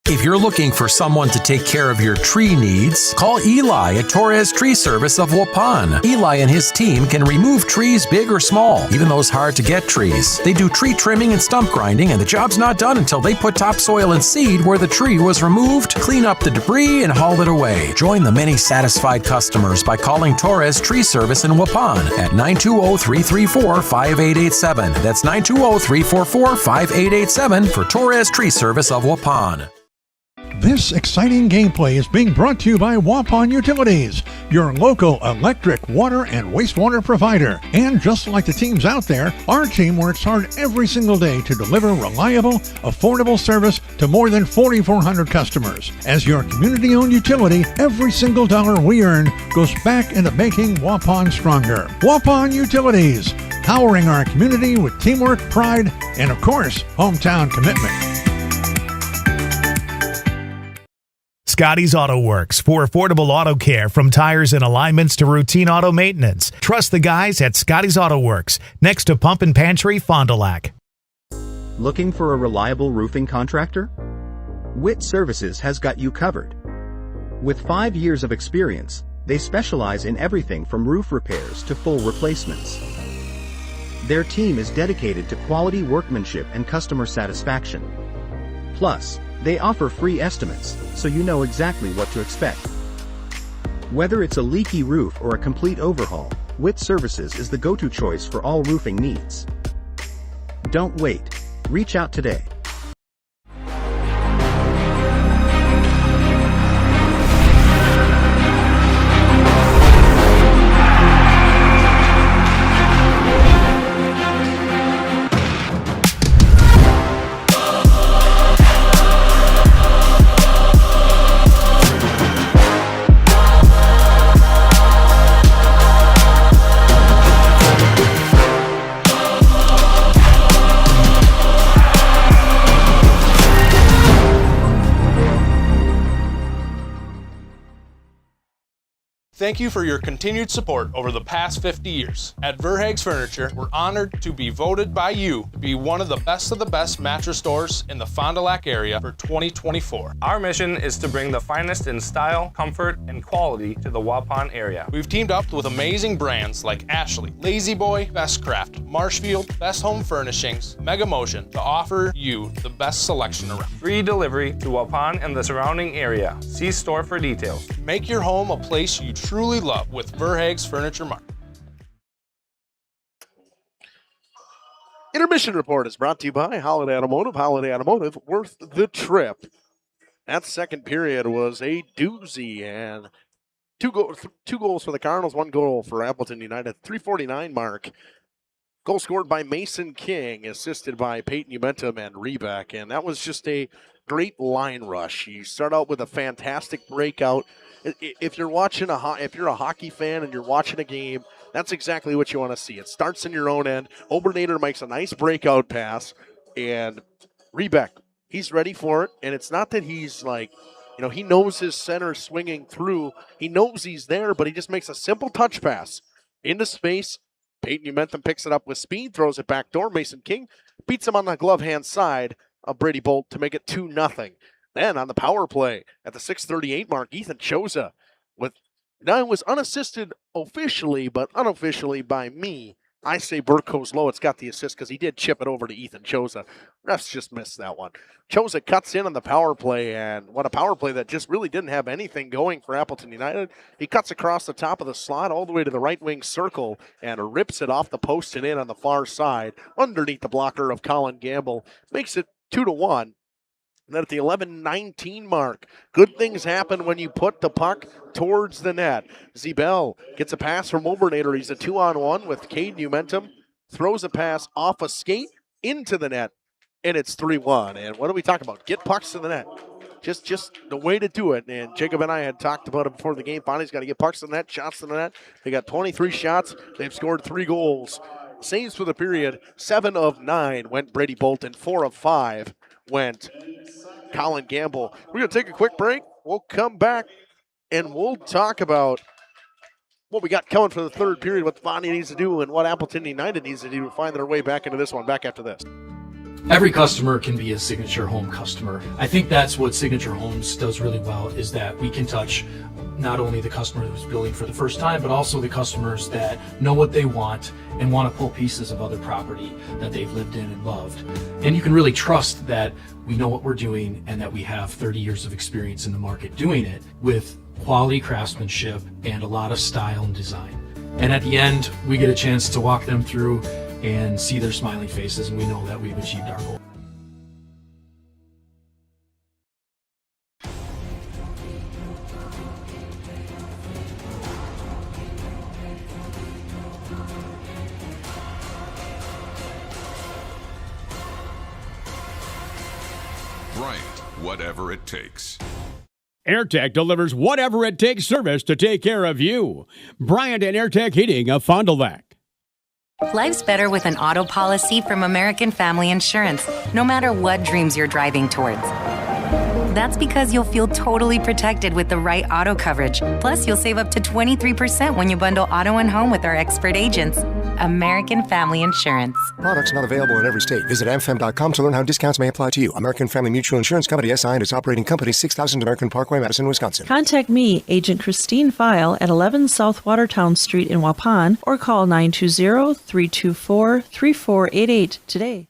If you're looking for someone to take care of your tree needs, call Eli at Torres Tree Service of Waupun. Eli and his team can remove trees big or small, even those hard-to-get trees. They do tree trimming and stump grinding, and the job's not done until they put topsoil and seed where the tree was removed, clean up the debris, and haul it away. Join the many satisfied customers by calling Torres Tree Service in Waupun at 920-334-5887. That's 920-344-5887 for Torres Tree Service of Waupun. This exciting gameplay is being brought to you by Waupun Utilities, your local electric, water, and wastewater provider. And just like the teams out there, our team works hard every single day to deliver reliable, affordable service to more than 4,400 customers. As your community-owned utility, every single dollar we earn goes back into making Waupun stronger. Waupun Utilities, powering our community with teamwork, pride, and of course, hometown commitment. Scotty's Auto Works for affordable auto care, from tires and alignments to routine auto maintenance. Trust the guys at Scotty's Auto Works, next to Pump and Pantry, Fond du Lac. Looking for a reliable roofing contractor? Witt Services has got you covered. With 5 years of experience, they specialize in everything from roof repairs to full replacements. Their team is dedicated to quality workmanship and customer satisfaction. Plus, they offer free estimates, so you know exactly what to expect. Whether it's a leaky roof or a complete overhaul, Witt Services is the go-to choice for all roofing needs. Don't wait. Reach out today. Thank you for your continued support over the past 50 years. At Verhaeg's Furniture, we're honored to be voted by you to be one of the best mattress stores in the Fond du Lac area for 2024. Our mission is to bring the finest in style, comfort, and quality to the Waupun area. We've teamed up with amazing brands like Ashley, Lazy Boy, Best Craft, Marshfield, Best Home Furnishings, Mega Motion to offer you the best selection around. Free delivery to Waupun and the surrounding area. See store for details. Make your home a place you truly love with Verhaeg's Furniture Mart. Intermission report is brought to you by Holiday Automotive. Holiday Automotive, worth the trip. That second period was a doozy, and two goals for the Cardinals, 1 goal for Appleton United. 3:49 mark. Goal scored by Mason King, assisted by Peyton Umentum and Rebeck, and that was just a great line rush. You start out with a fantastic breakout. If you're watching if you're a hockey fan and you're watching a game, that's exactly what you want to see. It starts in your own end. Obernader makes a nice breakout pass, and Rebeck, he's ready for it. And it's not that he's like, he knows his center swinging through. He knows he's there, but he just makes a simple touch pass into space. Peyton Umentum picks it up with speed, throws it back door. Mason King beats him on the glove hand side of Brady Bolt to make it 2-0. Then on the power play at the 6:38 mark, Ethan Choza now it was unassisted officially, but unofficially by me. I say Burt Kozlowitz got the assist because he did chip it over to Ethan Choza. Refs just missed that one. Choza cuts in on the power play, and what a power play that just really didn't have anything going for Appleton United. He cuts across the top of the slot all the way to the right wing circle and rips it off the post and in on the far side underneath the blocker of Colin Gamble. Makes it 2-1. And then at the 11:19 mark, good things happen when you put the puck towards the net. Zebel gets a pass from Obernader. He's a 2-on-1 with Caden Umentum. Throws a pass off a skate into the net, and it's 3-1. And what are we talking about? Get pucks to the net. Just the way to do it. And Jacob and I had talked about it before the game. Bonnie's got to get pucks to the net, shots to the net. They got 23 shots. They've scored 3 goals. Saves for the period, 7 of 9 went Brady Bolton. 4 of 5 went Colin Gamble. We're going to take a quick break. We'll come back and we'll talk about what we got coming for the third period, what Bonnie needs to do, and what Appleton United needs to do to find their way back into this one. Back after this. Every customer can be a Signature Home customer. I think that's what Signature Homes does really well, is that we can touch not only the customer who's building for the first time, but also the customers that know what they want and want to pull pieces of other property that they've lived in and loved. And you can really trust that we know what we're doing and that we have 30 years of experience in the market doing it with quality craftsmanship and a lot of style and design. And at the end, we get a chance to walk them through and see their smiling faces, and we know that we've achieved our goal. Right, whatever it takes. AirTech delivers whatever it takes service to take care of you. Bryant and AirTech Heating of Fond du Lac. Life's better with an auto policy from American Family Insurance, no matter what dreams you're driving towards. That's because you'll feel totally protected with the right auto coverage. Plus, you'll save up to 23% when you bundle auto and home with our expert agents. American Family Insurance. Products not available in every state. Visit amfam.com to learn how discounts may apply to you. American Family Mutual Insurance Company, SI, and its operating company, 6000 American Parkway, Madison, Wisconsin. Contact me, Agent Christine File, at 11 South Watertown Street in Waupun, or call 920-324-3488 today.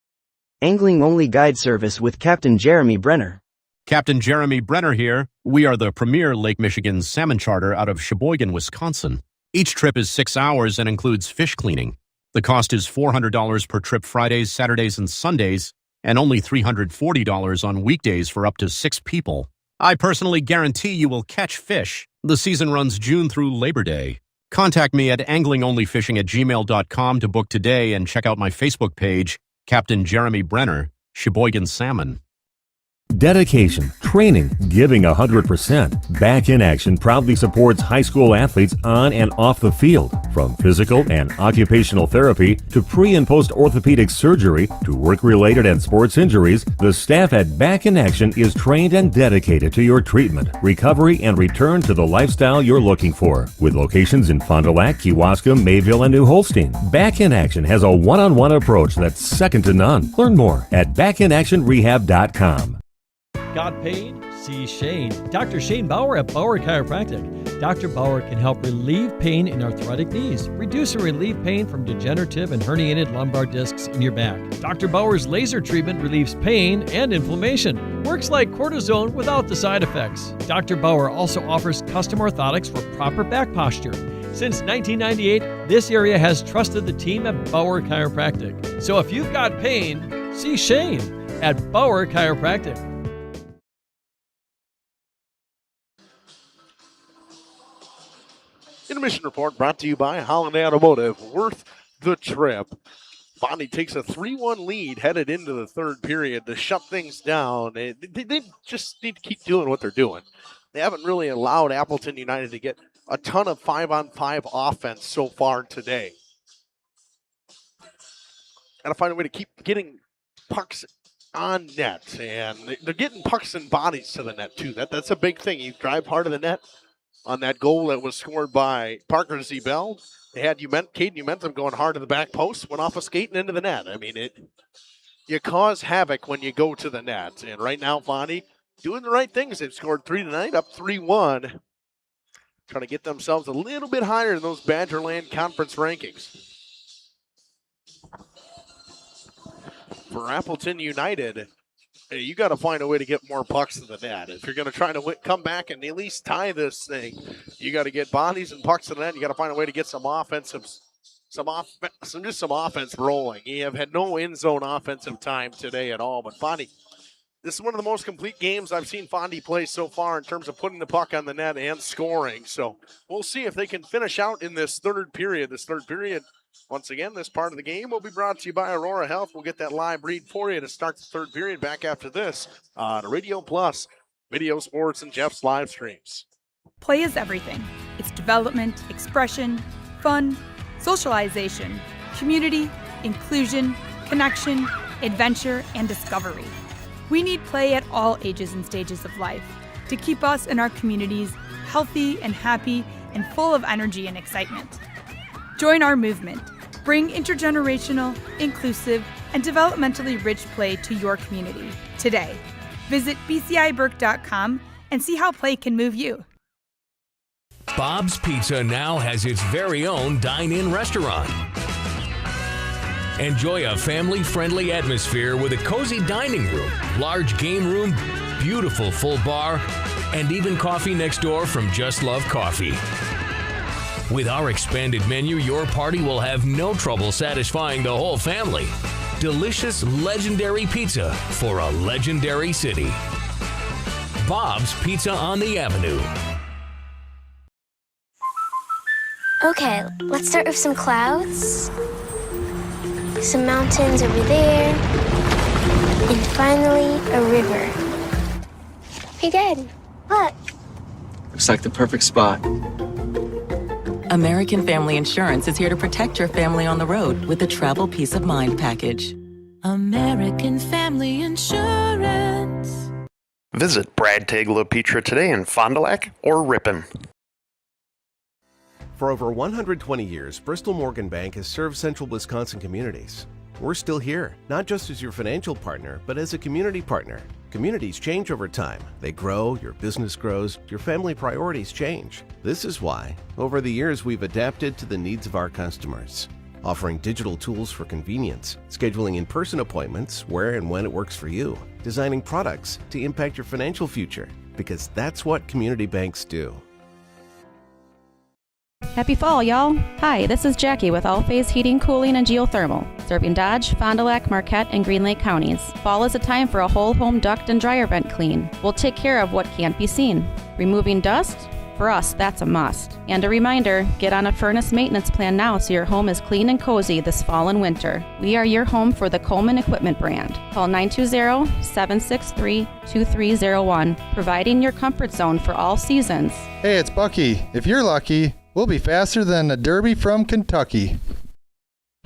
Angling-only guide service with Captain Jeremy Brenner. Captain Jeremy Brenner here. We are the premier Lake Michigan salmon charter out of Sheboygan, Wisconsin. Each trip is 6 hours and includes fish cleaning. The cost is $400 per trip Fridays, Saturdays, and Sundays, and only $340 on weekdays for up to 6 people. I personally guarantee you will catch fish. The season runs June through Labor Day. Contact me at anglingonlyfishing@gmail.com to book today and check out my Facebook page, Captain Jeremy Brenner, Sheboygan Salmon. Dedication, training, giving 100%. Back in Action proudly supports high school athletes on and off the field. From physical and occupational therapy to pre- and post-orthopedic surgery to work-related and sports injuries, the staff at Back in Action is trained and dedicated to your treatment, recovery, and return to the lifestyle you're looking for. With locations in Fond du Lac, Kewaskum, Mayville, and New Holstein, Back in Action has a one-on-one approach that's second to none. Learn more at backinactionrehab.com. Got pain? See Shane. Dr. Shane Bauer at Bauer Chiropractic. Dr. Bauer can help relieve pain in arthritic knees, reduce and relieve pain from degenerative and herniated lumbar discs in your back. Dr. Bauer's laser treatment relieves pain and inflammation. Works like cortisone without the side effects. Dr. Bauer also offers custom orthotics for proper back posture. Since 1998, this area has trusted the team at Bauer Chiropractic. So if you've got pain, see Shane at Bauer Chiropractic. intermission report brought to you by Holiday Automotive. Worth the trip. Bonnie takes a 3-1 lead headed into the third period to shut things down. They just need to keep doing what they're doing. They haven't really allowed Appleton United to get a ton of 5-on-5 offense so far today. Got to find a way to keep getting pucks on net, and they're getting pucks and bodies to the net too. That's a big thing. You drive hard of the net on that goal that was scored by Parker Zebel. They had Caden Umentum going hard to the back post, went off a skate and into the net. I mean, you cause havoc when you go to the net. And right now, Bonnie doing the right things. They've scored 3 tonight, up 3-1. Trying to get themselves a little bit higher in those Badgerland Conference rankings. For Appleton United, you got to find a way to get more pucks to the net. If you're going to try to come back and at least tie this thing, you got to get bodies and pucks to the net. You got to find a way to get some offense rolling. You have had no end zone offensive time today at all. But Fondy, this is one of the most complete games I've seen Fondy play so far in terms of putting the puck on the net and scoring. So we'll see if they can finish out in this third period. Once again, this part of the game will be brought to you by Aurora Health. We'll get that live read for you to start the third period back after this on Radio Plus, Video Sports, and Jeff's live streams. Play is everything. It's development, expression, fun, socialization, community, inclusion, connection, adventure, and discovery. We need play at all ages and stages of life to keep us and our communities healthy and happy and full of energy and excitement. Join our movement. Bring intergenerational, inclusive, and developmentally rich play to your community today. Visit bciburke.com and see how play can move you. Bob's Pizza now has its very own dine-in restaurant. Enjoy a family-friendly atmosphere with a cozy dining room, large game room, beautiful full bar, and even coffee next door from Just Love Coffee. With our expanded menu, your party will have no trouble satisfying the whole family. Delicious, legendary pizza for a legendary city. Bob's Pizza on the Avenue. Okay, let's start with some clouds. Some mountains over there. And finally, a river. Hey, Dad, look. Looks like the perfect spot. American Family Insurance is here to protect your family on the road with the Travel Peace of Mind package. American Family Insurance. Visit Brad Tagle Pizza today in Fond du Lac or Ripon. For over 120 years, Bristol Morgan Bank has served central Wisconsin communities. We're still here, not just as your financial partner, but as a community partner. Communities change over time. They grow, your business grows, your family priorities change. This is why, over the years, we've adapted to the needs of our customers, offering digital tools for convenience, scheduling in-person appointments where and when it works for you, designing products to impact your financial future, because that's what community banks do. Happy fall, y'all. Hi, this is Jackie with All Phase Heating, Cooling, and Geothermal, serving Dodge, Fond du Lac, Marquette, and Green Lake counties. Fall is a time for a whole home duct and dryer vent clean. We'll take care of what can't be seen. Removing dust? For us, that's a must. And a reminder, get on a furnace maintenance plan now so your home is clean and cozy this fall and winter. We are your home for the Coleman Equipment brand. Call 920-763-2301, providing your comfort zone for all seasons. Hey, it's Bucky. If you're lucky, we'll be faster than a Derby from Kentucky.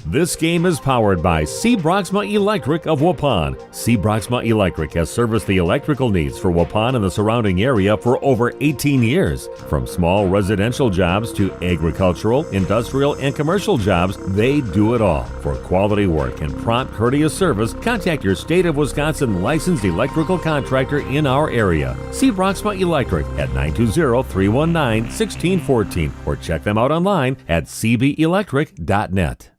This game is powered by C. Broxma Electric of Waupun. C. Broxma Electric has serviced the electrical needs for Waupun and the surrounding area for over 18 years. From small residential jobs to agricultural, industrial, and commercial jobs, they do it all. For quality work and prompt, courteous service, contact your State of Wisconsin licensed electrical contractor in our area. C. Broxma Electric at 920-319-1614 or check them out online at cbelectric.net.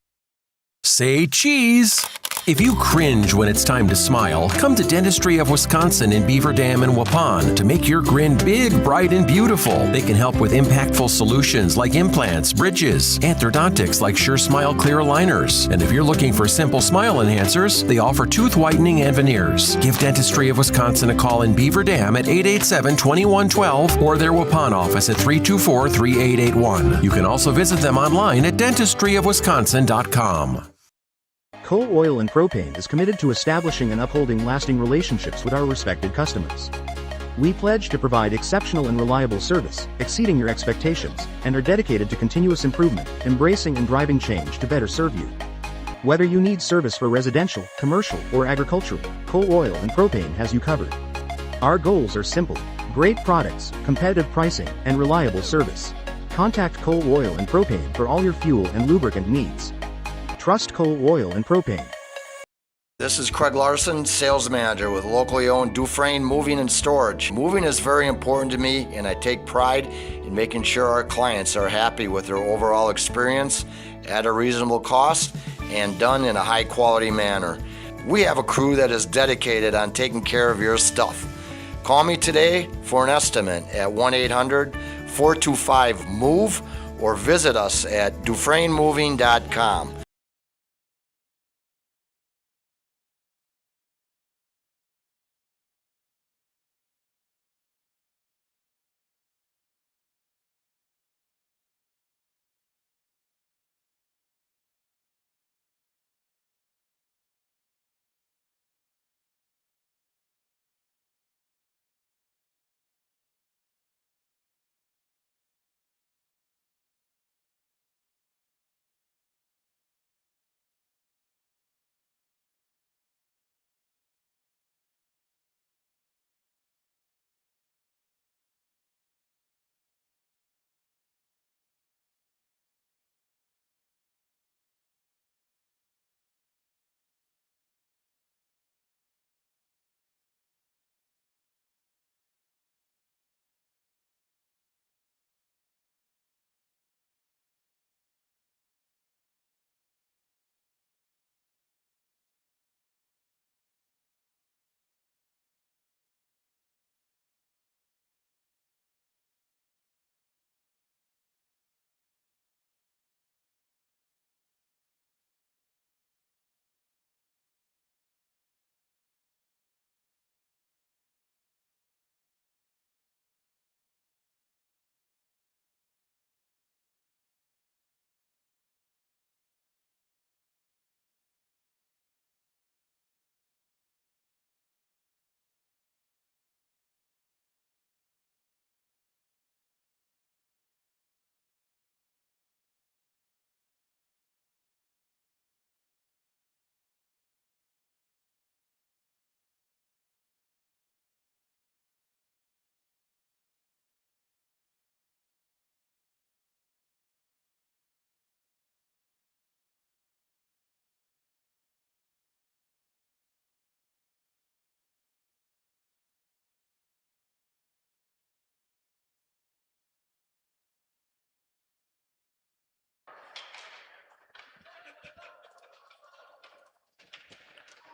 Say cheese. If you cringe when it's time to smile, come to Dentistry of Wisconsin in Beaver Dam and Waupun to make your grin big, bright, and beautiful. They can help with impactful solutions like implants, bridges, and orthodontics like Sure Smile clear aligners. And if you're looking for simple smile enhancers, they offer tooth whitening and veneers. Give Dentistry of Wisconsin a call in Beaver Dam at 887-2112 or their Waupun office at 324-3881. You can also visit them online at dentistryofwisconsin.com. Coal Oil and Propane is committed to establishing and upholding lasting relationships with our respected customers. We pledge to provide exceptional and reliable service, exceeding your expectations, and are dedicated to continuous improvement, embracing and driving change to better serve you. Whether you need service for residential, commercial, or agricultural, Coal Oil and Propane has you covered. Our goals are simple: great products, competitive pricing, and reliable service. Contact Coal Oil and Propane for all your fuel and lubricant needs. Trust Coal Oil and Propane. This is Craig Larson, sales manager with locally owned Dufresne Moving and Storage. Moving is very important to me, and I take pride in making sure our clients are happy with their overall experience at a reasonable cost and done in a high quality manner. We have a crew that is dedicated on taking care of your stuff. Call me today for an estimate at 1-800-425-MOVE or visit us at DufresneMoving.com.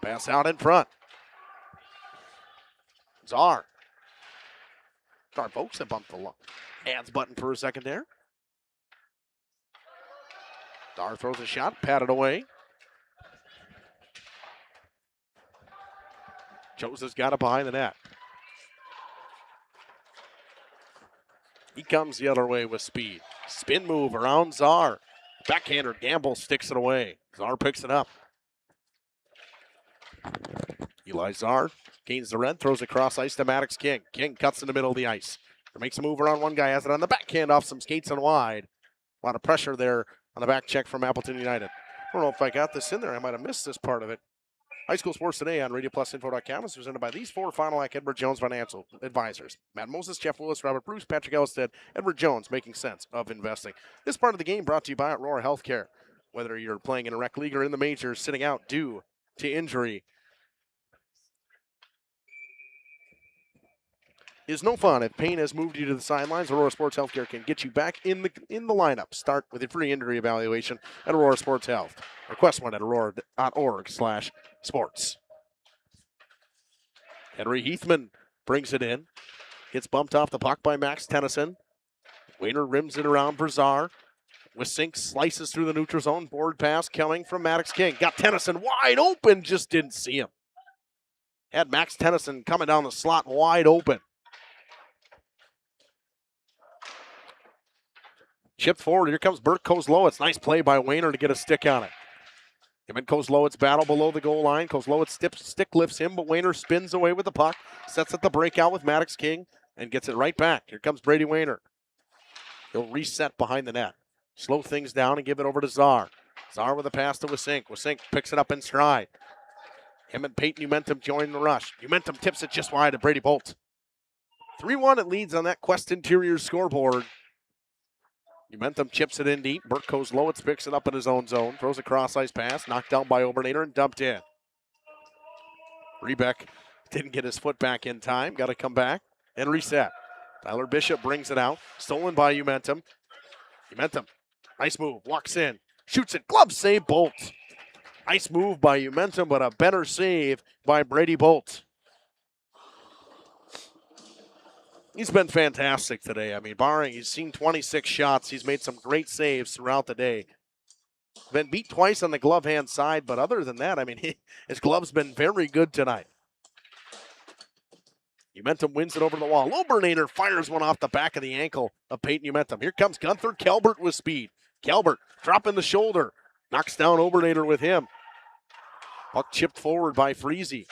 Pass out in front. Czar. Folks have bumped the hands button for a second there. Czar throws a shot, patted away. Joseph's got it behind the net. He comes the other way with speed. Spin move around Czar. Backhander, Gamble sticks it away. Czar picks it up. Eli Czar gains the red, throws across ice to Maddox King. King cuts in the middle of the ice. Makes a move around one guy, has it on the backhand off some skates and wide. A lot of pressure there on the back check from Appleton United. I don't know if I got this in there. I might have missed this part of it. High School Sports Today on RadioPlusInfo.com is presented by these four Fond du Lac Edward Jones financial advisors. Matt Moses, Jeff Willis, Robert Bruce, Patrick Elstead, Edward Jones, making sense of investing. This part of the game brought to you by Aurora Healthcare. Whether you're playing in a rec league or in the majors, sitting out due to injury, is no fun. If pain has moved you to the sidelines, Aurora Sports Healthcare can get you back in the lineup. Start with a free injury evaluation at Aurora Sports Health. Request one at aurora.org/sports. Henry Heathman brings it in. Gets bumped off the puck by Max Tennyson. Wayner rims it around for Czar. Wisink slices through the neutral zone. Board pass coming from Maddox King. Got Tennyson wide open, just didn't see him. Had Max Tennyson coming down the slot wide open. Chipped forward. Here comes Burt Kozlowitz. Nice play by Wayner to get a stick on it. Him and Kozlowitz battle below the goal line. Kozlowitz stick lifts him, but Wayner spins away with the puck. Sets up the breakout with Maddox King and gets it right back. Here comes Brady Wayner. He'll reset behind the net. Slow things down and give it over to Czar. Czar with a pass to Wisink. Wisink picks it up in stride. Him and Peyton Umentum join the rush. Umentum tips it just wide to Brady Bolt. 3-1 it leads on that Quest Interior scoreboard. Umentum chips it in deep. Burt Kozlowitz picks it up in his own zone. Throws a cross-ice pass. Knocked down by Obernader and dumped in. Rebeck didn't get his foot back in time. Got to come back and reset. Tyler Bishop brings it out. Stolen by Umentum. Umentum, nice move. Walks in. Shoots it. Glove save, Bolt. Nice move by Umentum, but a better save by Brady Bolt. He's been fantastic today. I mean, barring he's seen 26 shots, he's made some great saves throughout the day. Been beat twice on the glove hand side, but other than that, I mean, his glove's been very good tonight. Umentum wins it over the wall. Obernader fires one off the back of the ankle of Peyton Umentum. Here comes Gunther Calbert with speed. Calbert dropping the shoulder. Knocks down Obernader with him. Puck chipped forward by Freese.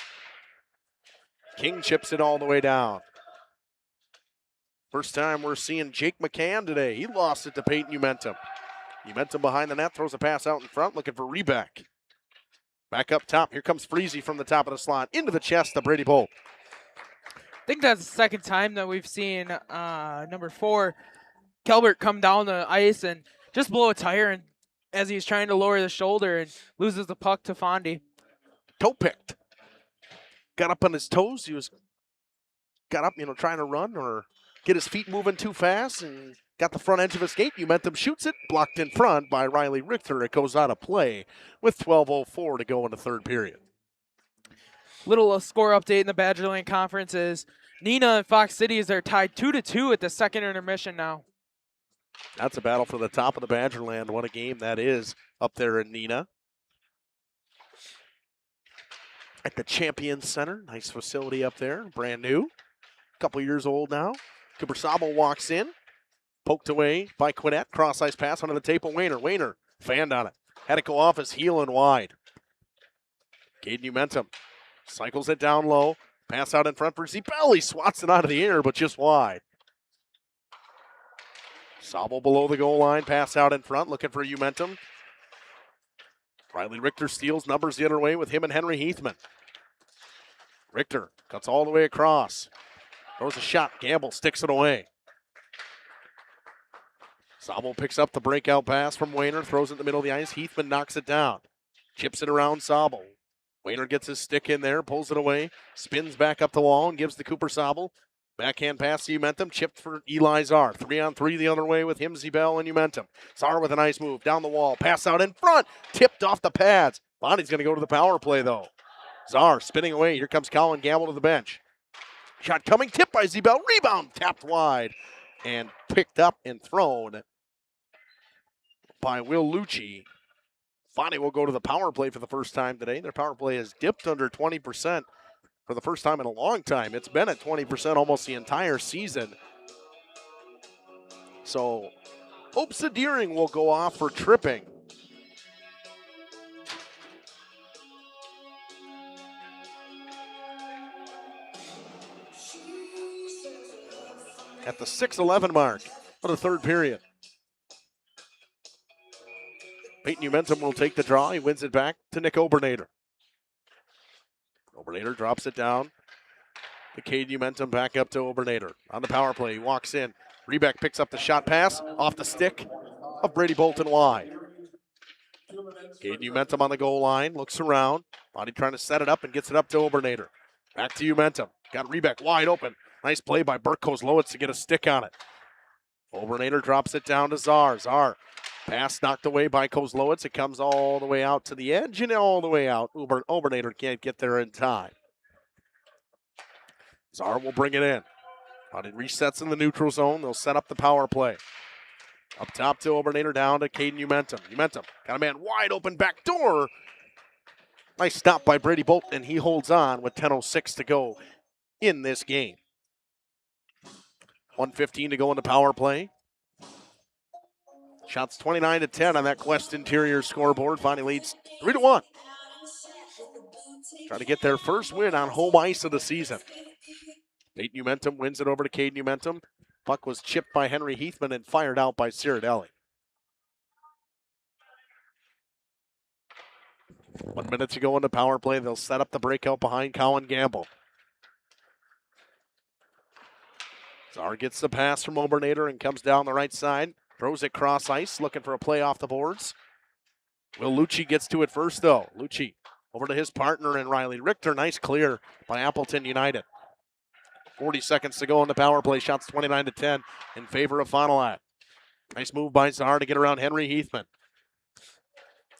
King chips it all the way down. First time we're seeing Jake McCann today. He lost it to Peyton Umentum. Umentum behind the net, throws a pass out in front, looking for Rebeck. Back up top. Here comes Freese from the top of the slot. Into the chest to Brady Bolt. I think that's the second time that we've seen number 4, Calbert, come down the ice and just blow a tire and as he's trying to lower the shoulder and loses the puck to Fondy. Toe picked. Got up on his toes. He got up, trying to run or get his feet moving too fast and got the front edge of his skate. Umentum shoots it, blocked in front by Riley Richter. It goes out of play with 12:04 to go in the third period. Little score update in the Badgerland Conference is Nina and Fox Cities are tied 2-2 at the second intermission now. That's a battle for the top of the Badgerland. What a game that is up there in Nina. At the Champions Center. Nice facility up there. Brand new. Couple years old now. Cooper Sabo walks in. Poked away by Quinnett. Cross-ice pass under the tape of Wayner. Wayner fanned on it. Had it go off his heel and wide. Caden Umentum cycles it down low. Pass out in front for Zebel. He swats it out of the air, but just wide. Sabo below the goal line. Pass out in front, looking for Umentum. Riley Richter steals numbers the other way with him and Henry Heathman. Richter cuts all the way across. Throws a shot. Gamble sticks it away. Sabo picks up the breakout pass from Wayner. Throws it in the middle of the ice. Heathman knocks it down. Chips it around Sabo. Wayner gets his stick in there, pulls it away, spins back up the wall and gives the Cooper Sabo. Backhand pass to Umentum, chipped for Eli Czar. 3-on-3 the other way with him, Zebel and Umentum. Czar with a nice move, down the wall, pass out in front, tipped off the pads. Bonnie's going to go to the power play though. Czar spinning away, here comes Colin Gamble to the bench. Shot coming, tipped by Zebel, rebound, tapped wide, and picked up and thrown by Will Lucci. Bonnie will go to the power play for the first time today. Their power play has dipped under 20% for the first time in a long time. It's been at 20% almost the entire season. So, Hope Deering will go off for tripping. At the 6:11 mark of the third period. Peyton Umentum will take the draw. He wins it back to Nick Obernader. Obernader drops it down. The Cade Umentum back up to Obernader. On the power play, he walks in. Rebeck picks up the shot pass off the stick of Brady Bolton wide. Cade Umentum on the goal line, looks around. Bonnie trying to set it up and gets it up to Obernader. Back to Umentum. Got Rebeck wide open. Nice play by Burt Kozlowitz to get a stick on it. Obernader drops it down to Czar. Czar, pass knocked away by Kozlowitz. It comes all the way out to the edge and all the way out. Obernader can't get there in time. Czar will bring it in. But it resets in the neutral zone. They'll set up the power play. Up top to Obernader, down to Caden Umentum. Umentum got a man wide open back door. Nice stop by Brady Bolt, and he holds on with 10:06 to go in this game. 1:15 to go in the power play. Shots 29-10 on that Quest Interior scoreboard. Finally leads 3-1. Trying to get their first win on home ice of the season. Nate Umentum wins it over to Caden Umentum. Puck was chipped by Henry Heathman and fired out by Ciradelli. 1 minute to go in the power play. They'll set up the breakout behind Colin Gamble. Czar gets the pass from Obernader and comes down the right side. Throws it cross ice, looking for a play off the boards. Will Lucci gets to it first, though. Lucci over to his partner and Riley Richter. Nice clear by Appleton United. 40 seconds to go in the power play. Shots 29-10 in favor of Fond du Lac. Nice move by Czar to get around Henry Heathman.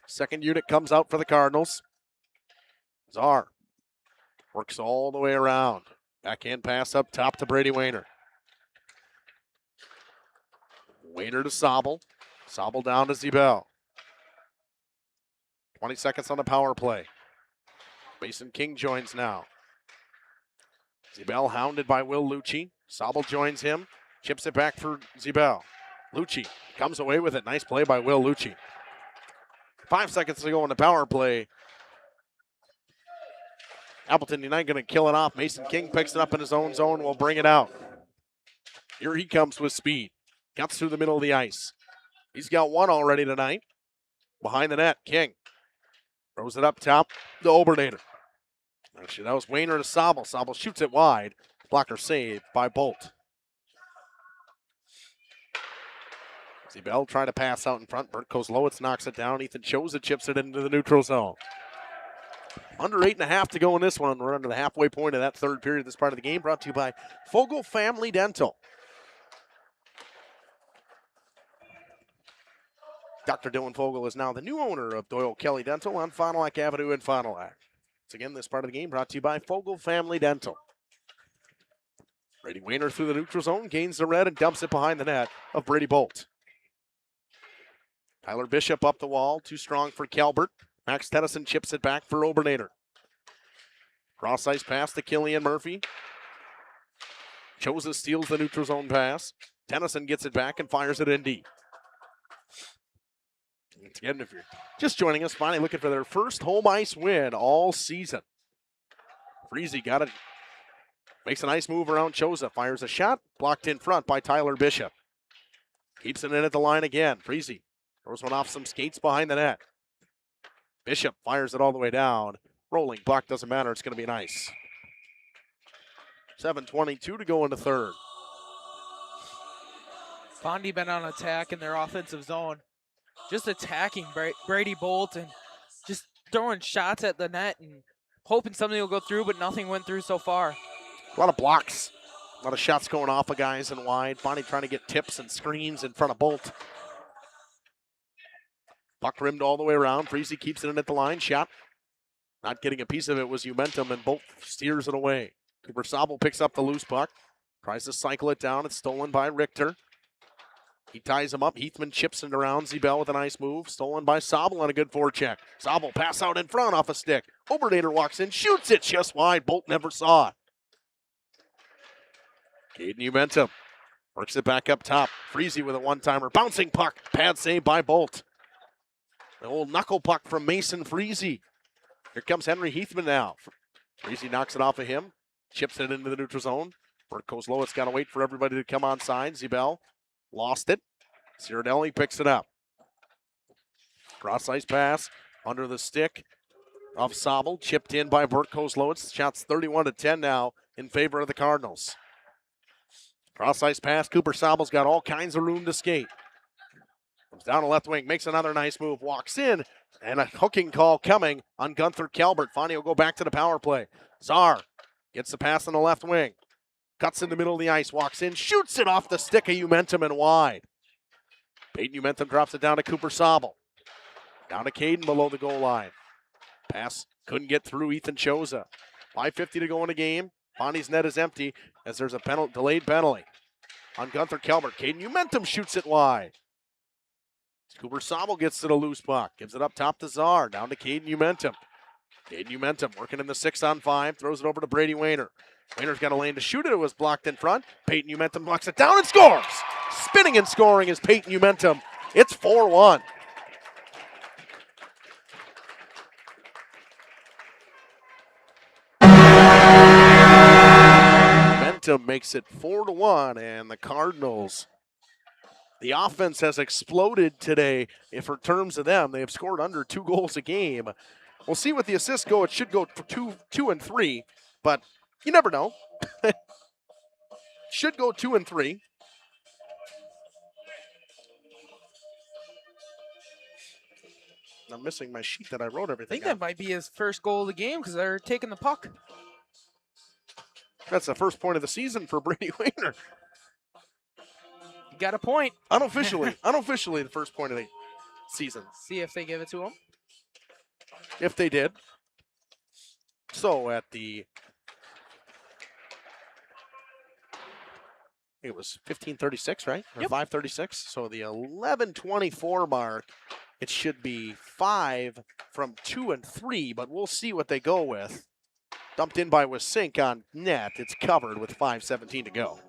Second unit comes out for the Cardinals. Czar works all the way around. Backhand pass up top to Brady Wayner. Wayner to Sobel. Sobel down to Zebel. 20 seconds on the power play. Mason King joins now. Zebel hounded by Will Lucci. Sobel joins him. Chips it back for Zebel. Lucci comes away with it. Nice play by Will Lucci. 5 seconds to go in the power play. Appleton United going to kill it off. Mason King picks it up in his own zone. Will bring it out. Here he comes with speed. Cuts through the middle of the ice. He's got one already tonight. Behind the net, King. Throws it up top to Obernader. Actually, that was Wayner to Sobel. Sobel shoots it wide. Blocker saved by Bolt. Zebel trying to pass out in front. Burt Kozlowitz knocks it down. Ethan Choza chips it into the neutral zone. Under 8.5 to go in this one. We're under the halfway point of that third period. This part of the game brought to you by Fogel Family Dental. Dr. Dylan Fogel is now the new owner of Doyle Kelly Dental on Fond du Lac Avenue in Fond du Lac. Once again, this part of the game brought to you by Fogel Family Dental. Brady Wayner through the neutral zone, gains the red and dumps it behind the net of Brady Bolt. Tyler Bishop up the wall, too strong for Calvert. Max Tennyson chips it back for Obernader. Cross ice pass to Killian Murphy. Choza steals the neutral zone pass. Tennyson gets it back and fires it in deep. Again, if you're just joining us, finally looking for their first home ice win all season. Freezy got it. Makes a nice move around Choza. Fires a shot. Blocked in front by Tyler Bishop. Keeps it in at the line again. Freezy throws one off some skates behind the net. Bishop fires it all the way down. Rolling. Block doesn't matter. It's going to be nice. 7:22 to go in the third. Fondy been on attack in their offensive zone. Just attacking Brady Bolt and just throwing shots at the net and hoping something will go through, but nothing went through so far. A lot of blocks. A lot of shots going off of guys and wide. Fondy trying to get tips and screens in front of Bolt. Puck rimmed all the way around. Freezy keeps it in at the line. Shot. Not getting a piece of it was Umentum, and Bolt steers it away. Cooper Sobel picks up the loose puck. Tries to cycle it down. It's stolen by Richter. He ties him up. Heathman chips it around. Zebel with a nice move. Stolen by Sobel on a good forecheck. Sobel pass out in front off a stick. Obernader walks in, shoots it just wide. Bolt never saw it. Caden Umentum works it back up top. Freezy with a one-timer. Bouncing puck. Pad save by Bolt. The old knuckle puck from Mason Freezy. Here comes Henry Heathman now. Freezy knocks it off of him. Chips it into the neutral zone. Burt Kozlowitz got to wait for everybody to come on side. Zebel lost it. Ciradelli picks it up. Cross ice pass under the stick of Sobel. Chipped in by Burt Kozlowitz. Shots 31-10 now in favor of the Cardinals. Cross ice pass. Cooper Sobel's got all kinds of room to skate. Comes down the left wing. Makes another nice move. Walks in. And a hooking call coming on Gunther Calvert. Fondy will go back to the power play. Czar gets the pass on the left wing. Cuts in the middle of the ice, walks in, shoots it off the stick of Umentum and wide. Peyton Umentum drops it down to Cooper Sobel. Down to Caden below the goal line. Pass couldn't get through Ethan Choza. 5:50 to go in the game. Bonnie's net is empty as there's a delayed penalty on Gunther Kelbert. Caden Umentum shoots it wide. Cooper Sobel gets to the loose puck. Gives it up top to Czar. Down to Caden Umentum. Caden Umentum working in the 6-on-5. Throws it over to Brady Wayner. Wayner's got a lane to shoot it. It was blocked in front. Peyton Umentum blocks it down and scores. Spinning and scoring is Peyton Umentum. It's 4-1. Umentum makes it 4-1, and the Cardinals, the offense has exploded today. If in terms of them, they have scored under 2 goals a game. We'll see what the assists go. It should go for 2 and 3, but you never know. Should go 2 and 3. I'm missing my sheet that I wrote I everything think that might be his first goal of the game because they're taking the puck. That's the first point of the season for Brady Wayner. You got a point. Unofficially the first point of the season. See if they give it to him. If they did. So at the, it was 15:36, right? Or 5:36. So the 11:24 mark, it should be 5 from 2 and 3, but we'll see what they go with. Dumped in by Wisink on net. It's covered with 5:17 to go.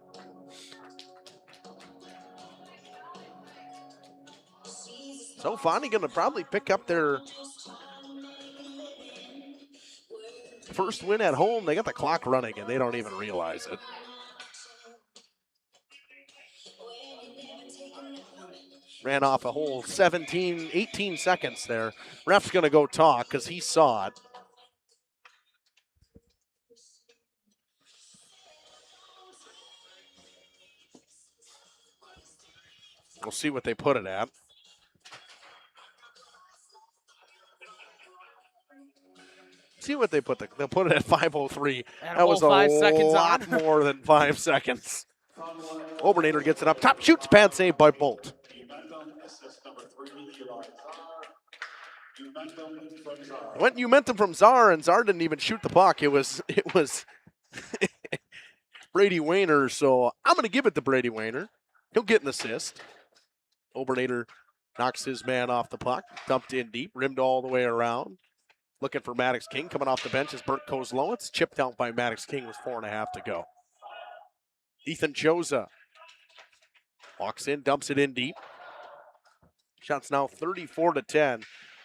So Fondy going to probably pick up their first win at home. They got the clock running and they don't even realize it. Ran off a whole 18 seconds there. Ref's going to go talk because he saw it. We'll see what they put it at. See what they put. They'll put it at 5:03. That was a 5 seconds lot on. more than 5 seconds. Obernader gets it up top, shoots, pad save by Bolt. Went Umentum from Czar, and Czar didn't even shoot the puck. It was Brady Wayner. So I'm going to give it to Brady Wayner. He'll get an assist. Obernader knocks his man off the puck, dumped in deep, rimmed all the way around. Looking for Maddox King. Coming off the bench is Bert Kozlowitz. Chipped out by Maddox King with 4.5 to go. Ethan Choza walks in, dumps it in deep. Shots now 34-10.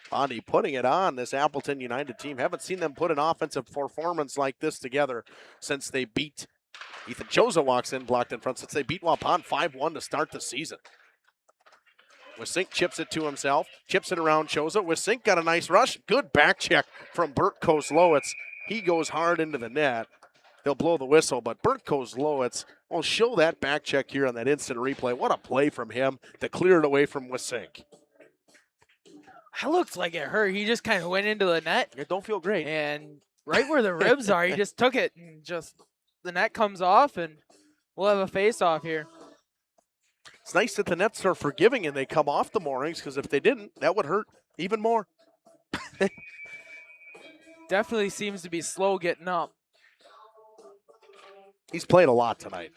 Bondy putting it on this Appleton United team. Haven't seen them put an offensive performance like this together since they beat. Ethan Choza walks in, blocked in front, since they beat Waupun 5-1 to start the season. Wisink chips it to himself, chips it around Choza. Wisink got a nice rush. Good back check from Bert Kozlowitz. He goes hard into the net. They'll blow the whistle, but Bert Kozlowitz will show that back check here on that instant replay. What a play from him to clear it away from Wisink. That looked like it hurt. He just kind of went into the net. It don't feel great. And right where the ribs are, he just took it and just the net comes off, and we'll have a face-off here. It's nice that the Nets are forgiving and they come off the moorings, because if they didn't, that would hurt even more. Definitely seems to be slow getting up. He's played a lot tonight.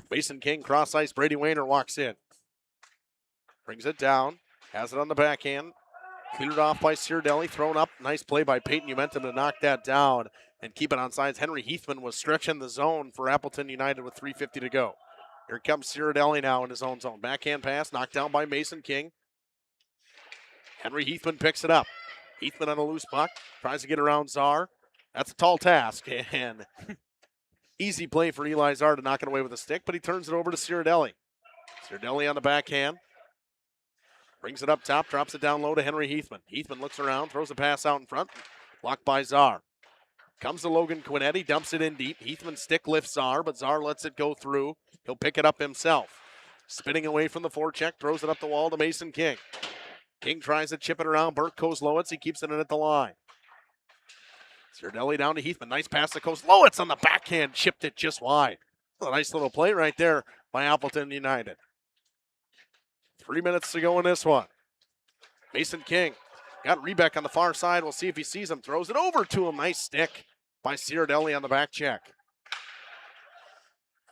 Mason King, cross ice. Brady Wayner walks in. Brings it down. Has it on the backhand. Cleared off by Cirdelli. Thrown up. Nice play by Peyton Umentum to knock that down and keep it on sides. Henry Heathman was stretching the zone for Appleton United with 3:50 to go. Here comes Cirdelli now in his own zone. Backhand pass, knocked down by Mason King. Henry Heathman picks it up. Heathman on a loose puck, tries to get around Czar. That's a tall task, and easy play for Eli Czar to knock it away with a stick, but he turns it over to Cirdelli. Cirdelli on the backhand. Brings it up top, drops it down low to Henry Heathman. Heathman looks around, throws a pass out in front. Blocked by Czar. Comes to Logan Quinetti, dumps it in deep. Heathman's stick lifts Czar, but Czar lets it go through. He'll pick it up himself. Spinning away from the forecheck, throws it up the wall to Mason King. King tries to chip it around Bert Kozlowitz. He keeps it in at the line. Cirdelli down to Heathman. Nice pass to Kozlowitz on the backhand. Chipped it just wide. A nice little play right there by Appleton United. 3 minutes to go in this one. Mason King got Rebeck on the far side. We'll see if he sees him. Throws it over to him. Nice stick by Ciardelli on the back check.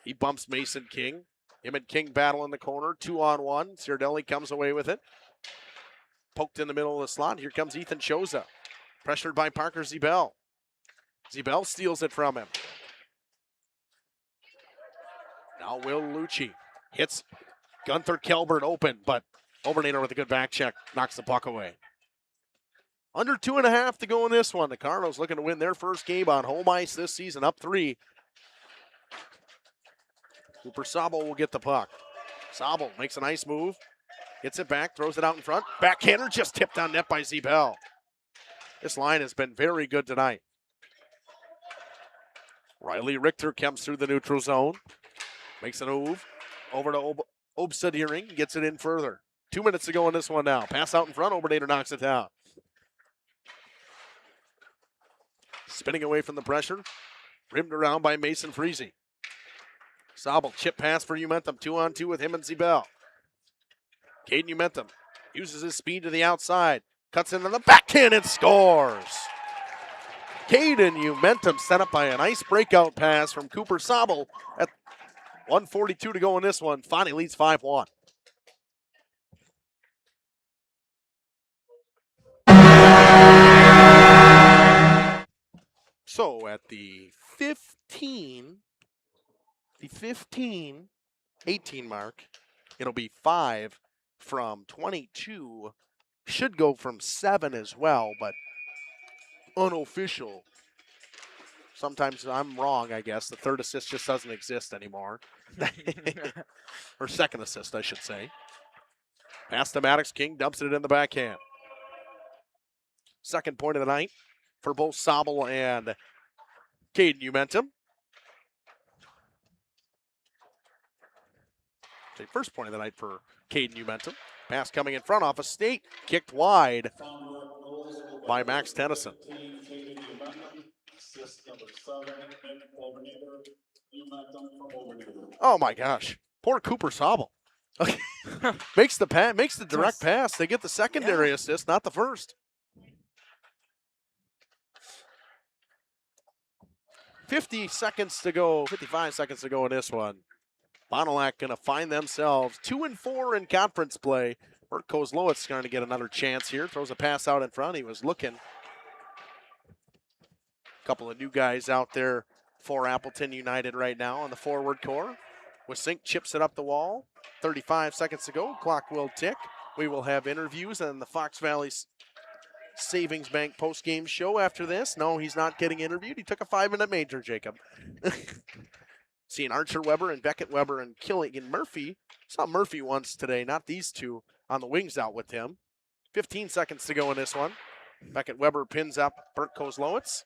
He bumps Mason King. Him and King battle in the corner. 2-on-1. Ciardelli comes away with it. Poked in the middle of the slot. Here comes Ethan Choza. Pressured by Parker Zebel. Zebel steals it from him. Now Will Lucci hits Gunther Kelbert open, but Obernader with a good back check knocks the puck away. Under 2.5 to go in this one. The Cardinals looking to win their first game on home ice this season, up 3. Cooper Sabel will get the puck. Sabel makes a nice move. Gets it back, throws it out in front. Backhander just tipped on net by Zebel. This line has been very good tonight. Riley Richter comes through the neutral zone. Makes a move over to Obsediering. Gets it in further. 2 minutes to go in this one now. Pass out in front. Obernader knocks it down. Spinning away from the pressure. Rimmed around by Mason Freese. Sabel chip pass for Umentum. 2-on-2 with him and Zebel. Caden Umentum uses his speed to the outside. Cuts into the backhand and scores. Caden Umentum set up by a nice breakout pass from Cooper Sabel at 1:42 to go in this one. Fonte leads 5-1. So at the 18 mark, it'll be 5 from 22. Should go from 7 as well, but unofficial. Sometimes I'm wrong, I guess. The third assist just doesn't exist anymore. Or second assist, I should say. Pass to Maddox. King dumps it in the backhand. Second point of the night for both Sabel and Caden Umentum. First point of the night for Caden Umentum. Pass coming in front off a State. Kicked wide by Max Tennyson. Oh my gosh. Poor Cooper Sabel. makes the direct pass. They get the secondary assist, not the first. 55 seconds to go in this one. Fond du Lac going to find themselves 2-4 in conference play. Bert Kozlowitz going to get another chance here. Throws a pass out in front. He was looking. A couple of new guys out there for Appleton United right now on the forward core. Wisink chips it up the wall. 35 seconds to go. Clock will tick. We will have interviews on the Fox Valley Savings Bank post-game show after this. No, he's not getting interviewed. He took a 5-minute major, Jacob. Seeing Archer Weber and Beckett Weber and Killian Murphy. Saw Murphy once today, not these two, on the wings out with him. 15 seconds to go in this one. Beckett Weber pins up Bert Kozlowitz.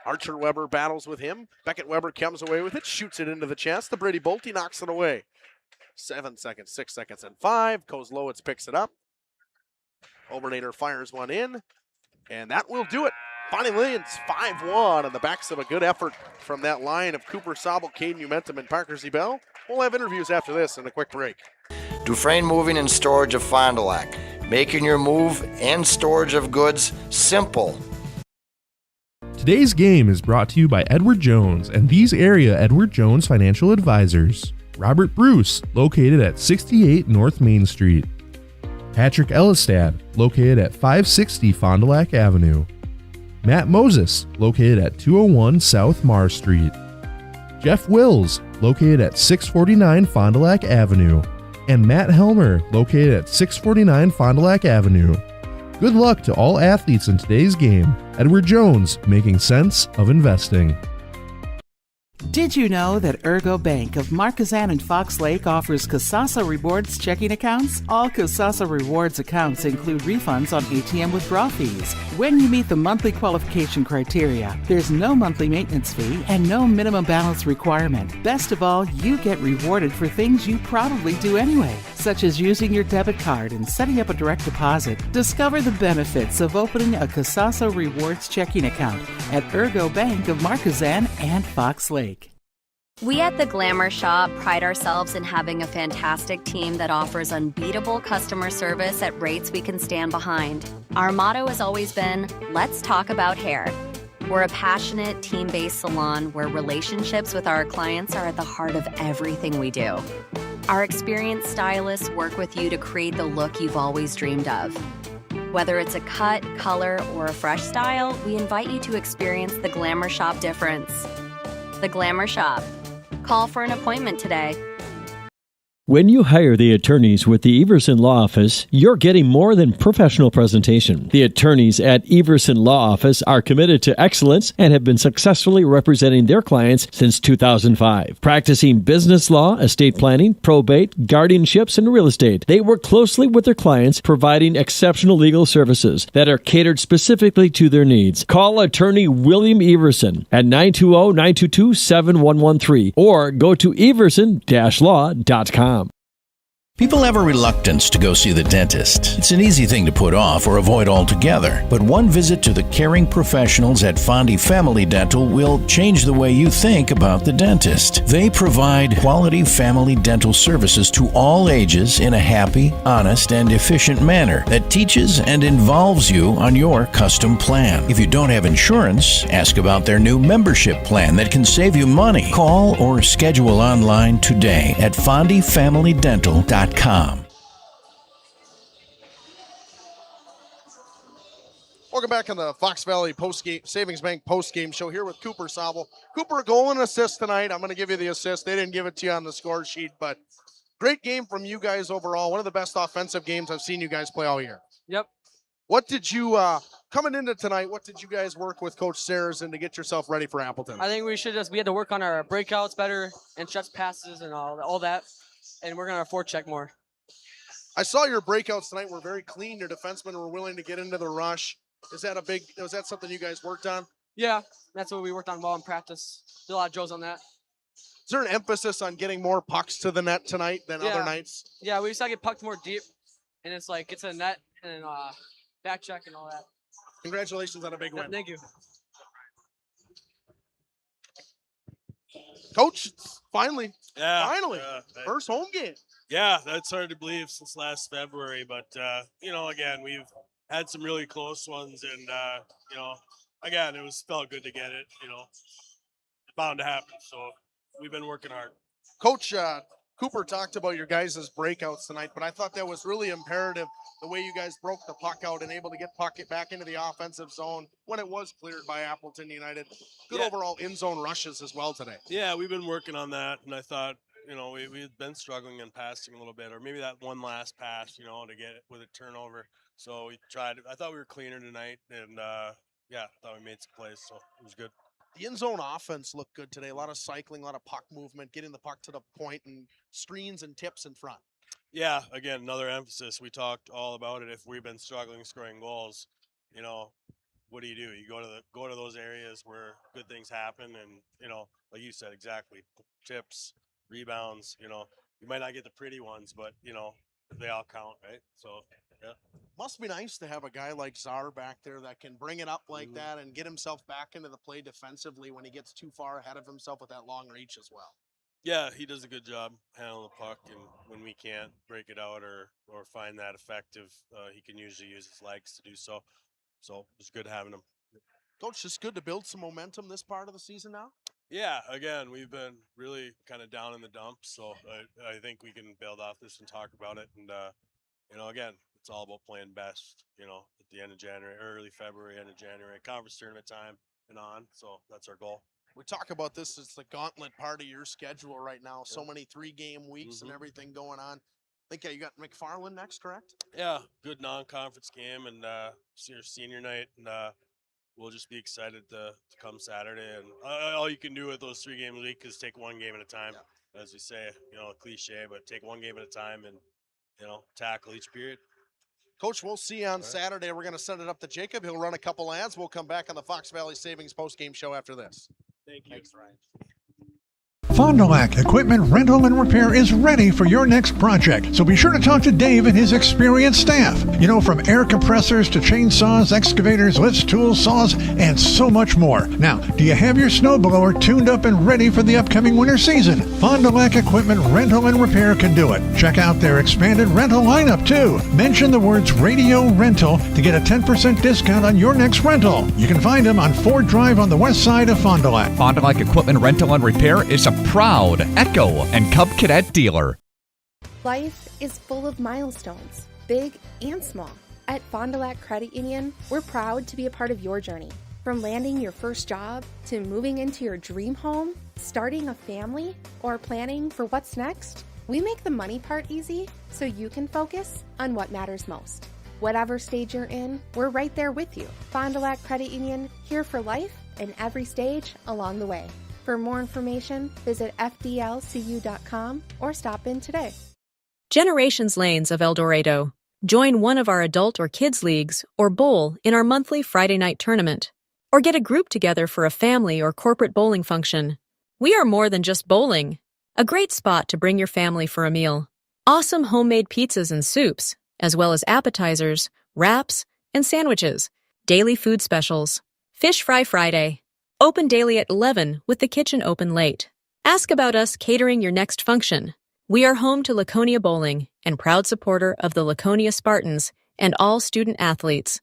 Archer Weber battles with him. Beckett Weber comes away with it, shoots it into the chest. The Brady Bolte knocks it away. 7 seconds, 6 seconds, and 5. Kozlowitz picks it up. Obernader fires one in, and that will do it. Bonnie Williams 5-1 on the backs of a good effort from that line of Cooper Sabel, Caden Umentum, and Parker Zebel. We'll have interviews after this and a quick break. Dufresne Moving and Storage of Fond du Lac. Making your move and storage of goods simple. Today's game is brought to you by Edward Jones and these area Edward Jones financial advisors. Robert Bruce, located at 68 North Main Street. Patrick Ellistad, located at 560 Fond du Lac Avenue. Matt Moses, located at 201 South Marr Street. Jeff Wills, located at 649 Fond du Lac Avenue. And Matt Helmer, located at 649 Fond du Lac Avenue. Good luck to all athletes in today's game. Edward Jones, making sense of investing. Did you know that Ergo Bank of Marquezan and Fox Lake offers Casasa Rewards checking accounts? All Casasa Rewards accounts include refunds on ATM withdrawal fees. When you meet the monthly qualification criteria, there's no monthly maintenance fee and no minimum balance requirement. Best of all, you get rewarded for things you probably do anyway, such as using your debit card and setting up a direct deposit. Discover the benefits of opening a Casasa Rewards checking account at Ergo Bank of Marquezan and Fox Lake. We at the Glamour Shop pride ourselves in having a fantastic team that offers unbeatable customer service at rates we can stand behind. Our motto has always been, let's talk about hair. We're a passionate, team-based salon where relationships with our clients are at the heart of everything we do. Our experienced stylists work with you to create the look you've always dreamed of. Whether it's a cut, color, or a fresh style, we invite you to experience the Glamour Shop difference. The Glamour Shop. Call for an appointment today. When you hire the attorneys with the Everson Law Office, you're getting more than professional presentation. The attorneys at Everson Law Office are committed to excellence and have been successfully representing their clients since 2005. Practicing business law, estate planning, probate, guardianships, and real estate, they work closely with their clients, providing exceptional legal services that are catered specifically to their needs. Call attorney William Everson at 920-922-7113 or go to everson-law.com. People have a reluctance to go see the dentist. It's an easy thing to put off or avoid altogether. But one visit to the caring professionals at Fondi Family Dental will change the way you think about the dentist. They provide quality family dental services to all ages in a happy, honest, and efficient manner that teaches and involves you on your custom plan. If you don't have insurance, ask about their new membership plan that can save you money. Call or schedule online today at FondiFamilyDental.com. Welcome back on the Fox Valley Savings Bank post-game show here with Cooper Sobel. Cooper, goal and assist tonight. I'm going to give you the assist. They didn't give it to you on the score sheet, but great game from you guys overall. One of the best offensive games I've seen you guys play all year. Yep. What did you, coming into tonight, what did you guys work with Coach Saracen to get yourself ready for Appleton? I think we had to work on our breakouts better and stretch passes and all that, and we're going to forecheck more. I saw your breakouts tonight were very clean. Your defensemen were willing to get into the rush. Was that something you guys worked on? Yeah, that's what we worked on well in practice. Did a lot of drills on that. Is there an emphasis on getting more pucks to the net tonight than other nights? Yeah, we just got to get pucked more deep, and it's like get to the net and back check and all that. Congratulations on a big win. Thank you. Coach, finally. First home game. Yeah, that's hard to believe since last February. But, again, we've had some really close ones. And, again, felt good to get it. It's bound to happen. So we've been working hard. Coach Cooper talked about your guys' breakouts tonight, but I thought that was really imperative, the way you guys broke the puck out and able to get puck back into the offensive zone when it was cleared by Appleton United. Good overall in-zone rushes as well today. Yeah, we've been working on that, and I thought, we've been struggling in passing a little bit, or maybe that one last pass, to get it with a turnover. So we tried. I thought we were cleaner tonight, and, I thought we made some plays, so it was good. The in-zone offense looked good today. A lot of cycling, a lot of puck movement, getting the puck to the point, and screens and tips in front. Yeah, again, another emphasis. We talked all about it. If we've been struggling scoring goals, what do? You go to those areas where good things happen, and like you said, exactly, tips, rebounds. You might not get the pretty ones, but they all count, right? So yeah. Must be nice to have a guy like Czar back there that can bring it up like that and get himself back into the play defensively when he gets too far ahead of himself with that long reach as well. Yeah, he does a good job handling the puck, and when we can't break it out or find that effective, he can usually use his legs to do so. So it's good having him. Coach, it's good to build some momentum this part of the season now? Yeah, again, we've been really kind of down in the dumps, so I think we can build off this and talk about it. And, again, it's all about playing best, at the end of January, early February, end of January, conference tournament time and on. So that's our goal. We talk about this as the gauntlet part of your schedule right now. So many 3-game weeks and everything going on. I think you got McFarland next, correct? Yeah, good non-conference game and senior night. And we'll just be excited to come Saturday. And all you can do with those 3 games a week is take one game at a time. As we say, a cliche, but take one game at a time and, tackle each period. Coach, we'll see you on Saturday. We're going to send it up to Jacob. He'll run a couple ads. We'll come back on the Fox Valley Savings post-game show after this. Thank you. Thanks, Ryan. Fond du Lac Equipment Rental and Repair is ready for your next project, so be sure to talk to Dave and his experienced staff. You know, from air compressors to chainsaws, excavators, lifts, tools, saws, and so much more. Now, do you have your snowblower tuned up and ready for the upcoming winter season? Fond du Lac Equipment Rental and Repair can do it. Check out their expanded rental lineup too. Mention the words Radio Rental to get a 10% discount on your next rental. You can find them on Ford Drive on the west side of Fond du Lac. Fond du Lac Equipment Rental and Repair is a proud Echo and Cub Cadet dealer. Life is full of milestones, big and small. At Fond du Lac Credit Union, we're proud to be a part of your journey. From landing your first job to moving into your dream home, starting a family, or planning for what's next, we make the money part easy so you can focus on what matters most. Whatever stage you're in, we're right there with you. Fond du Lac Credit Union, here for life and every stage along the way. For more information, visit fdlcu.com or stop in today. Generations Lanes of El Dorado. Join one of our adult or kids leagues or bowl in our monthly Friday night tournament. Or get a group together for a family or corporate bowling function. We are more than just bowling. A great spot to bring your family for a meal. Awesome homemade pizzas and soups, as well as appetizers, wraps, and sandwiches. Daily food specials. Fish Fry Friday. Open daily at 11 with the kitchen open late. Ask about us catering your next function. We are home to Laconia Bowling and proud supporter of the Laconia Spartans and all student athletes.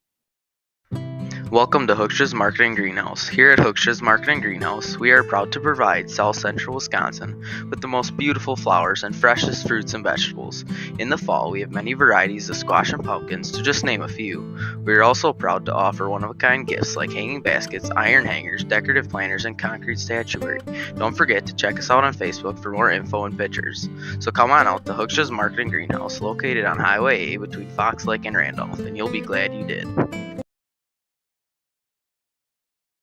Welcome to Hooksha's Marketing Greenhouse. Here at Hooksha's Marketing Greenhouse, we are proud to provide South Central Wisconsin with the most beautiful flowers and freshest fruits and vegetables. In the fall, we have many varieties of squash and pumpkins, to just name a few. We are also proud to offer one-of-a-kind gifts like hanging baskets, iron hangers, decorative planters, and concrete statuary. Don't forget to check us out on Facebook for more info and pictures. So come on out to Hooksha's Marketing Greenhouse, located on Highway A between Fox Lake and Randolph, and you'll be glad you did.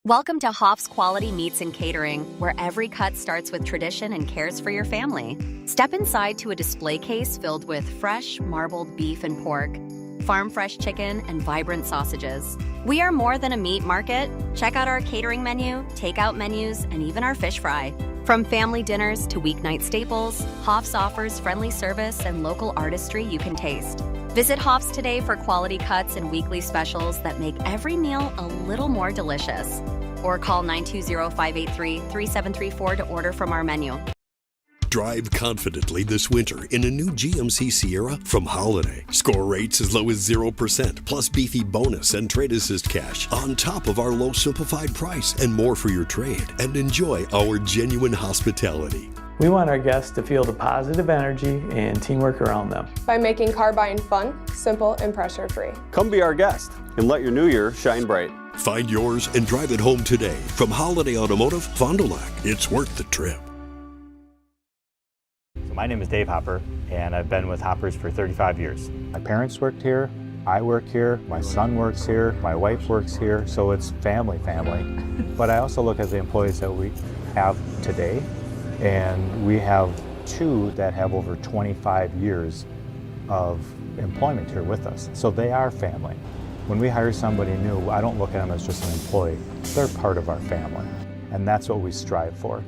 Welcome to Hoff's Quality Meats and Catering, where every cut starts with tradition and cares for your family. Step inside to a display case filled with fresh, marbled beef and pork, farm-fresh chicken, and vibrant sausages. We are more than a meat market. Check out our catering menu, takeout menus, and even our fish fry. From family dinners to weeknight staples, Hoff's offers friendly service and local artistry you can taste. Visit Hoff's today for quality cuts and weekly specials that make every meal a little more delicious. Or call 920-583-3734 to order from our menu. Drive confidently this winter in a new GMC Sierra from Holiday. Score rates as low as 0%, plus beefy bonus and trade assist cash on top of our low simplified price and more for your trade. And enjoy our genuine hospitality. We want our guests to feel the positive energy and teamwork around them. By making car buying fun, simple, and pressure-free. Come be our guest and let your new year shine bright. Find yours and drive it home today from Holiday Automotive, Fond du Lac. It's worth the trip. My name is Dave Hopper, and I've been with Hoppers for 35 years. My parents worked here, I work here, my son works here, my wife works here, so it's family. But I also look at the employees that we have today, and we have two that have over 25 years of employment here with us. So they are family. When we hire somebody new, I don't look at them as just an employee. They're part of our family, and that's what we strive for.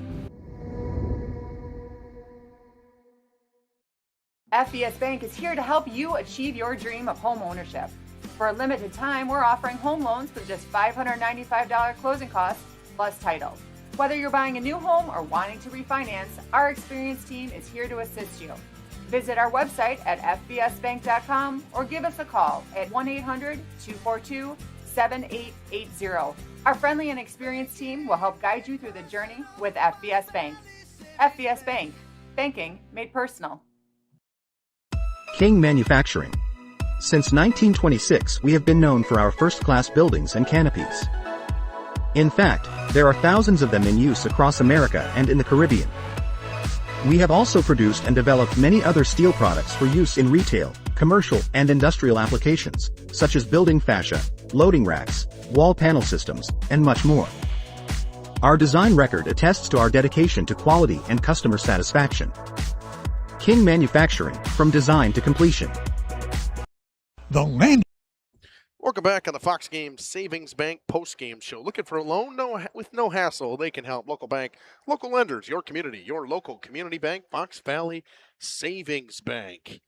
FBS Bank is here to help you achieve your dream of home ownership. For a limited time, we're offering home loans with just $595 closing costs plus title. Whether you're buying a new home or wanting to refinance, our experienced team is here to assist you. Visit our website at fbsbank.com or give us a call at 1-800-242-7880. Our friendly and experienced team will help guide you through the journey with FBS Bank. FBS Bank, banking made personal. King Manufacturing. Since 1926, we have been known for our first-class buildings and canopies. In fact, there are thousands of them in use across America and in the Caribbean. We have also produced and developed many other steel products for use in retail, commercial, and industrial applications, such as building fascia, loading racks, wall panel systems, and much more. Our design record attests to our dedication to quality and customer satisfaction. King Manufacturing, from design to completion. The land. Welcome back on the Fox Game Savings Bank post-game show. Looking for a loan with no hassle? They can help. Local bank, local lenders, your community, your local community bank, Fox Valley Savings Bank.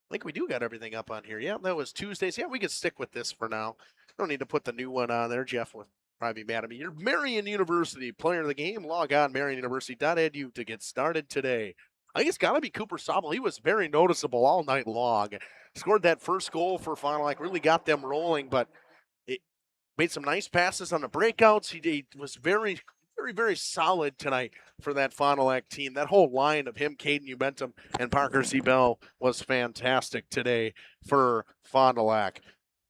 I think we do got everything up on here. Yeah, that was Tuesdays. Yeah, we can stick with this for now. Don't need to put the new one on there. Jeff would probably be mad at me. You're Marion University, player of the game. Log on, marionuniversity.edu to get started today. I think it's got to be Cooper Sobel. He was very noticeable all night long. Scored that first goal for Fond du Lac, really got them rolling, but it made some nice passes on the breakouts. He was very, very, very solid tonight for that Fond du Lac team. That whole line of him, Caden Ubentum, and Parker Seabell was fantastic today for Fond du Lac.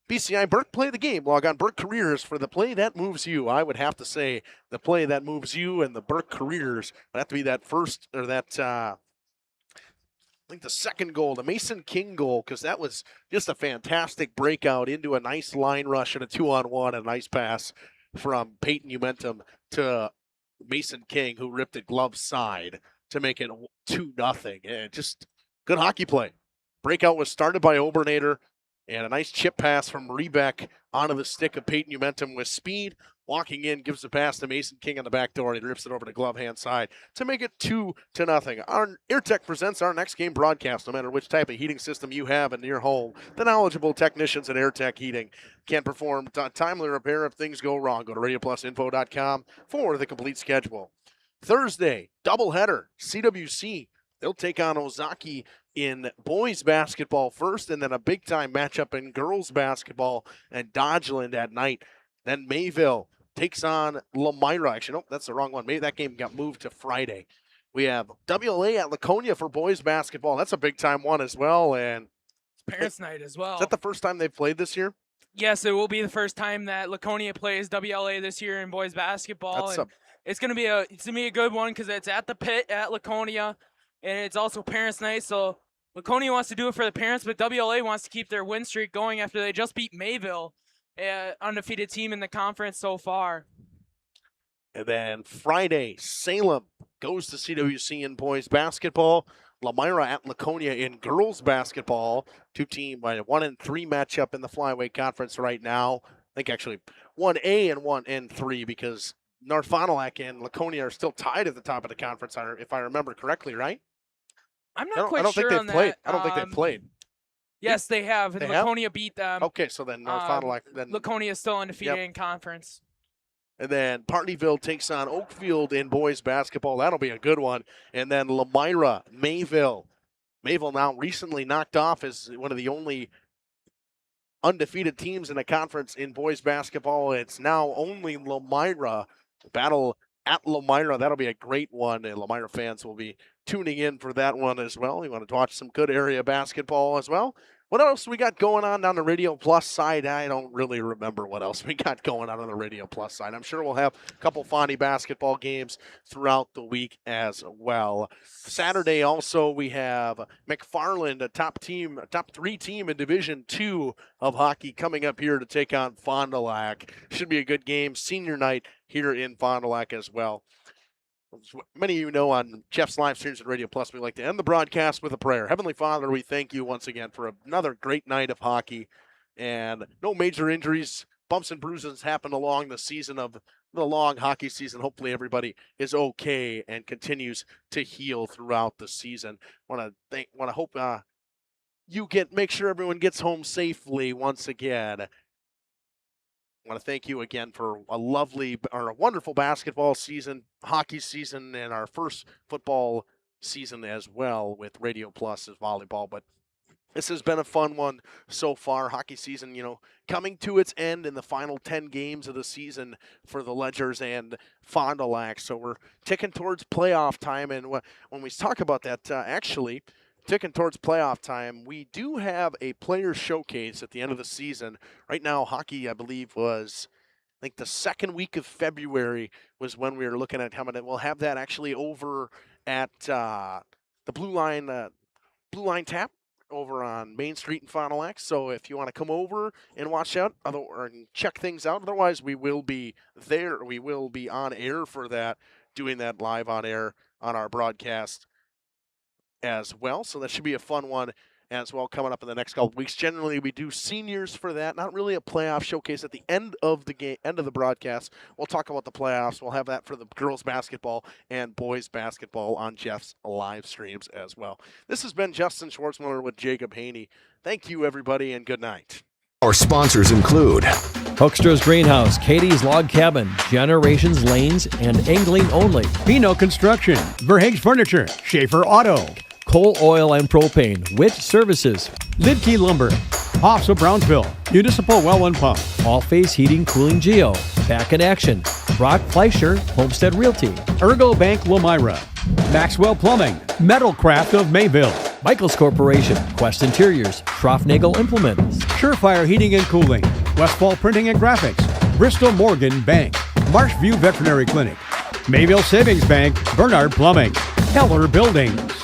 BCI Burke play the game. Log on Burke Careers for the play that moves you. I would have to say the play that moves you and the Burke Careers would have to be that first or that I think the second goal, the Mason King goal, because that was just a fantastic breakout into a nice line rush and a 2-on-1, a nice pass from Peyton Umentum to Mason King, who ripped it glove side to make it 2-0. Just good hockey play. Breakout was started by Obernader, and a nice chip pass from Rebeck onto the stick of Peyton Umentum with speed. Walking in, gives the pass to Mason King on the back door, and he rips it over to glove hand side to make it 2-0. Our AirTech presents our next game broadcast. No matter which type of heating system you have in your home, the knowledgeable technicians at AirTech Heating can perform timely repair if things go wrong. Go to radioplusinfo.com for the complete schedule. Thursday, doubleheader, CWC. They'll take on Ozaki in boys basketball first, and then a big-time matchup in girls basketball and Dodgeland at night. Then Mayville takes on Lamira. Actually, nope, that's the wrong one. Maybe that game got moved to Friday. We have WLA at Laconia for boys basketball. That's a big-time one as well. And Parents' night as well. Is that the first time they've played this year? Yes, it will be the first time that Laconia plays WLA this year in boys basketball. It's gonna be a good one because it's at the pit at Laconia, and it's also Parents' night. So Laconia wants to do it for the parents, but WLA wants to keep their win streak going after they just beat Mayville, undefeated team in the conference so far. And then Friday, Salem goes to CWC in boys basketball. Lamira at Laconia in girls basketball. Two-team by a 1-3 matchup in the Flyweight Conference right now. I think actually 1A and 1-3 because North Fond du Lac and Laconia are still tied at the top of the conference, if I remember correctly, right? I'm not quite sure on played. that. I don't think they've played. Yes, they have. And Laconia beat them. Okay, so then North Fond du Lac. Then Laconia is still undefeated in conference. And then Partneyville takes on Oakfield in boys basketball. That'll be a good one. And then Lamira, Mayville. Mayville now recently knocked off as one of the only undefeated teams in the conference in boys basketball. It's now only Lamira. Battle at Lamira. That'll be a great one. And Lamira fans will be tuning in for that one as well. You want to watch some good area basketball as well. What else we got going on down the Radio Plus side? I don't really remember what else we got going on the Radio Plus side. I'm sure we'll have a couple Fondy basketball games throughout the week as well. Saturday also we have McFarland, a top 3 team in Division II of hockey coming up here to take on Fond du Lac. Should be a good game. Senior night here in Fond du Lac as well. Many of you know on Jeff's live streams at Radio Plus, we like to end the broadcast with a prayer. Heavenly Father, we thank you once again for another great night of hockey and no major injuries. Bumps and bruises happened along the season of the long hockey season. Hopefully everybody is okay and continues to heal throughout the season. Want to hope make sure everyone gets home safely once again. I want to thank you again for a wonderful basketball season, hockey season, and our first football season as well with Radio Plus as volleyball. But this has been a fun one so far. Hockey season, coming to its end in the final 10 games of the season for the Ledgers and Fond du Lac. So we're ticking towards playoff time. And when we talk about that, ticking towards playoff time, we do have a player showcase at the end of the season. Right now, hockey, I believe, was the second week of February was when we were looking at coming in. We'll have that actually over at the Blue Line Tap over on Main Street in Fond du Lac. So if you want to come over and watch that or check things out, otherwise we will be there. We will be on air for that, doing that live on air on our broadcast as well. So that should be a fun one as well coming up in the next couple of weeks. Generally, we do seniors for that. Not really a playoff showcase at the end of the game, end of the broadcast. We'll talk about the playoffs. We'll have that for the girls basketball and boys basketball on Jeff's live streams as well. This has been Justin Schwartzmiller with Jacob Haney. Thank you, everybody, and good night. Our sponsors include Hoekstra's Greenhouse, Katie's Log Cabin, Generations Lanes, and Angling Only. Pino Construction, Verhaeg's Furniture, Schaefer Auto, Coal, Oil, and Propane, Witt Services, Lidkey Lumber, Hoffs of Brownsville, Municipal Well and Pump, All Face Heating, Cooling Geo, Back in Action, Brock Fleischer, Homestead Realty, Ergo Bank Lamira, Maxwell Plumbing, Metalcraft of Mayville, Michaels Corporation, Quest Interiors, Schroffnagel Implements, Surefire Heating and Cooling, Westfall Printing and Graphics, Bristol Morgan Bank, Marshview Veterinary Clinic, Mayville Savings Bank, Bernard Plumbing, Keller Buildings.